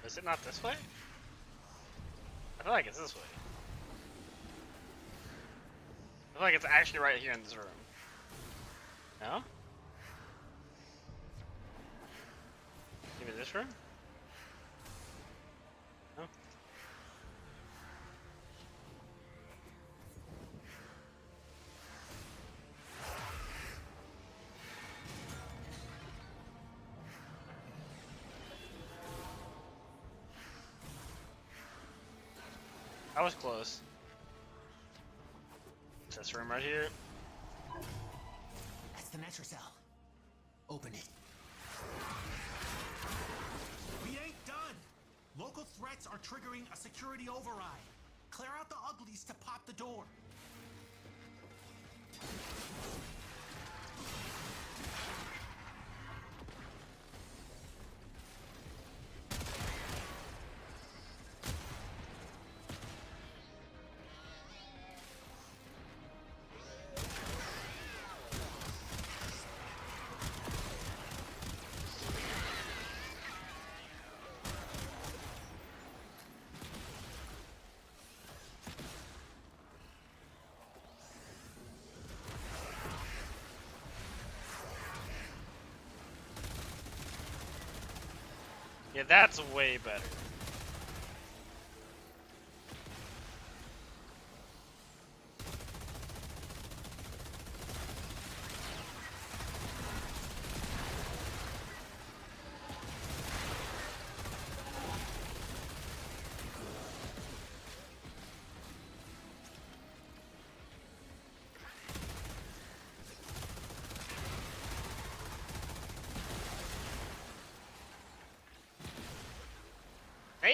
Is it not this way? I feel like it's this way. I feel like it's actually right here in this room. No? Maybe this room? No? I was close. It's this room right here. That's the Metrocell. Open it. We ain't done! Local threats are triggering a security override. Clear out the uglies to pop the door. Yeah, that's way better.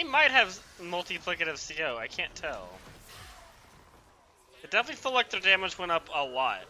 might have multiplicative CO. I can't tell. It definitely felt like their damage went up a lot.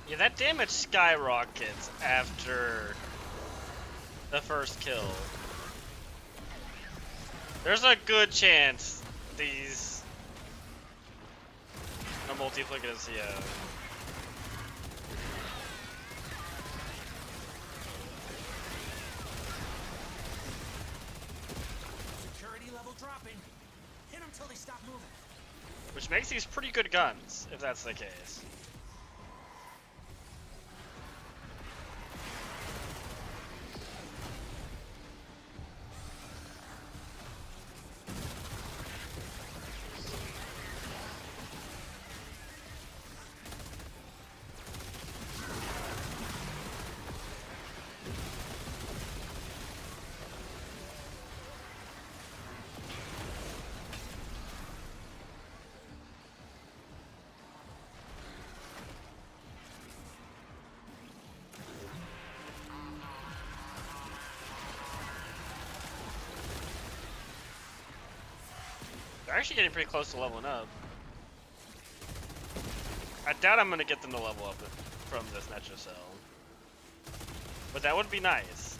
Yeah, that damage skyrockets after the first kill. There's a good chance these are multiplicative CO. Security level dropping. Hit them till they stop moving. Which makes these pretty good guns, if that's the case. They're actually getting pretty close to leveling up. I doubt I'm gonna get them to level up from this Metro Cell. But that would be nice.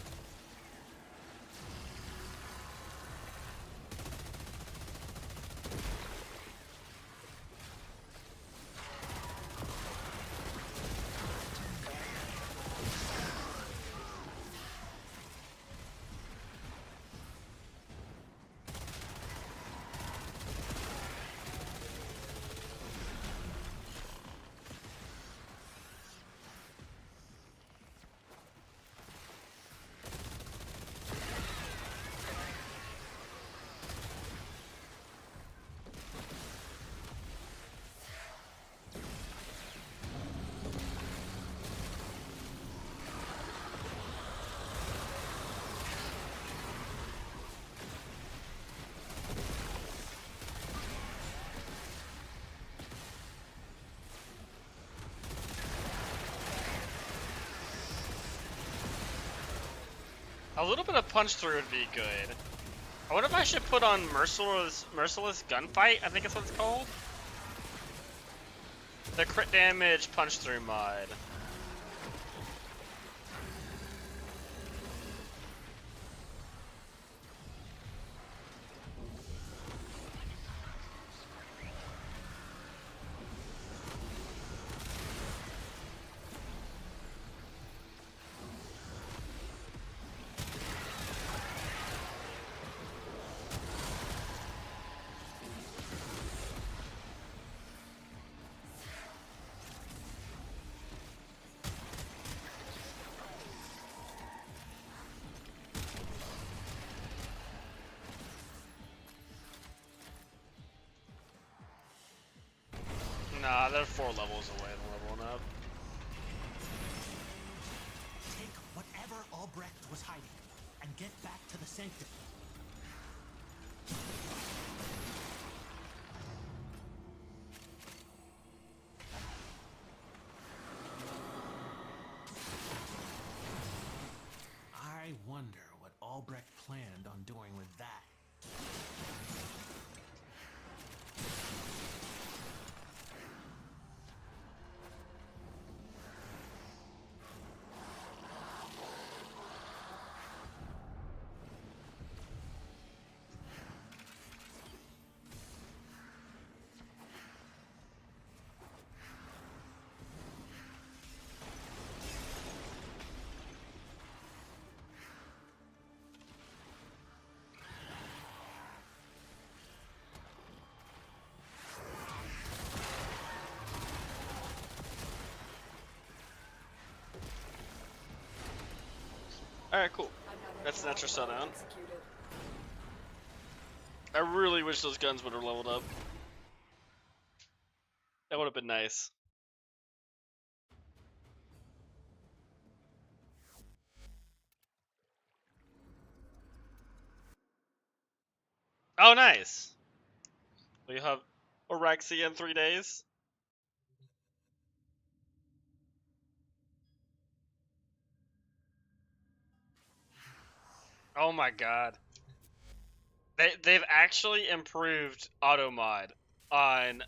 A little bit of punch through would be good. I wonder if I should put on Merciless Gunfight, I think that's what it's called. The crit damage punch through mod. Nah, they're 4 levels away from leveling up. Take whatever Albrecht was hiding and get back to the sanctum. I wonder what Albrecht planned on doing with that. Alright, cool. That's an extra shutdown. I really wish those guns would have leveled up. That would have been nice. Oh, nice. We have Orexia in 3 days. Oh my god. They've actually improved auto mod on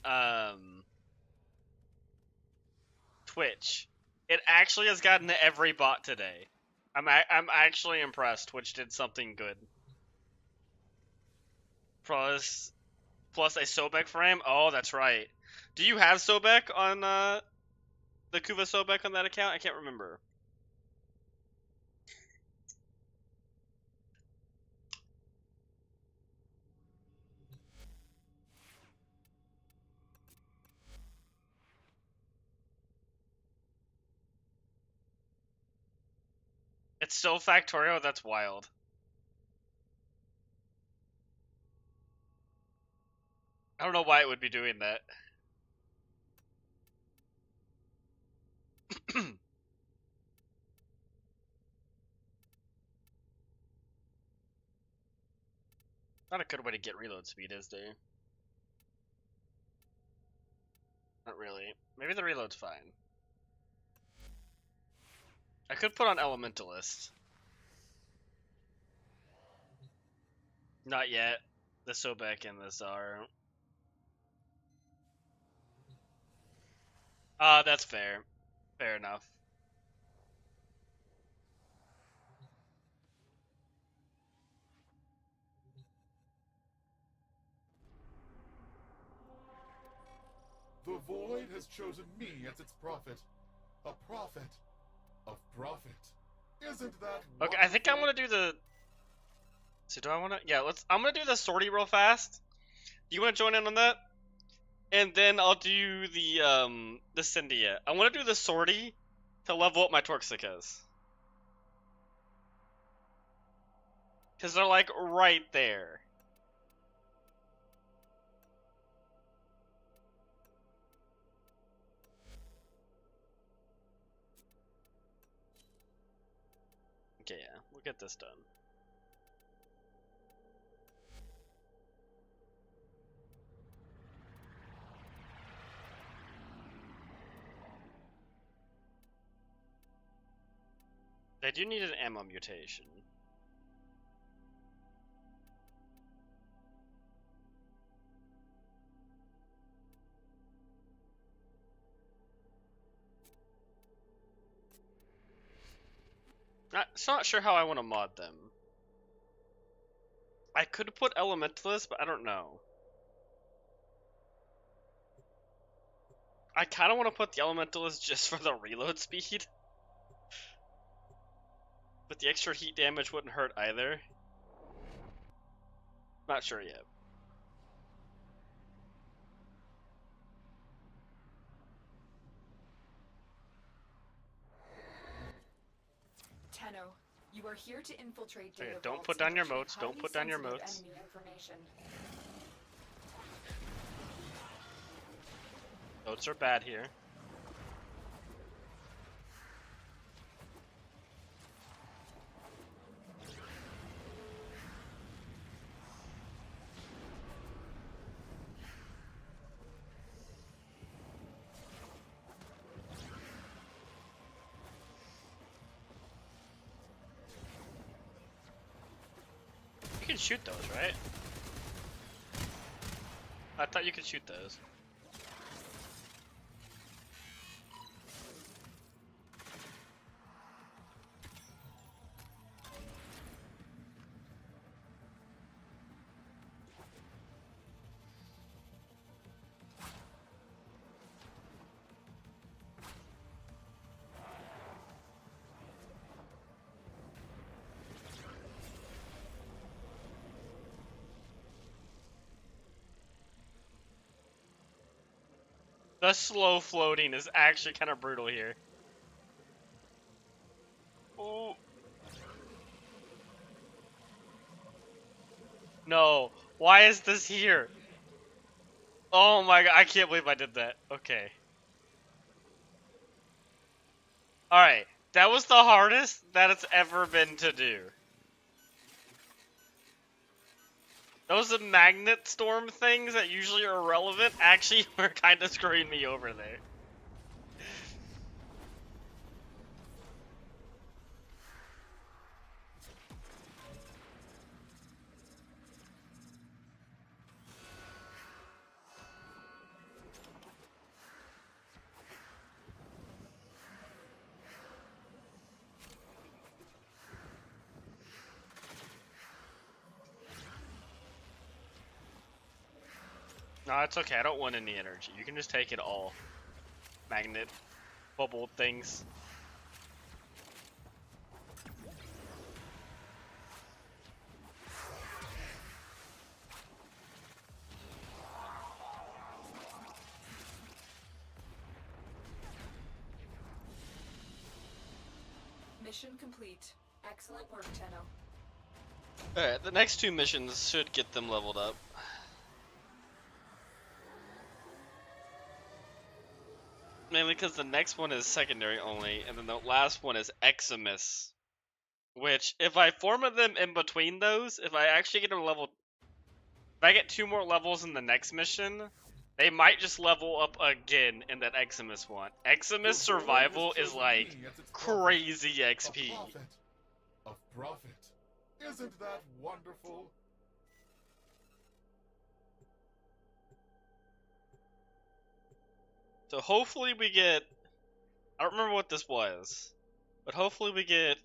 Twitch. It actually has gotten to every bot today. I'm actually impressed. Twitch did something good. Plus a Sobek frame. Oh, that's right. Do you have Sobek on the Kuva Sobek on that account? I can't remember. It's still Factorio? That's wild. I don't know why it would be doing that. Not a good way to get reload speed, is there? Not really. Maybe the reload's fine. I could put on Elementalist. Not yet. The Sobek and the Czar. That's fair. Fair enough. The Void has chosen me as its prophet. A prophet of profit. Isn't that Okay, I think I'm gonna do the... So do I wanna... Yeah, I'm gonna do the sortie real fast. You wanna join in on that? And then I'll do the Syndia. I wanna do the sortie to level up my Torxikas. Because they're like right there. Okay, yeah, we'll get this done. I do need an ammo mutation. Not sure how I want to mod them. I could put Elementalist, but I don't know. I kind of want to put the Elementalist just for the reload speed. But the extra heat damage wouldn't hurt either. Not sure yet. Tenno, you are here to infiltrate data Okay, don't vaults put and down your retrieve moats, don't highly put down your sensitive moats. enemy information. Moats are bad here. You can shoot those, right? I thought you could shoot those. The slow floating is actually kind of brutal here. Ooh. No. Why is this here? Oh my god, I can't believe I did that. Okay. Alright. That was the hardest that it's ever been to do. Those magnet storm things that usually are irrelevant actually were kind of screwing me over there. No, it's okay. I don't want any energy. You can just take it all. Magnet, bubble things. Mission complete. Excellent work, Tenno. Alright, the next two missions should get them leveled up. Mainly because the next one is secondary only, and then the last one is Eximus. Which, if I format them in between those, if I actually get a level... If I get 2 more levels in the next mission, they might just level up again in that Eximus one. Eximus survival is like crazy XP. A prophet. Isn't that wonderful? So hopefully we get... I don't remember what this was, but hopefully we get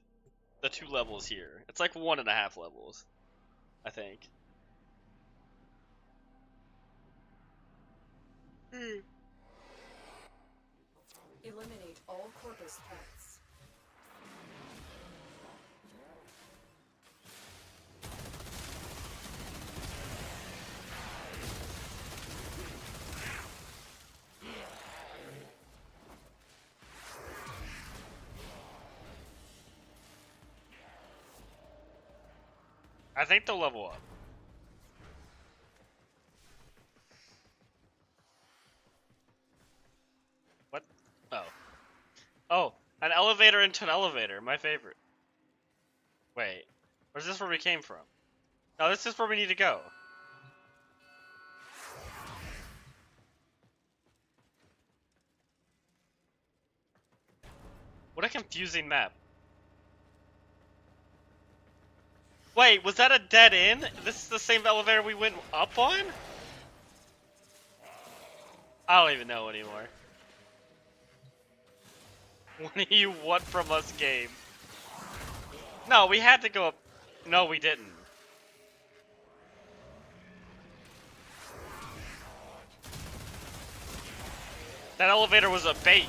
the 2 levels here. It's like 1.5 levels, I think. Eliminate all corpus threats. I think they'll level up. What? Oh. Oh, an elevator into an elevator. My favorite. Wait. Or is this where we came from? No, this is where we need to go. What a confusing map. Wait, was that a dead end? This is the same elevator we went up on? I don't even know anymore. What do you want from us, game? No, we had to go up. No, we didn't. That elevator was a bait.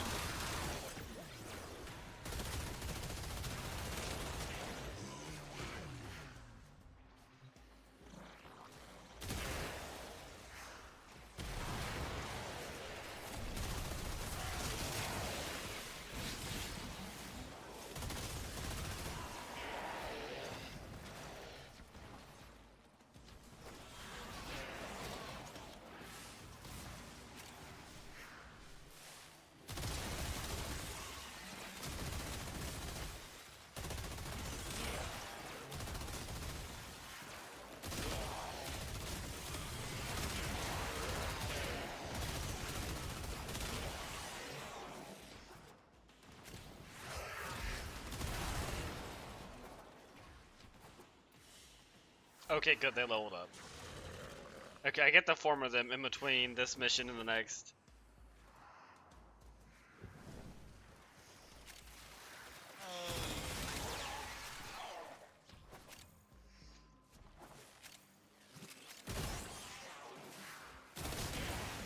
Okay, good, they leveled up. Okay, I get the form of them in between this mission and the next.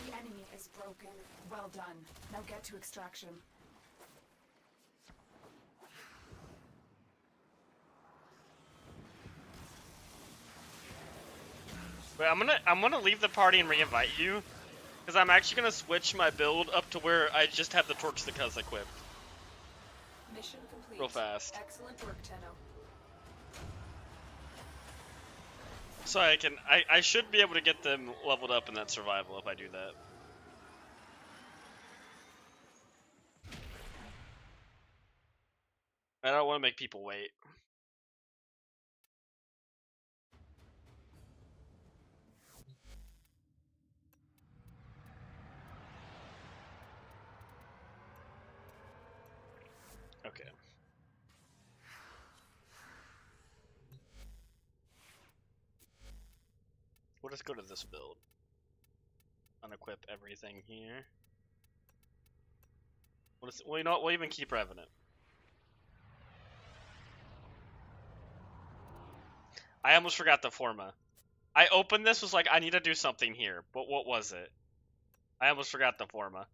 The enemy is broken. Well done. Now get to extraction. Wait, I'm gonna leave the party and re-invite you, because I'm actually gonna switch my build up to where I just have the torch that comes equipped. Mission complete. Real fast. Excellent work, Tenno. So I should be able to get them leveled up in that survival if I do that. I don't want to make people wait. Okay. We'll just go to this build. Unequip everything here. Well, you know what? We'll even keep Revenant. I almost forgot the Forma. I opened this, was like, I need to do something here. But what was it? I almost forgot the Forma.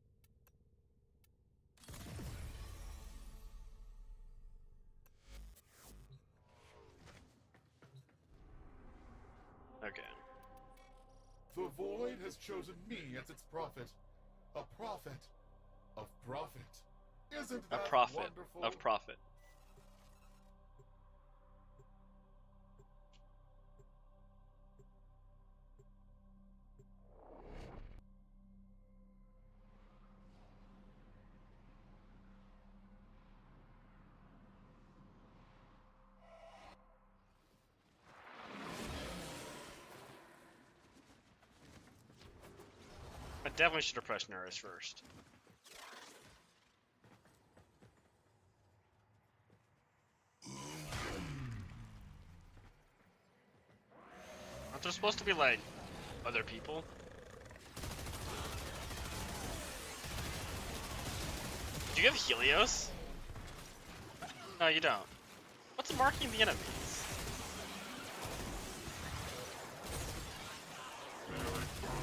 Okay. The void has chosen me as its prophet. A prophet of profit. Isn't A that prophet wonderful? of profit. I definitely should have pressed Nurse first. Aren't there supposed to be, like, other people? Do you have Helios? No, you don't. What's marking the enemies?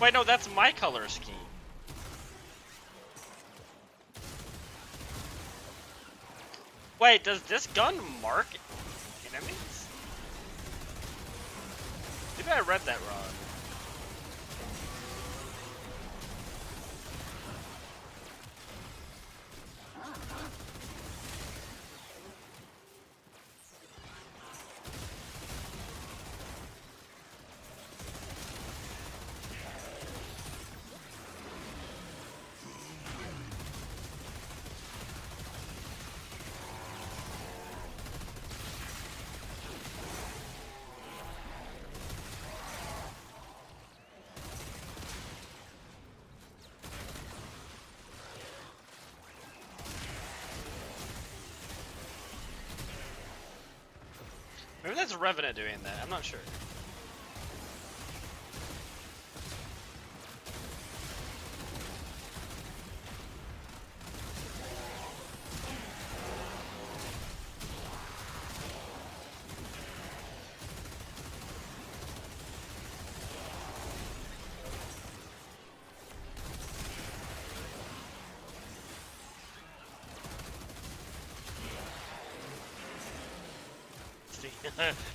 Wait, no, that's my color scheme. Wait, does this gun mark enemies? Maybe I read that wrong. Maybe that's Revenant doing that. I'm not sure.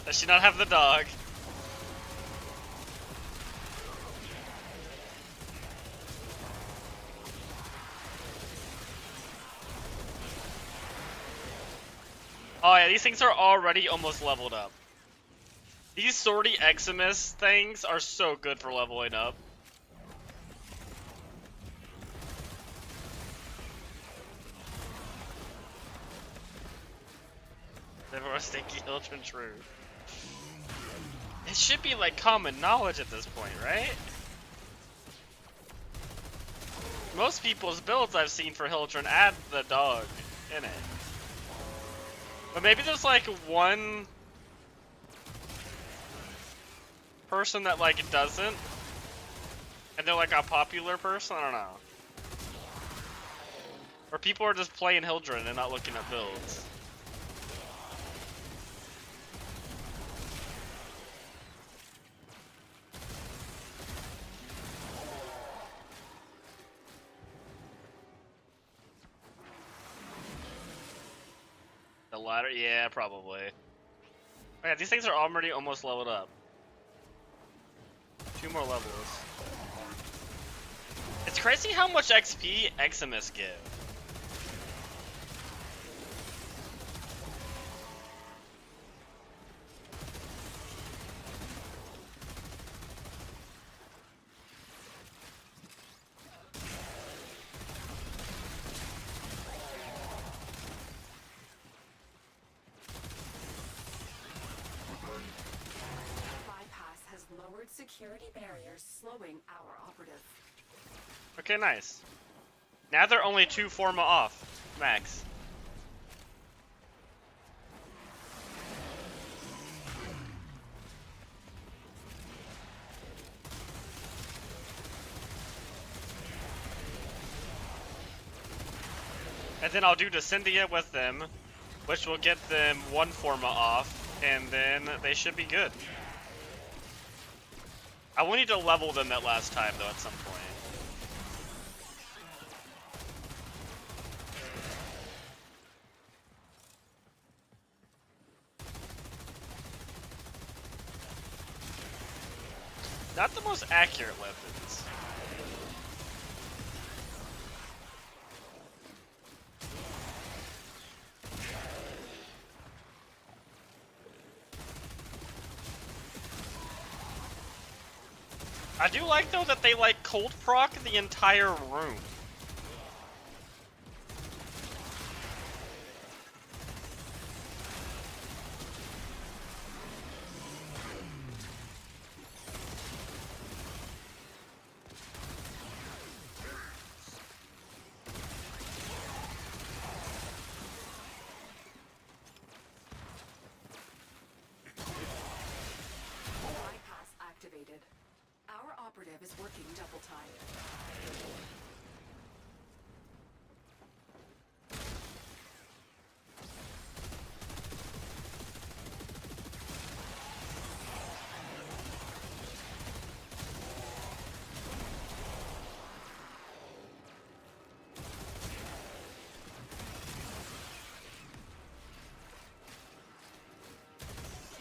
Does she not have the dog? Oh yeah, these things are already almost leveled up. These Swordy Eximus things are so good for leveling up. Never a stinky children true. It should be like common knowledge at this point, right? Most people's builds I've seen for Hildren add the dog in it. But maybe there's like one person that like doesn't. And they're like a popular person? I don't know. Or people are just playing Hildren and not looking at builds. The ladder? Yeah, probably. Oh yeah, these things are already almost leveled up. 2 more levels. It's crazy how much XP Eximus give. Bypass has lowered security barriers, slowing our operative. Okay, nice. Now they're only 2 Forma off, max. And then I'll do Descendia with them, which will get them 1 Forma off, and then they should be good. I will need to level them that last time, though, at some point. Not the most accurate weapons. I do like, though, that they, like, cold proc the entire room. Bypass activated. Our operative is working double time.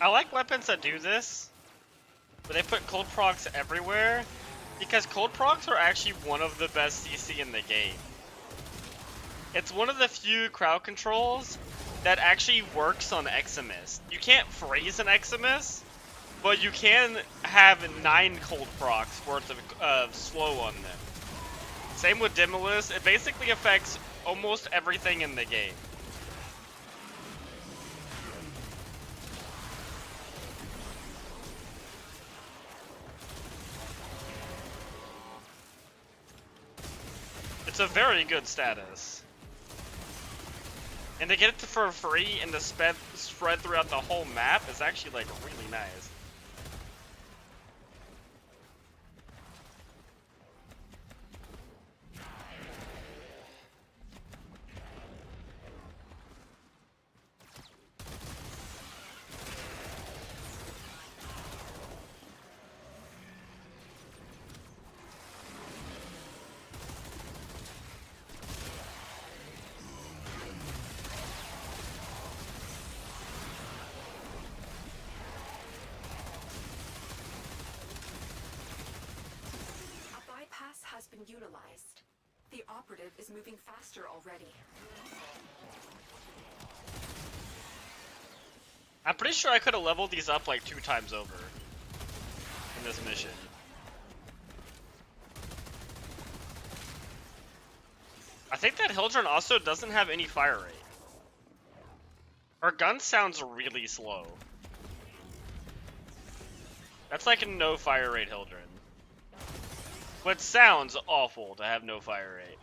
I like weapons that do this, but they put cold procs everywhere, because cold procs are actually one of the best CC in the game. It's one of the few crowd controls that actually works on Eximus. You can't freeze an Eximus, but you can have 9 cold procs worth of slow on them. Same with Demolus, it basically affects almost everything in the game. It's a very good status. And to get it for free and to spread throughout the whole map is actually like really nice. Has been utilized. The operative is moving faster already. I'm pretty sure I could have leveled these up like 2 times over in this mission. I think that Hildren also doesn't have any fire rate. Her gun sounds really slow. That's like a no fire rate Hildren. But sounds awful to have no fire rate.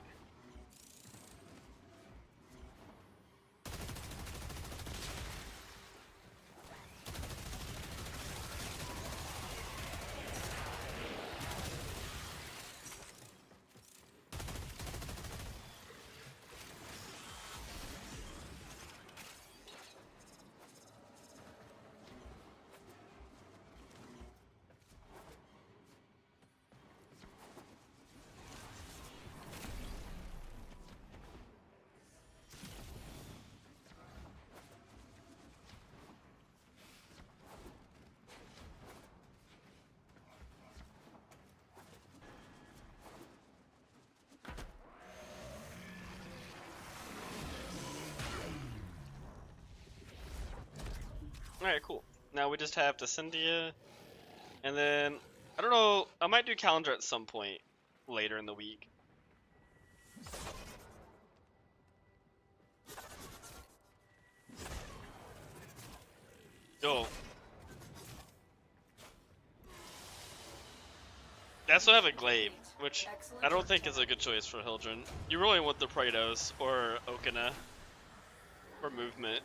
Alright, cool. Now we just have Descendia, and then, I don't know, I might do calendar at some point later in the week. Oh. I also have a Glaive, which I don't think is a good choice for Hildren. You really want the Praetos or Okina for movement.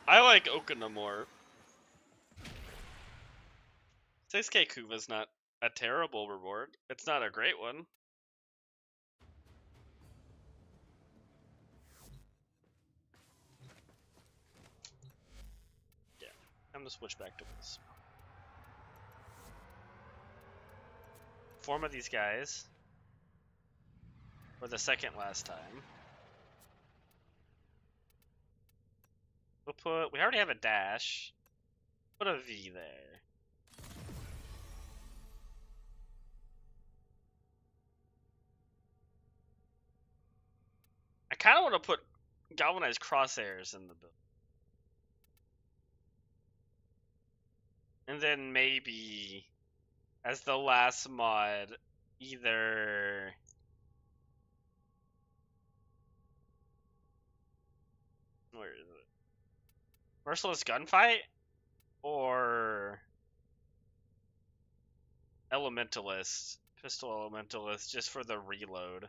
I like Okina more. 6k Kuva's not a terrible reward. It's not a great one. Yeah, I'm gonna switch back to this. Form of these guys for the second last time. We already have a dash. Put a V there. I kind of want to put galvanized crosshairs in the build. And then maybe, as the last mod, either... Where is it? Merciless Gunfight? Or... Elementalist. Pistol Elementalist, just for the reload.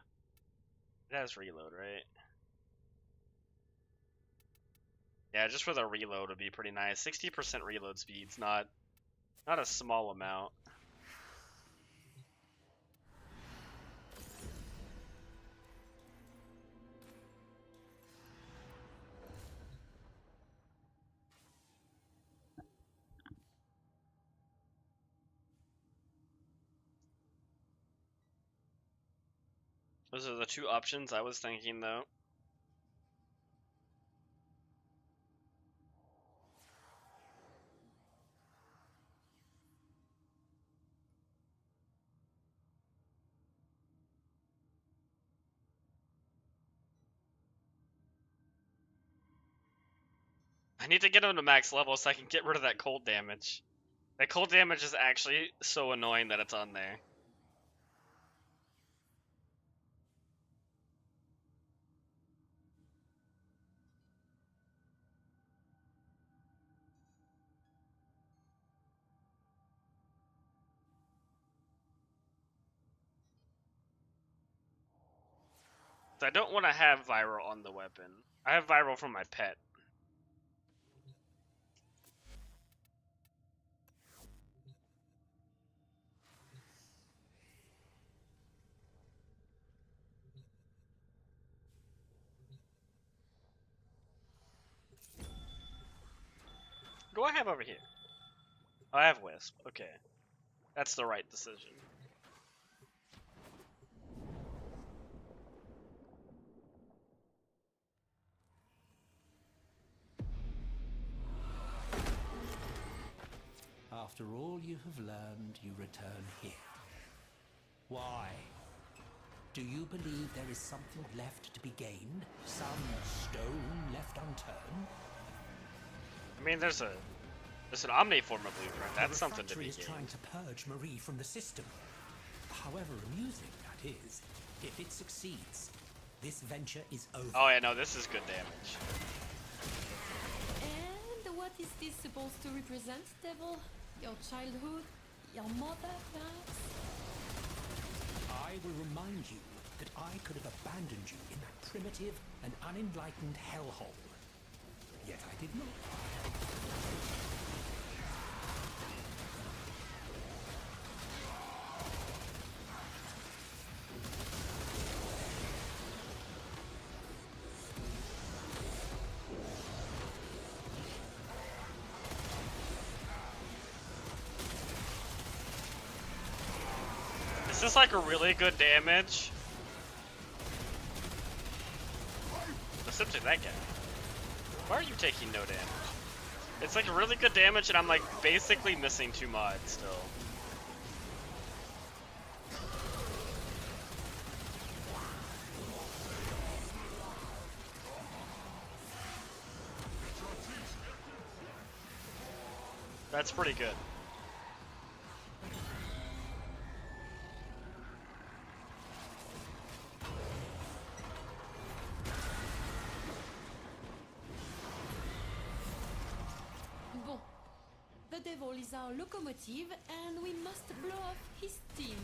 It has reload, right? Yeah, just for the reload would be pretty nice. 60% reload speed's not a small amount. Those are the two options I was thinking, though. I need to get him to max level so I can get rid of that cold damage. That cold damage is actually so annoying that it's on there. So I don't want to have viral on the weapon. I have viral from my pet. What do I have over here? Oh, I have Wisp. Okay. That's the right decision. After all you have learned, you return here. Why? Do you believe there is something left to be gained? Some stone left unturned? I mean, there's an Omniformer blueprint. That's something to be is trying to purge Marie from the system. However amusing that is, if it succeeds, this venture is over. Oh yeah, no, this is good damage. And what is this supposed to represent, Devil? Your childhood? Your mother, perhaps? I will remind you that I could have abandoned you in that primitive and unenlightened hellhole. Yet I did not. Is this like a really good damage? Except to that guy. Why are you taking no damage? It's like a really good damage and I'm like basically missing 2 mods still. That's pretty good. Bon. The devil is our locomotive and we must blow off his steam.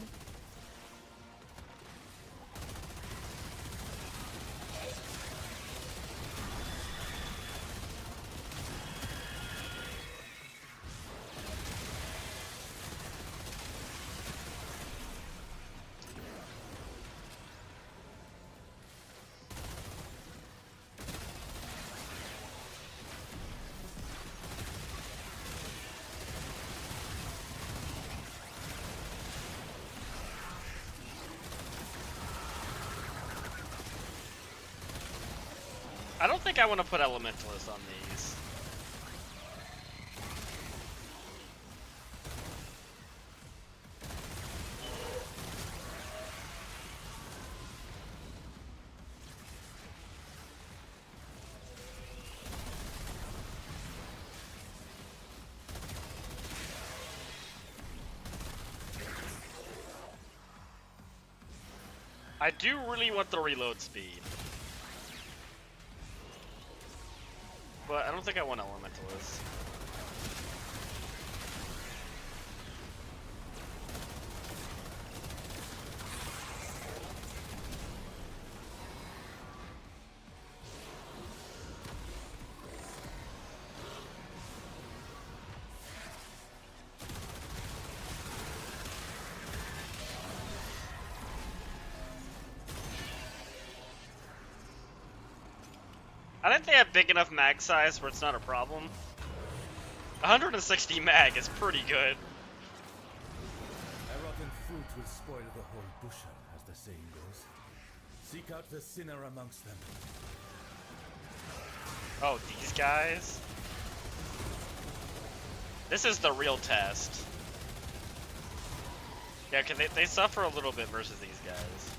I don't think I want to put Elementalist on these. I do really want the reload speed. But I don't think I want Elementalist. I think they have big enough mag size where it's not a problem. 160 mag is pretty good. A rotten fruit will spoil the whole bushel, as the saying goes. Seek out the sinner amongst them. Oh, these guys? This is the real test. Yeah, cause they suffer a little bit versus these guys.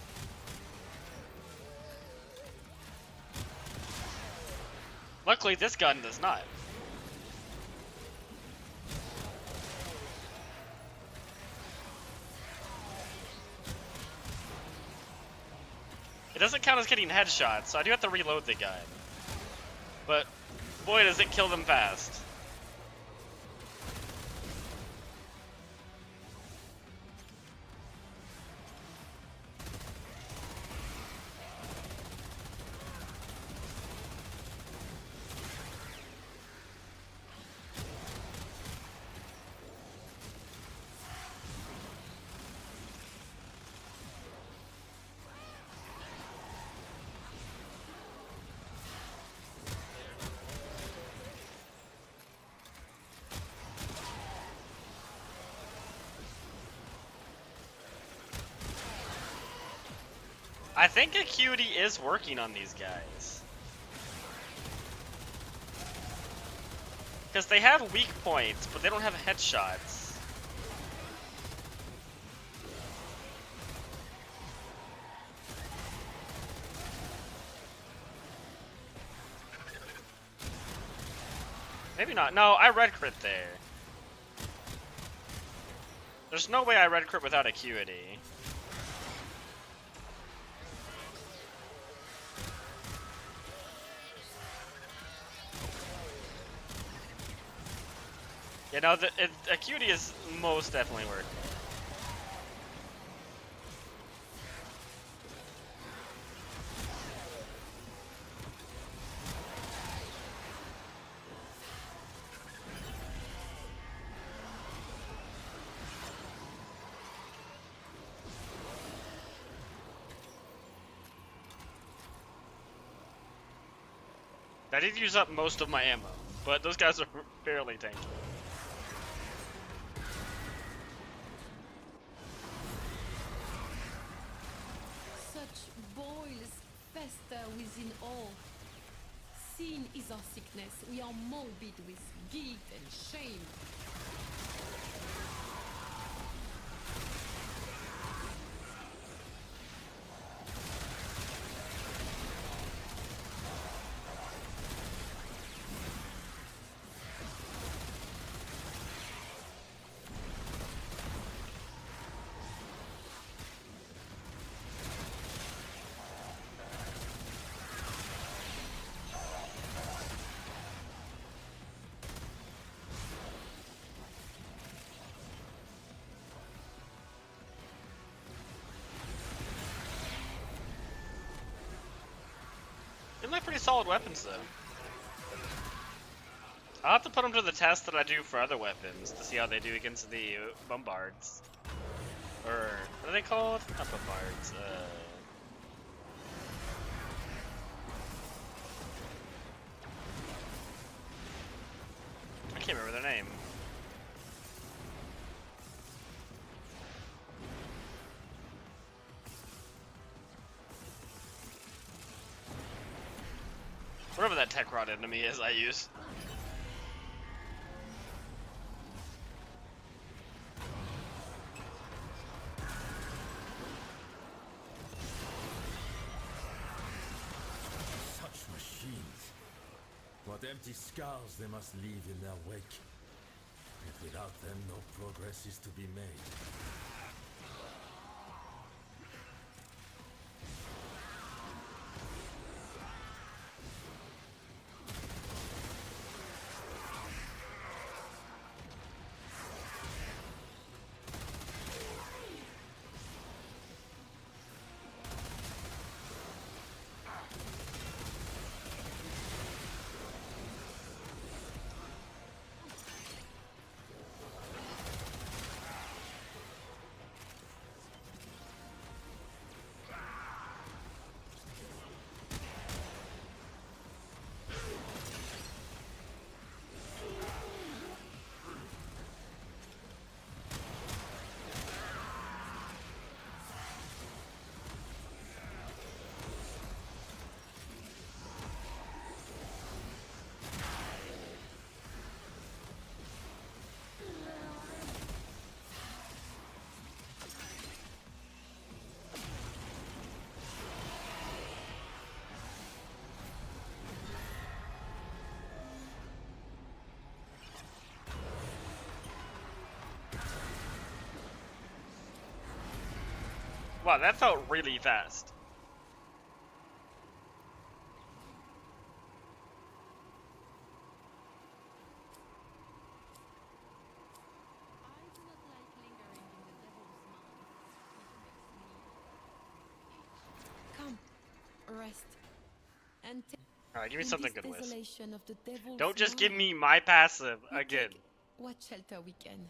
Luckily, this gun does not. It doesn't count as getting headshots, so I do have to reload the gun. But boy, does it kill them fast. I think Acuity is working on these guys. Because they have weak points, but they don't have headshots. Maybe not. No, I red crit there. There's no way I red crit without Acuity. You know, Acuity is most definitely working. I did use up most of my ammo, but those guys are fairly tanky. Such boils fester within all. Sin is our sickness. We are morbid with guilt and shame. pretty solid weapons, though. I'll have to put them to the test that I do for other weapons to see how they do against the bombards. Or, what are they called? Not bombards, I can't remember their name. Whatever that tech rod enemy is I use. Such machines. What empty scars they must leave in their wake. Yet without them, no progress is to be made. Wow, that felt really fast. I do not like lingering in the devil's mouth. It makes me come, rest, and take Alright, give me in something this good, Wiz. desolation of the devil's Don't just give mouth, me my passive we again. take what shelter we can.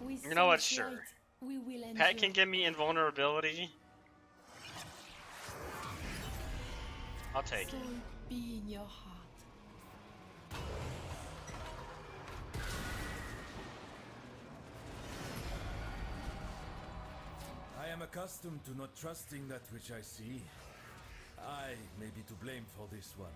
With You know what, some sure. light, we will Pet can endure. give me invulnerability. I'll take it. Soul be in your heart. I am accustomed to not trusting that which I see. I may be to blame for this one.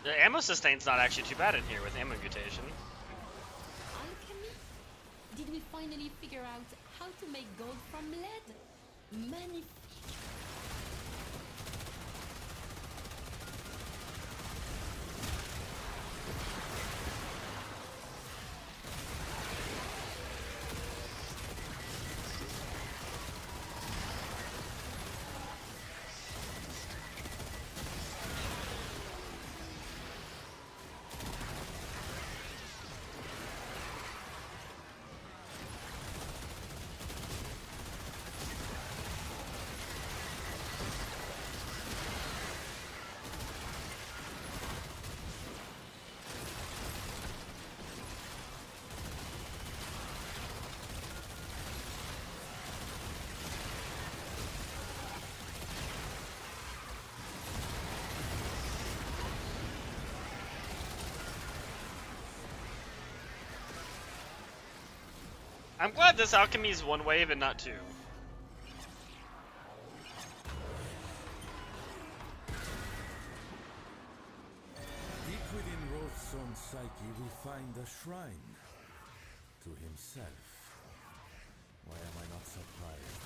The ammo sustain's not actually too bad in here with ammo mutation. Alchemy? Did we finally figure out how to make gold from lead? Magnifique. I'm glad this alchemy is one wave and not two. Deep within Rothson's psyche, we find a shrine to himself. Why am I not surprised?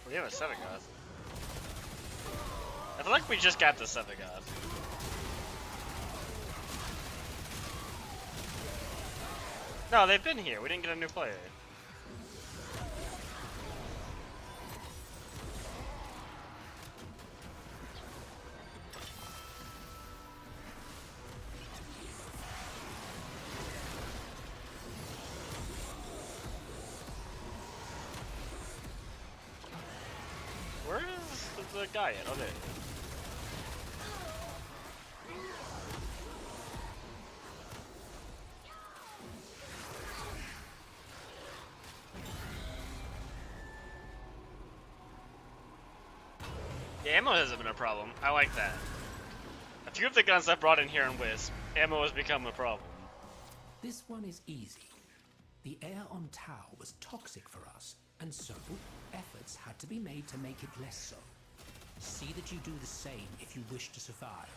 We have a Sevagoth. I feel like we just got the Sevagoth. No, they've been here. We didn't get a new player. Where is the guy at? Oh, there. The ammo hasn't been a problem. I like that. A few of the guns I brought in here in Wisp, ammo has become a problem. This one is easy. The air on Tau was toxic for us, and so efforts had to be made to make it less so. See that you do the same if you wish to survive.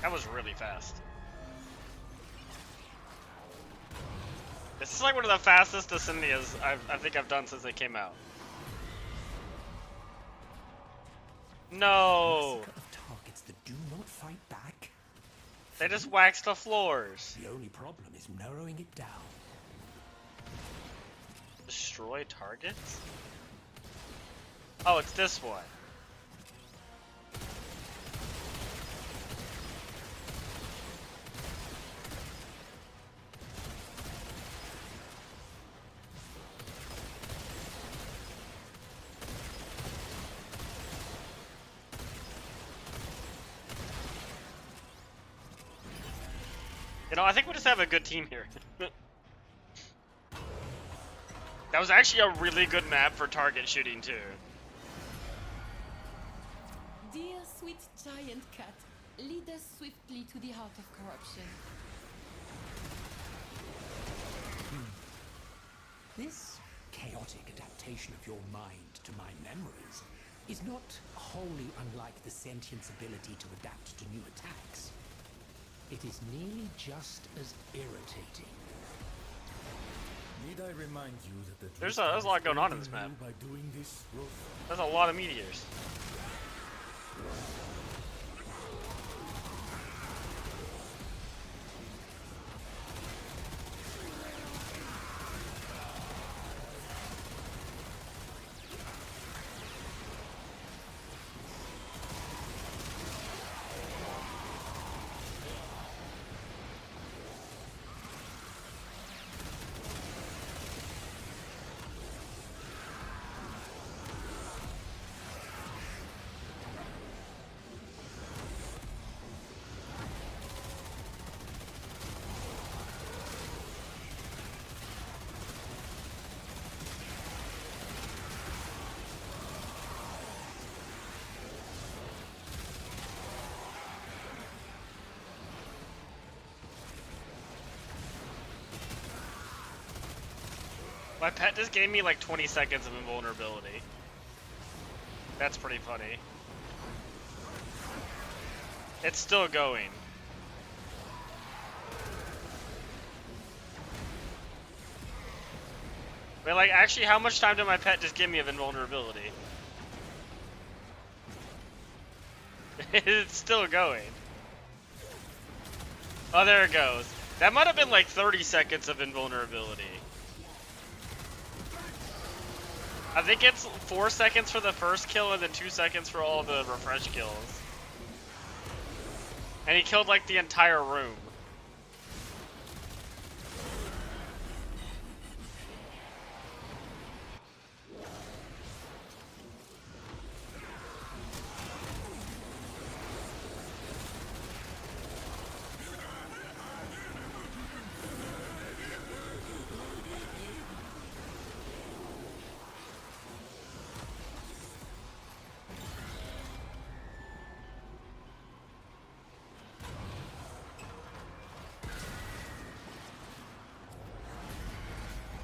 That was really fast. This is like one of the fastest Ascendias I think I've done since they came out. No! Massacre of targets that do not fight back. They just waxed the floors. The only problem is narrowing it down. Destroy targets? Oh, it's this one. You know, I think we just have a good team here. That was actually a really good map for target shooting, too. Dear sweet giant cat, lead us swiftly to the heart of corruption. This chaotic adaptation of your mind to my memories is not wholly unlike the sentient's ability to adapt to new attacks. It is nearly just as irritating. Need I remind you that the There's a lot going on in this map. by doing this, Roth? There's a lot of meteors. My pet just gave me like 20 seconds of invulnerability. That's pretty funny. It's still going. But like, actually, how much time did my pet just give me of invulnerability? It's still going. Oh, there it goes. That might have been like 30 seconds of invulnerability. I think it's 4 seconds for the first kill and then 2 seconds for all the refresh kills. And he killed like the entire room.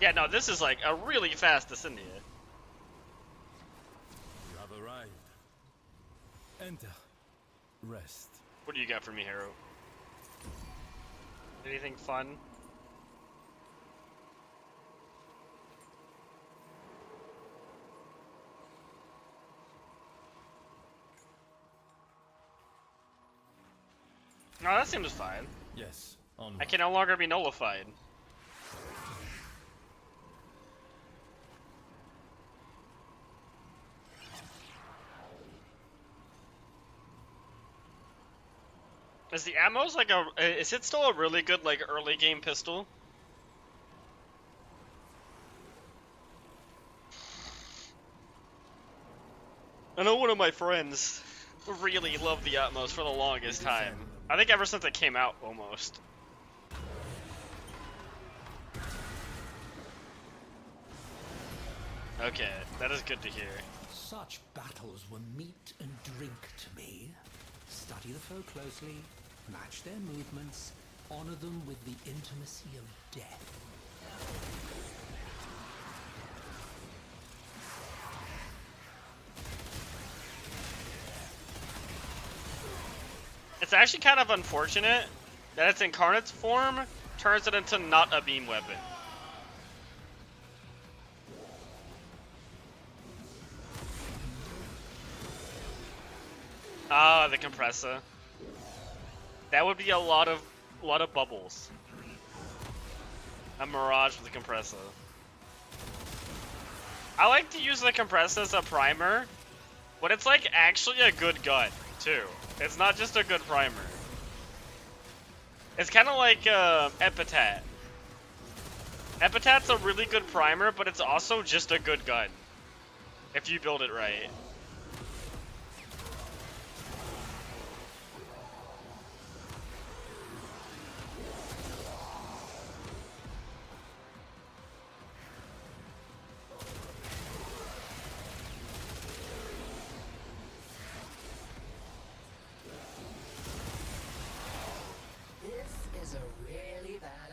Yeah, no, this is like a really fast Ascendia. You have arrived. Enter. Rest. What do you got for me, Hero? Anything fun? No, that seems fine. Yes. Onward. I can no longer be nullified. Is the ammo's like is it still a really good like early game pistol? I know one of my friends really loved the Atmos for the longest time. I think ever since it came out, almost. Okay, that is good to hear. Such battles were meat and drink to me. Study the foe closely, match their movements, honor them with the intimacy of death. It's actually kind of unfortunate that its incarnate's form turns it into not a beam weapon. Ah, the compressor. That would be a lot of bubbles. A mirage with the compressor. I like to use the compressor as a primer, but it's like actually a good gun too. It's not just a good primer. It's kind of like Epitaph. Epitaph's a really good primer, but it's also just a good gun if you build it right.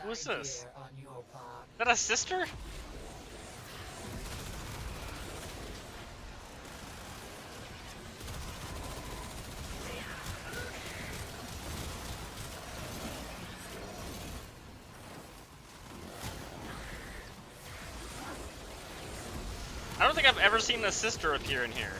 Who's this? Is that a sister? I don't think I've ever seen a sister appear in here.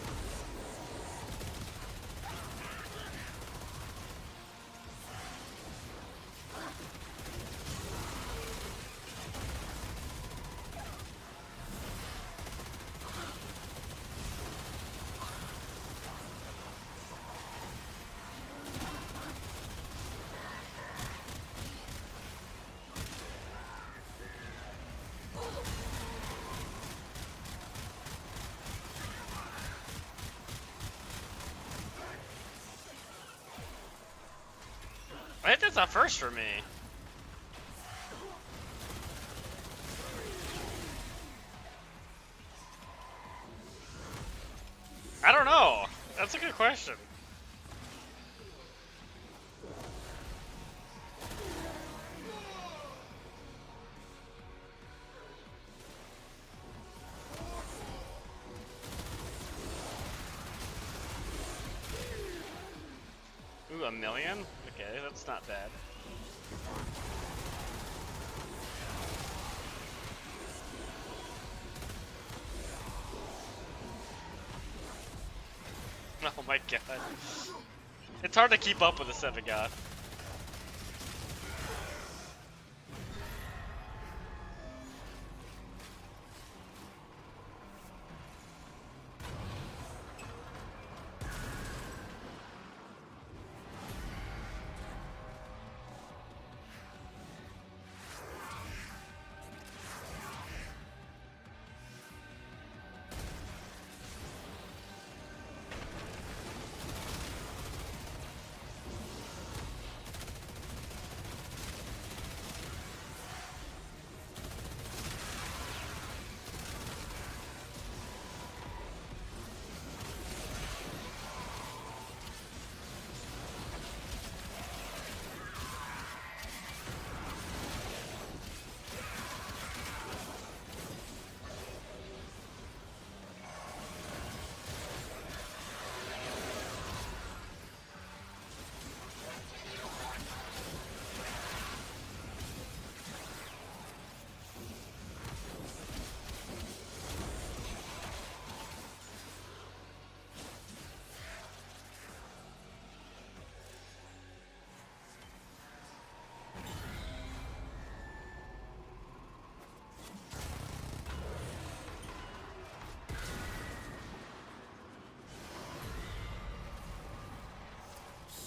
I think that's a first for me. I don't know. That's a good question. 1 million? Okay, that's not bad. Oh my god. It's hard to keep up with the 7 god.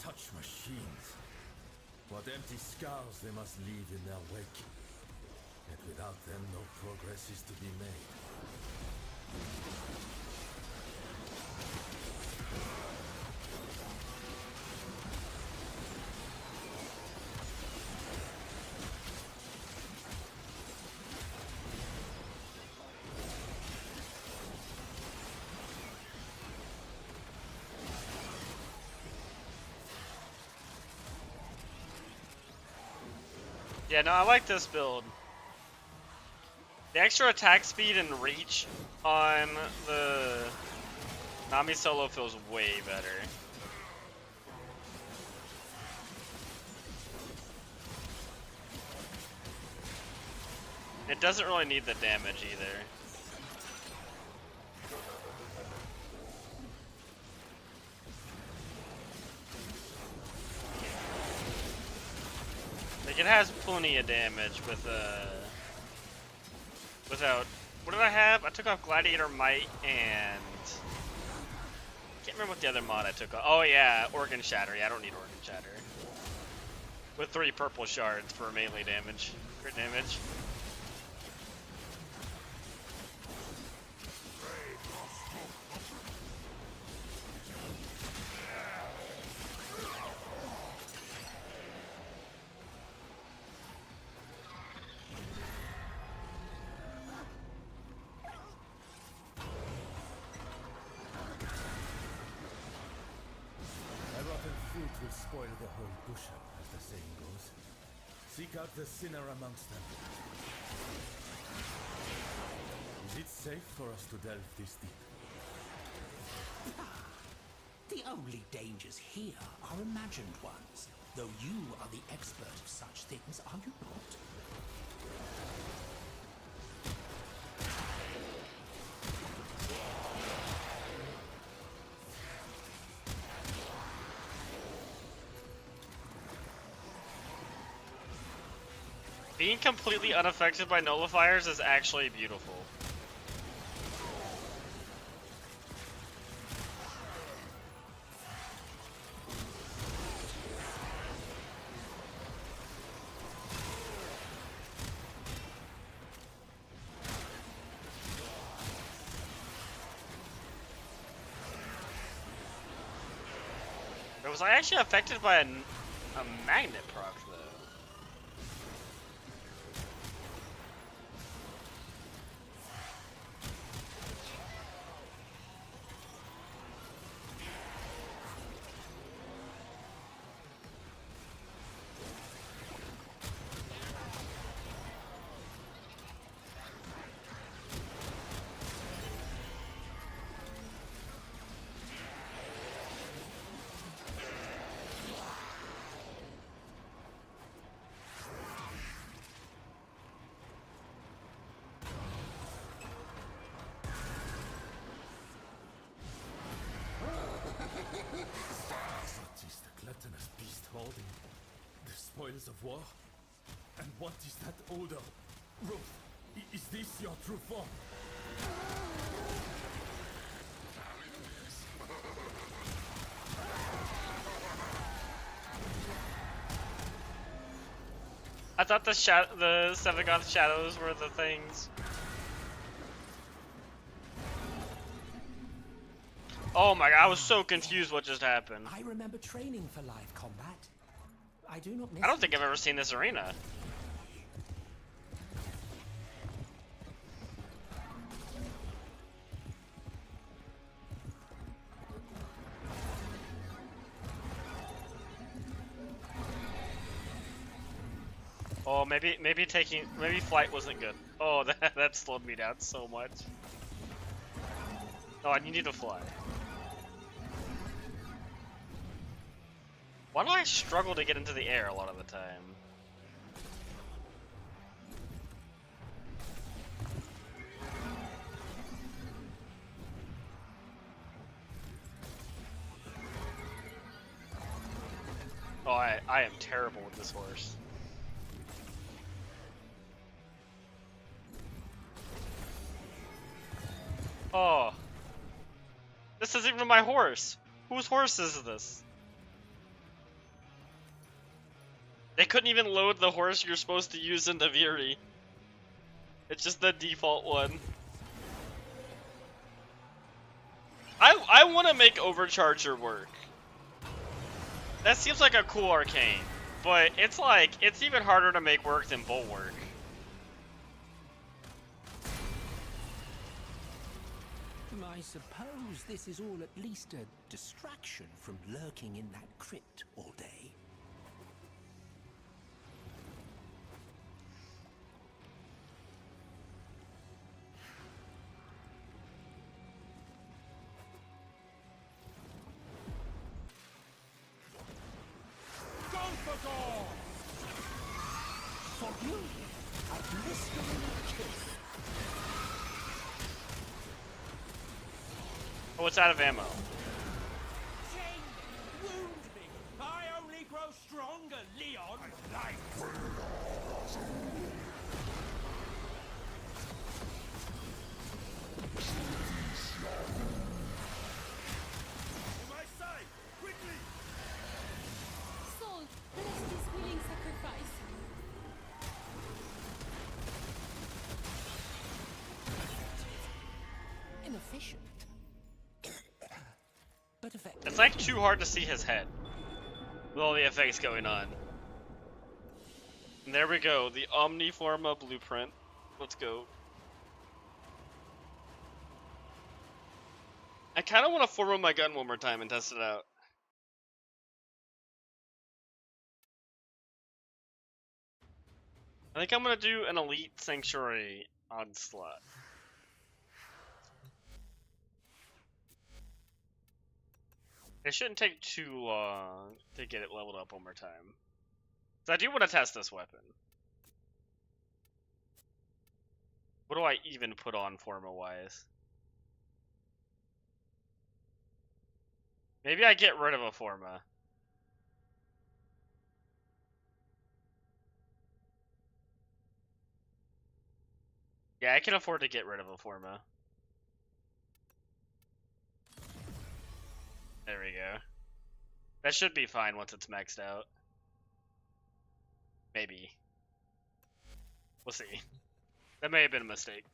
Such machines. What empty scars they must leave in their wake. And without them, no progress is to be made. Yeah, no, I like this build. The extra attack speed and reach on the Nami solo feels way better. It doesn't really need the damage either. Like, it has plenty of damage with without, what did I have? I took off Gladiator Might and can't remember what the other mod I took off. Oh yeah, Organ Shatter. Yeah, I don't need Organ Shatter. With 3 purple shards for melee damage, crit damage. A rotten fruit will spoil the whole bushel, as the saying goes. Seek out the sinner amongst them. Is it safe for us to delve this deep? The only dangers here are imagined ones, though you are the expert of such things, are you not? Being completely unaffected by nullifiers is actually beautiful. Was I actually affected by a magnet proc though? spoils of war? And what is that odor? Roth, is this your true form? I thought the Sevagoth shadows were the things. Oh my god, I was so confused what just happened. I remember training for live combat. I do not miss I don't think it. I've ever seen this arena. Oh, maybe flight wasn't good. Oh, that slowed me down so much. Oh, and you need to fly. Why do I struggle to get into the air a lot of the time? Oh, I am terrible with this horse. Oh. This isn't even my horse. Whose horse is this? They couldn't even load the horse you're supposed to use into Viri. It's just the default one. I want to make Overcharger work. That seems like a cool arcane, but it's like, it's even harder to make work than Bulwark. I suppose this is all at least a distraction from lurking in that crypt all day. Go for goal! For you, a blistering kiss. Oh, it's out of ammo. Wound me! I only grow stronger, Leon! I like to my side! Quickly! Soul, bless this willing sacrifice. Inefficient. But effective. It's like too hard to see his head with all the effects going on. And there we go, the Omniforma blueprint. Let's go. I kind of want to form my gun one more time and test it out. I think I'm gonna do an Elite Sanctuary Onslaught. It shouldn't take too long to get it leveled up one more time. So I do want to test this weapon. What do I even put on Forma-wise? Maybe I get rid of a Forma. Yeah, I can afford to get rid of a Forma. There we go. That should be fine once it's maxed out. Maybe. We'll see. That may have been a mistake.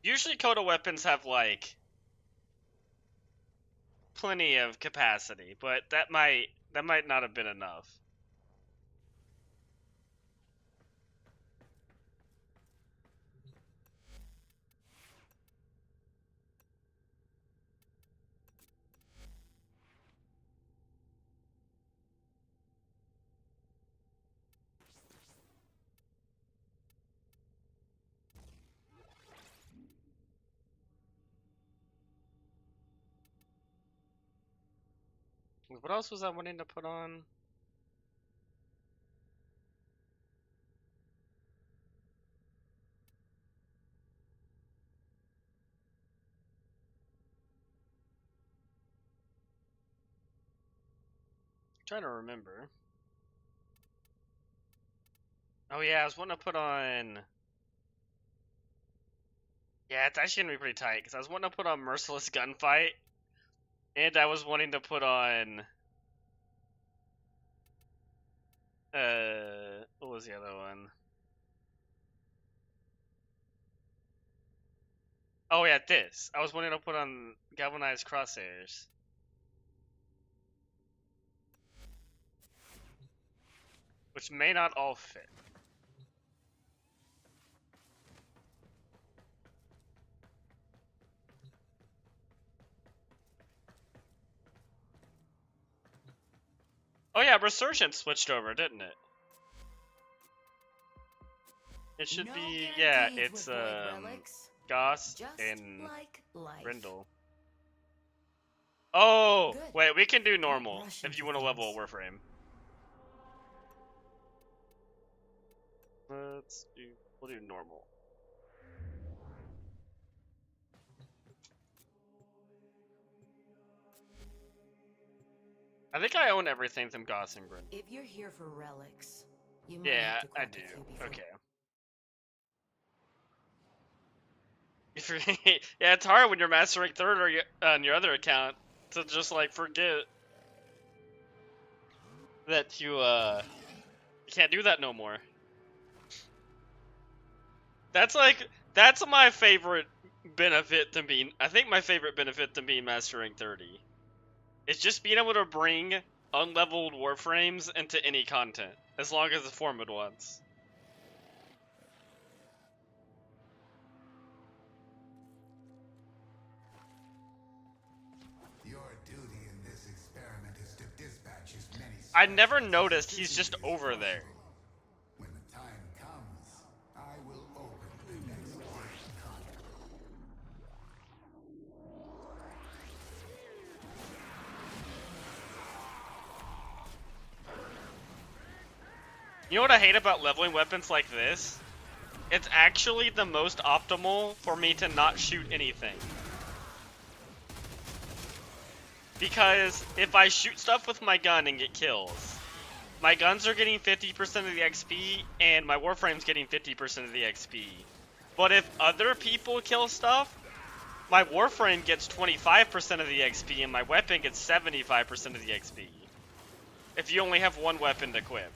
Usually Coda weapons have like plenty of capacity, but that might not have been enough. What else was I wanting to put on? trying to remember. Oh yeah, I was wanting to put on. Yeah, it's actually gonna be pretty tight because I was wanting to put on Merciless Gunfight, and I was wanting to put on. What was the other one? Oh yeah, this. I was wanting to put on Galvanized Crosshairs. Which may not all fit. Oh yeah, Resurgence switched over, didn't it? It should No be, yeah, guarantees it's with void relics, Goss just and like life. Brindle. Oh, Good. wait, we can do Don't normal rush if you into want to level a things. Warframe. We'll do normal. I think I own everything from Goss and Brindle. If you're here for relics, you might Yeah, have to I crack do. a few before. Okay. If you're, yeah, it's hard when you're mastering third or on your other account to just like forget that you can't do that no more. That's my favorite benefit to being. I think my favorite benefit to being mastering 30 is just being able to bring unleveled warframes into any content as long as it's formed once. Your duty in this experiment is to dispatch as many. I never noticed he's just over there. When the time comes, I will open the next gate. You know what I hate about leveling weapons like this? It's actually the most optimal for me to not shoot anything. Because if I shoot stuff with my gun and get kills, my guns are getting 50% of the XP and my Warframe's getting 50% of the XP. But if other people kill stuff, my Warframe gets 25% of the XP and my weapon gets 75% of the XP. If you only have one weapon to equip.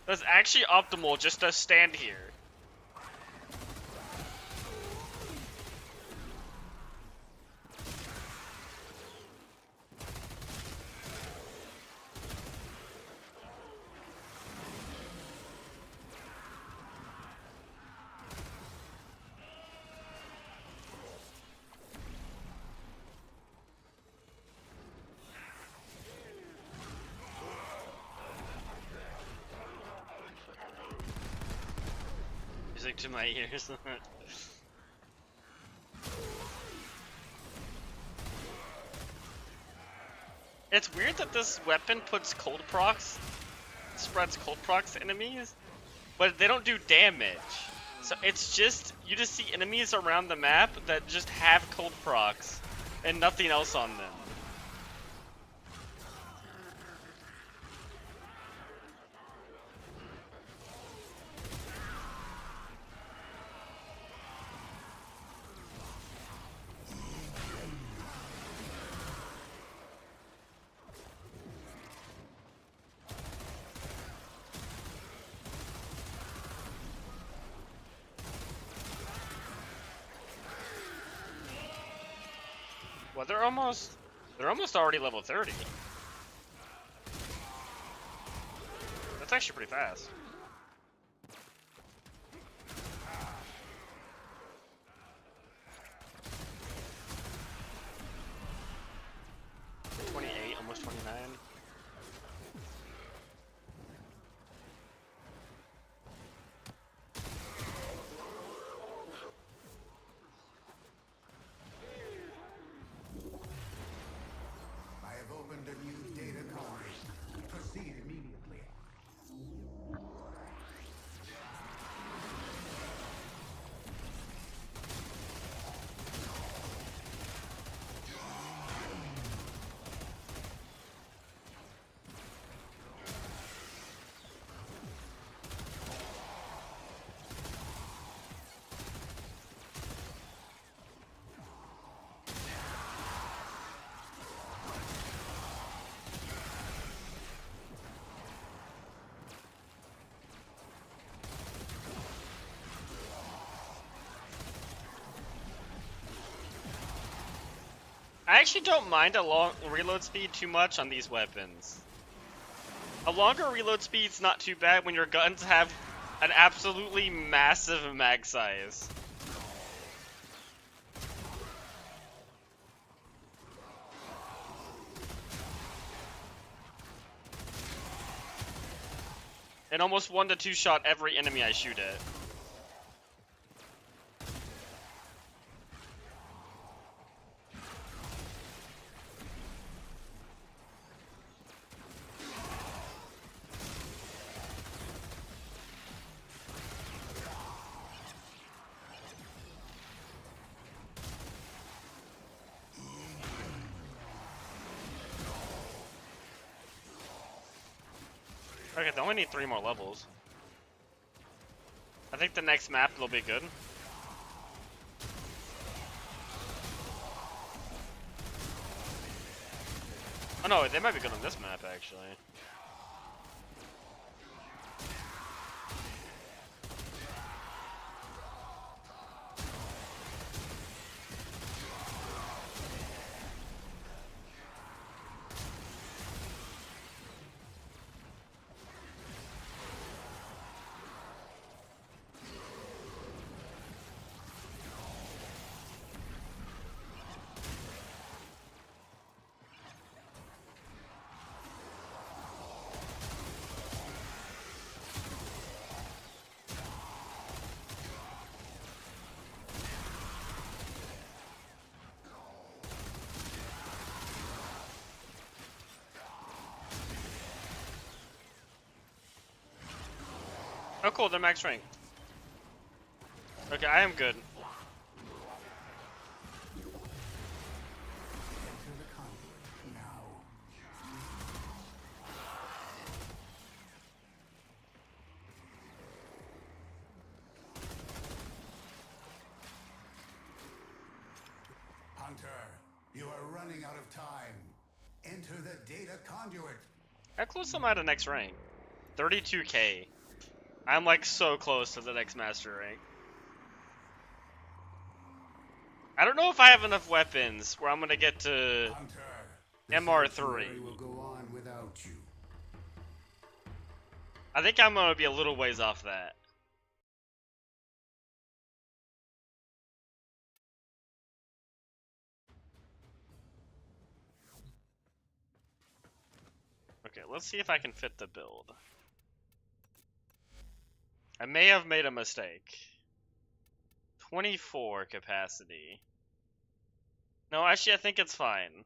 That's actually optimal just to stand here. Music to my ears. It's weird that this weapon puts cold procs, spreads cold procs to enemies, but they don't do damage. So it's just, you just see enemies around the map that just have cold procs and nothing else on them. Well, they're almost already level 30. That's actually pretty fast. Almost 29. I have opened a new data column. Proceed immediately. I actually don't mind a long reload speed too much on these weapons. A longer reload speed's not too bad when your guns have an absolutely massive mag size. And almost 1 to 2 shot every enemy I shoot at. Okay, they only need 3 more levels. I think the next map will be good. Oh no, they might be good on this map actually. Oh cool, they're max rank. Okay, I am good. Enter the conduit now. Hunter, you are running out of time. Enter the data conduit. How close am I to next rank? 32k. I'm like so close to the next master rank. I don't know if I have enough weapons where I'm gonna get to Hunter, the MR3. sanctuary will go on without you. I think I'm gonna be a little ways off that. Okay, let's see if I can fit the build. I may have made a mistake. 24 capacity. No, actually I think it's fine.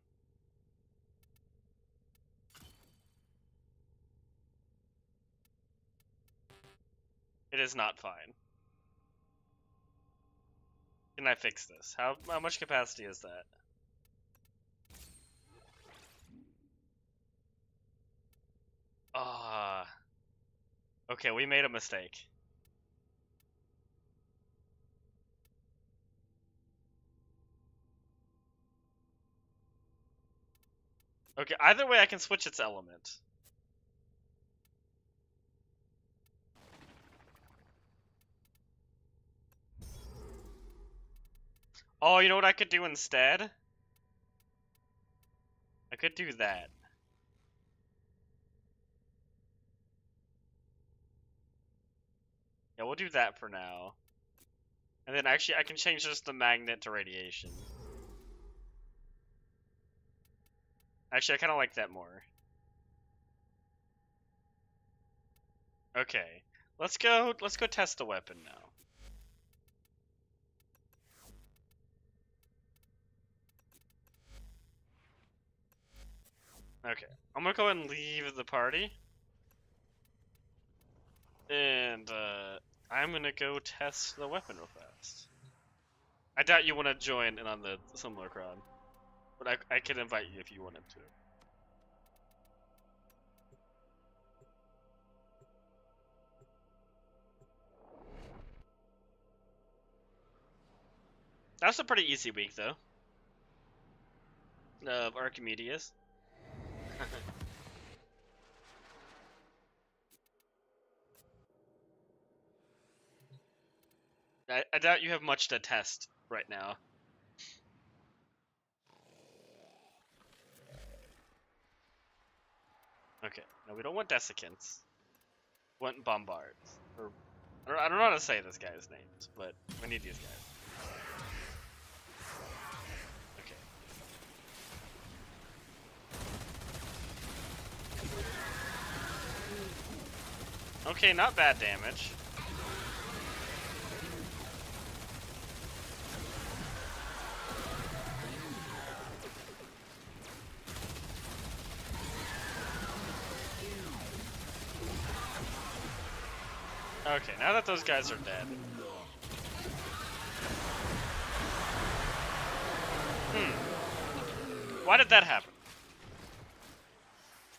It is not fine. Can I fix this? How much capacity is that? Ah. Okay, we made a mistake. Okay, either way I can switch its element. Oh, you know what I could do instead? I could do that. Yeah, we'll do that for now. And then actually I can change just the magnet to radiation. Actually, I kind of like that more. Okay. Let's go test the weapon now. Okay. I'm gonna go ahead and leave the party. And I'm gonna go test the weapon real fast. I doubt you want to join in on the similar crowd. But I could invite you if you wanted to. That's a pretty easy week, though. Of Archimedes. I doubt you have much to test right now. Okay, no, we don't want desiccants. We want bombards. Or, I don't know how to say this guy's names, but we need these guys. Okay. Okay, not bad damage. Okay, now that those guys are dead. Why did that happen?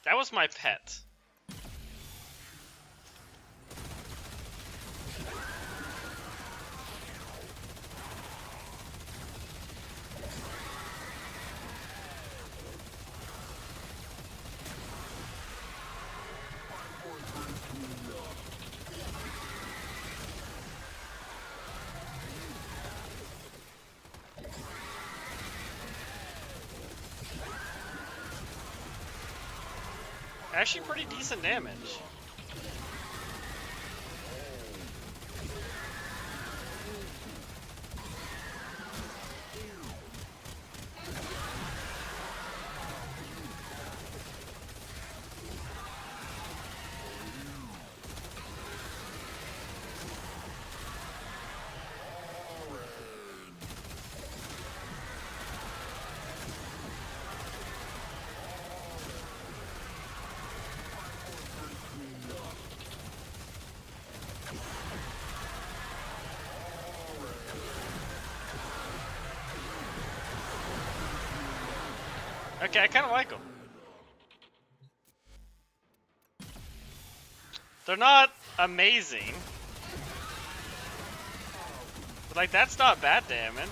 That was my pet. Actually pretty decent damage. Okay, I kind of like them. They're not amazing. But, like, that's not bad damage.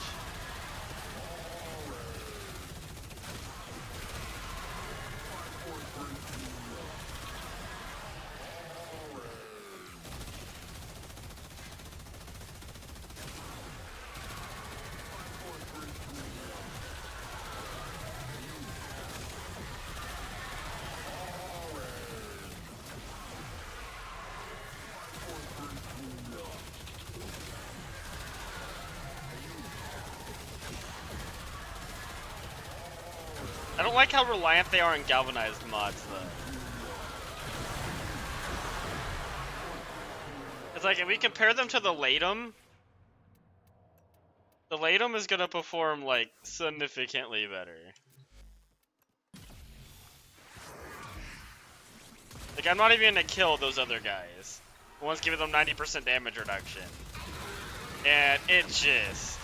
I don't like how reliant they are on galvanized mods, though. It's like, if we compare them to the Latum is gonna perform, like, significantly better. Like, I'm not even gonna kill those other guys. The one's giving them 90% damage reduction. And it just...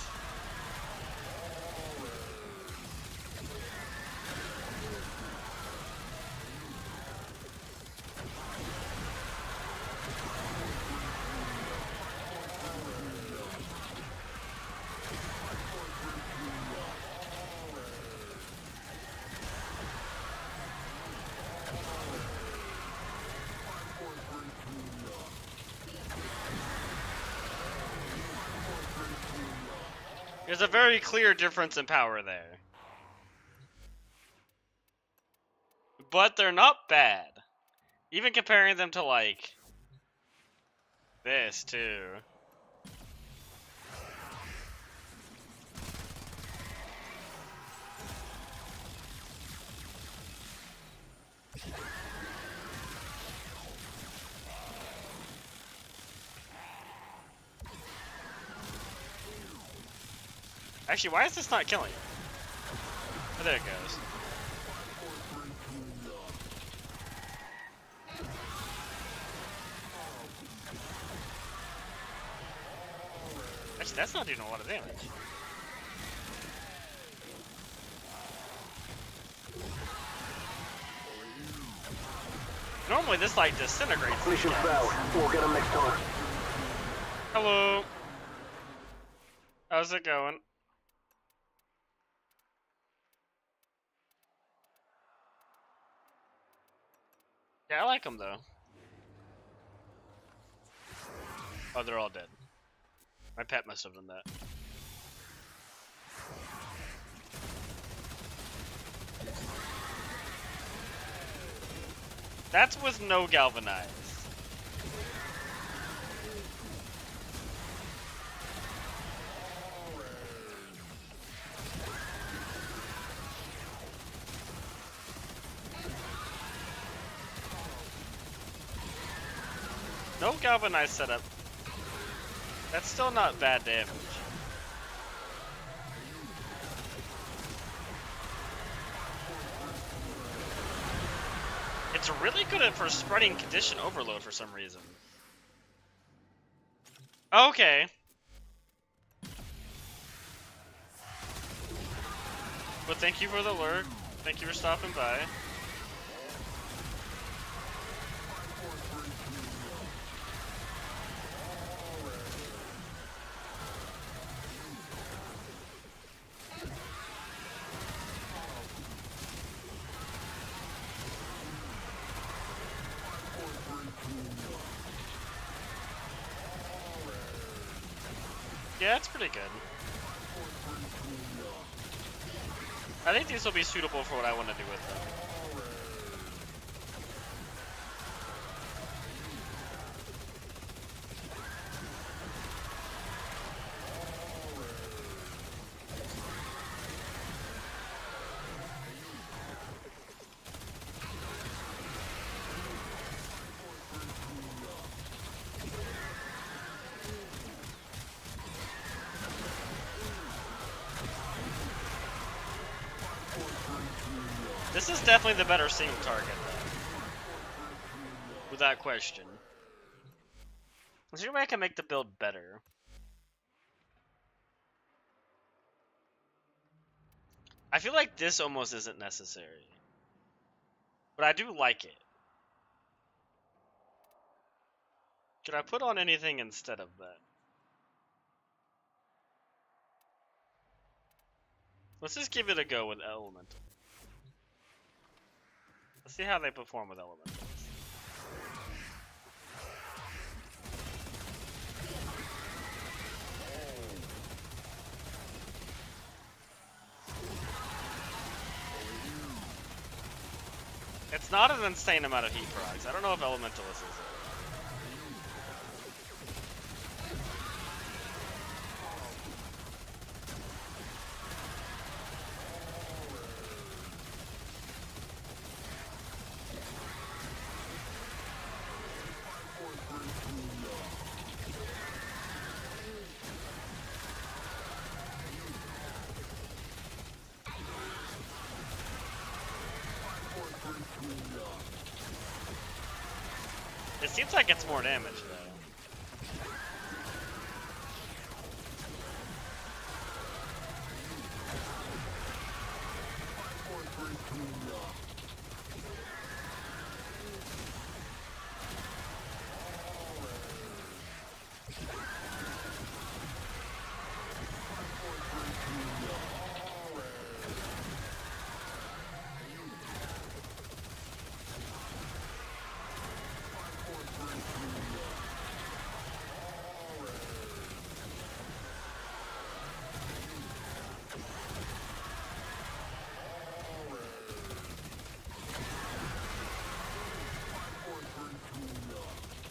There's a very clear difference in power there. But they're not bad. Even comparing them to, like, this, too. Actually, why is this not killing it? Oh, there it goes. Actually, that's not doing a lot of damage. Normally this, like, disintegrates. Mission failed. We'll get them next time. Hello. How's it going? Yeah, I like them, though. Oh, they're all dead. My pet must have done that. That's with no galvanize. No galvanized setup. That's still not bad damage. It's really good for spreading condition overload for some reason. Okay. But thank you for the lurk. Thank you for stopping by. Yeah, it's pretty good. I think these will be suitable for what I want to do with them. This is definitely the better single target, though. Without question. Is there a way I can make the build better? I feel like this almost isn't necessary. But I do like it. Could I put on anything instead of that? Let's just give it a go with Elemental. Let's see how they perform with Elementals. It's not an insane amount of heat procs. I don't know if Elementalist is it. It seems like it's more damage, though.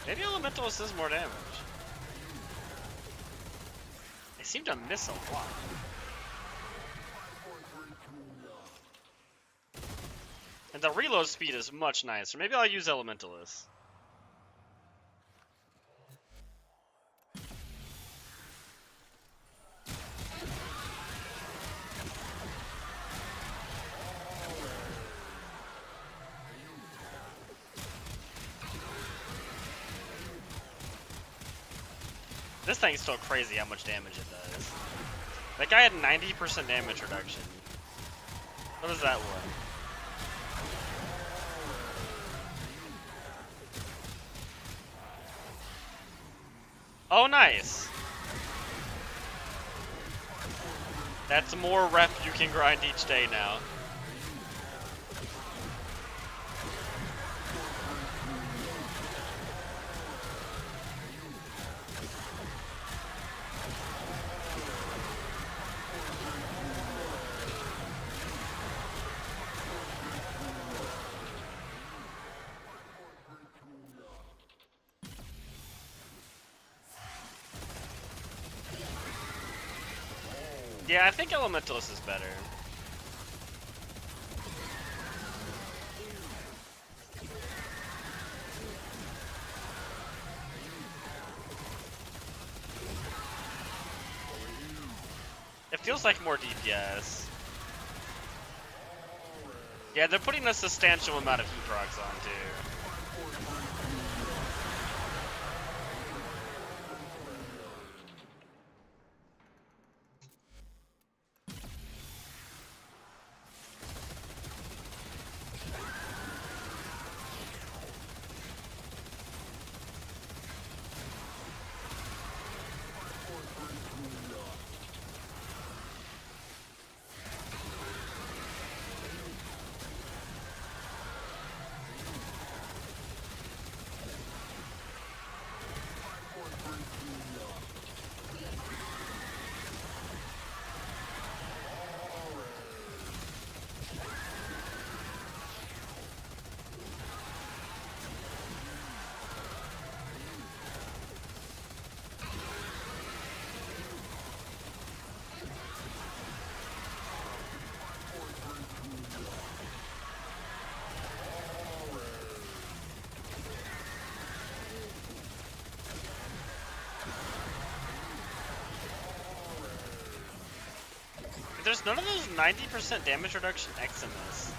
Maybe Elementalist does more damage. They seem to miss a lot. And the reload speed is much nicer. Maybe I'll use Elementalist. This thing's still crazy how much damage it does. That guy had 90% damage reduction. What is that one? Oh, nice! That's more rep you can grind each day now. Yeah, I think Elementalist is better. It feels like more DPS. Yeah, they're putting a substantial amount of heat procs on too. There's none of those 90% damage reduction X in this.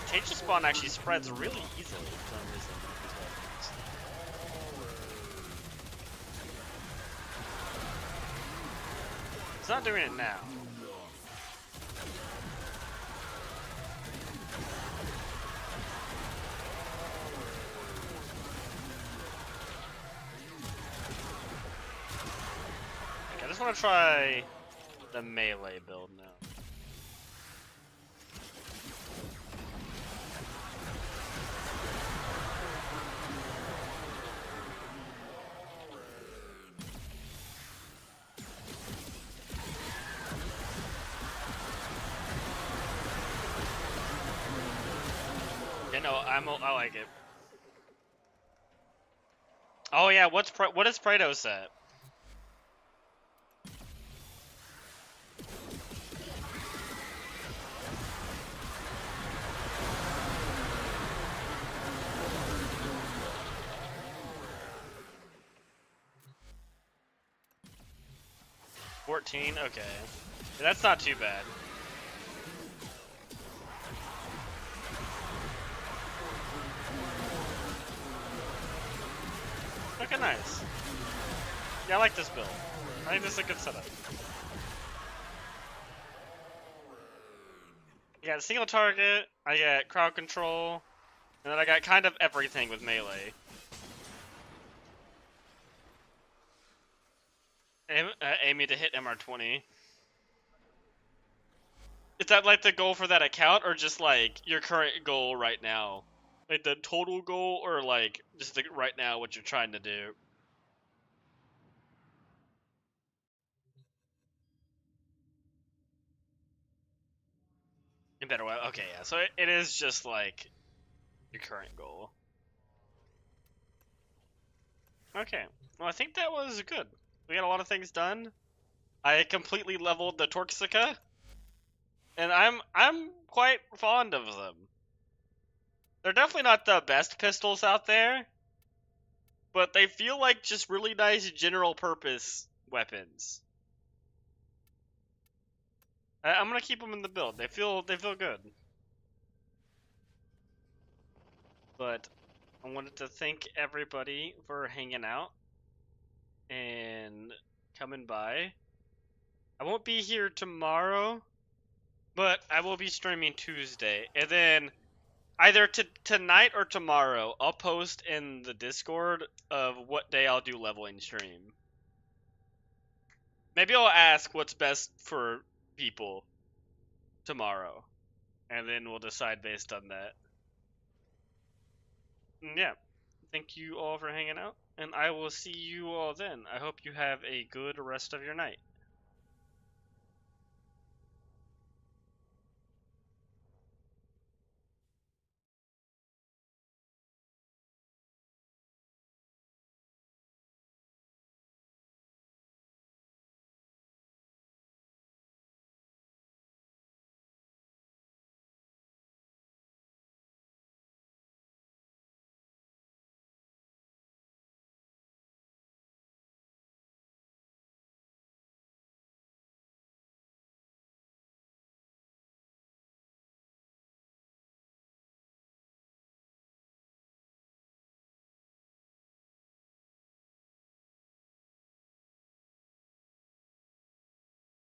Contagious Spawn actually spreads really easily for some reason. It's not doing it now. Okay, I just want to try the melee build now. Yeah, no, I like it. Oh yeah, what is Praeto set? $14? Okay. Yeah, that's not too bad. Okay, nice. Yeah, I like this build. I think this is a good setup. I got a single target, I got crowd control, and then I got kind of everything with melee. Aiming to hit MR20. Is that like the goal for that account, or just like your current goal right now? Like the total goal, or like just like right now what you're trying to do? In better way. Okay, yeah. So it is just like your current goal. Okay. Well, I think that was good. We got a lot of things done. I completely leveled the Torxica, and I'm quite fond of them. They're definitely not the best pistols out there, but they feel like just really nice general purpose weapons. I'm gonna keep them in the build. They feel good. But I wanted to thank everybody for hanging out and coming by. I won't be here tomorrow, but I will be streaming Tuesday, and then either tonight or tomorrow, I'll post in the Discord of what day I'll do leveling stream. Maybe I'll ask what's best for people tomorrow, and then we'll decide based on that. And yeah, thank you all for hanging out, and I will see you all then. I hope you have a good rest of your night.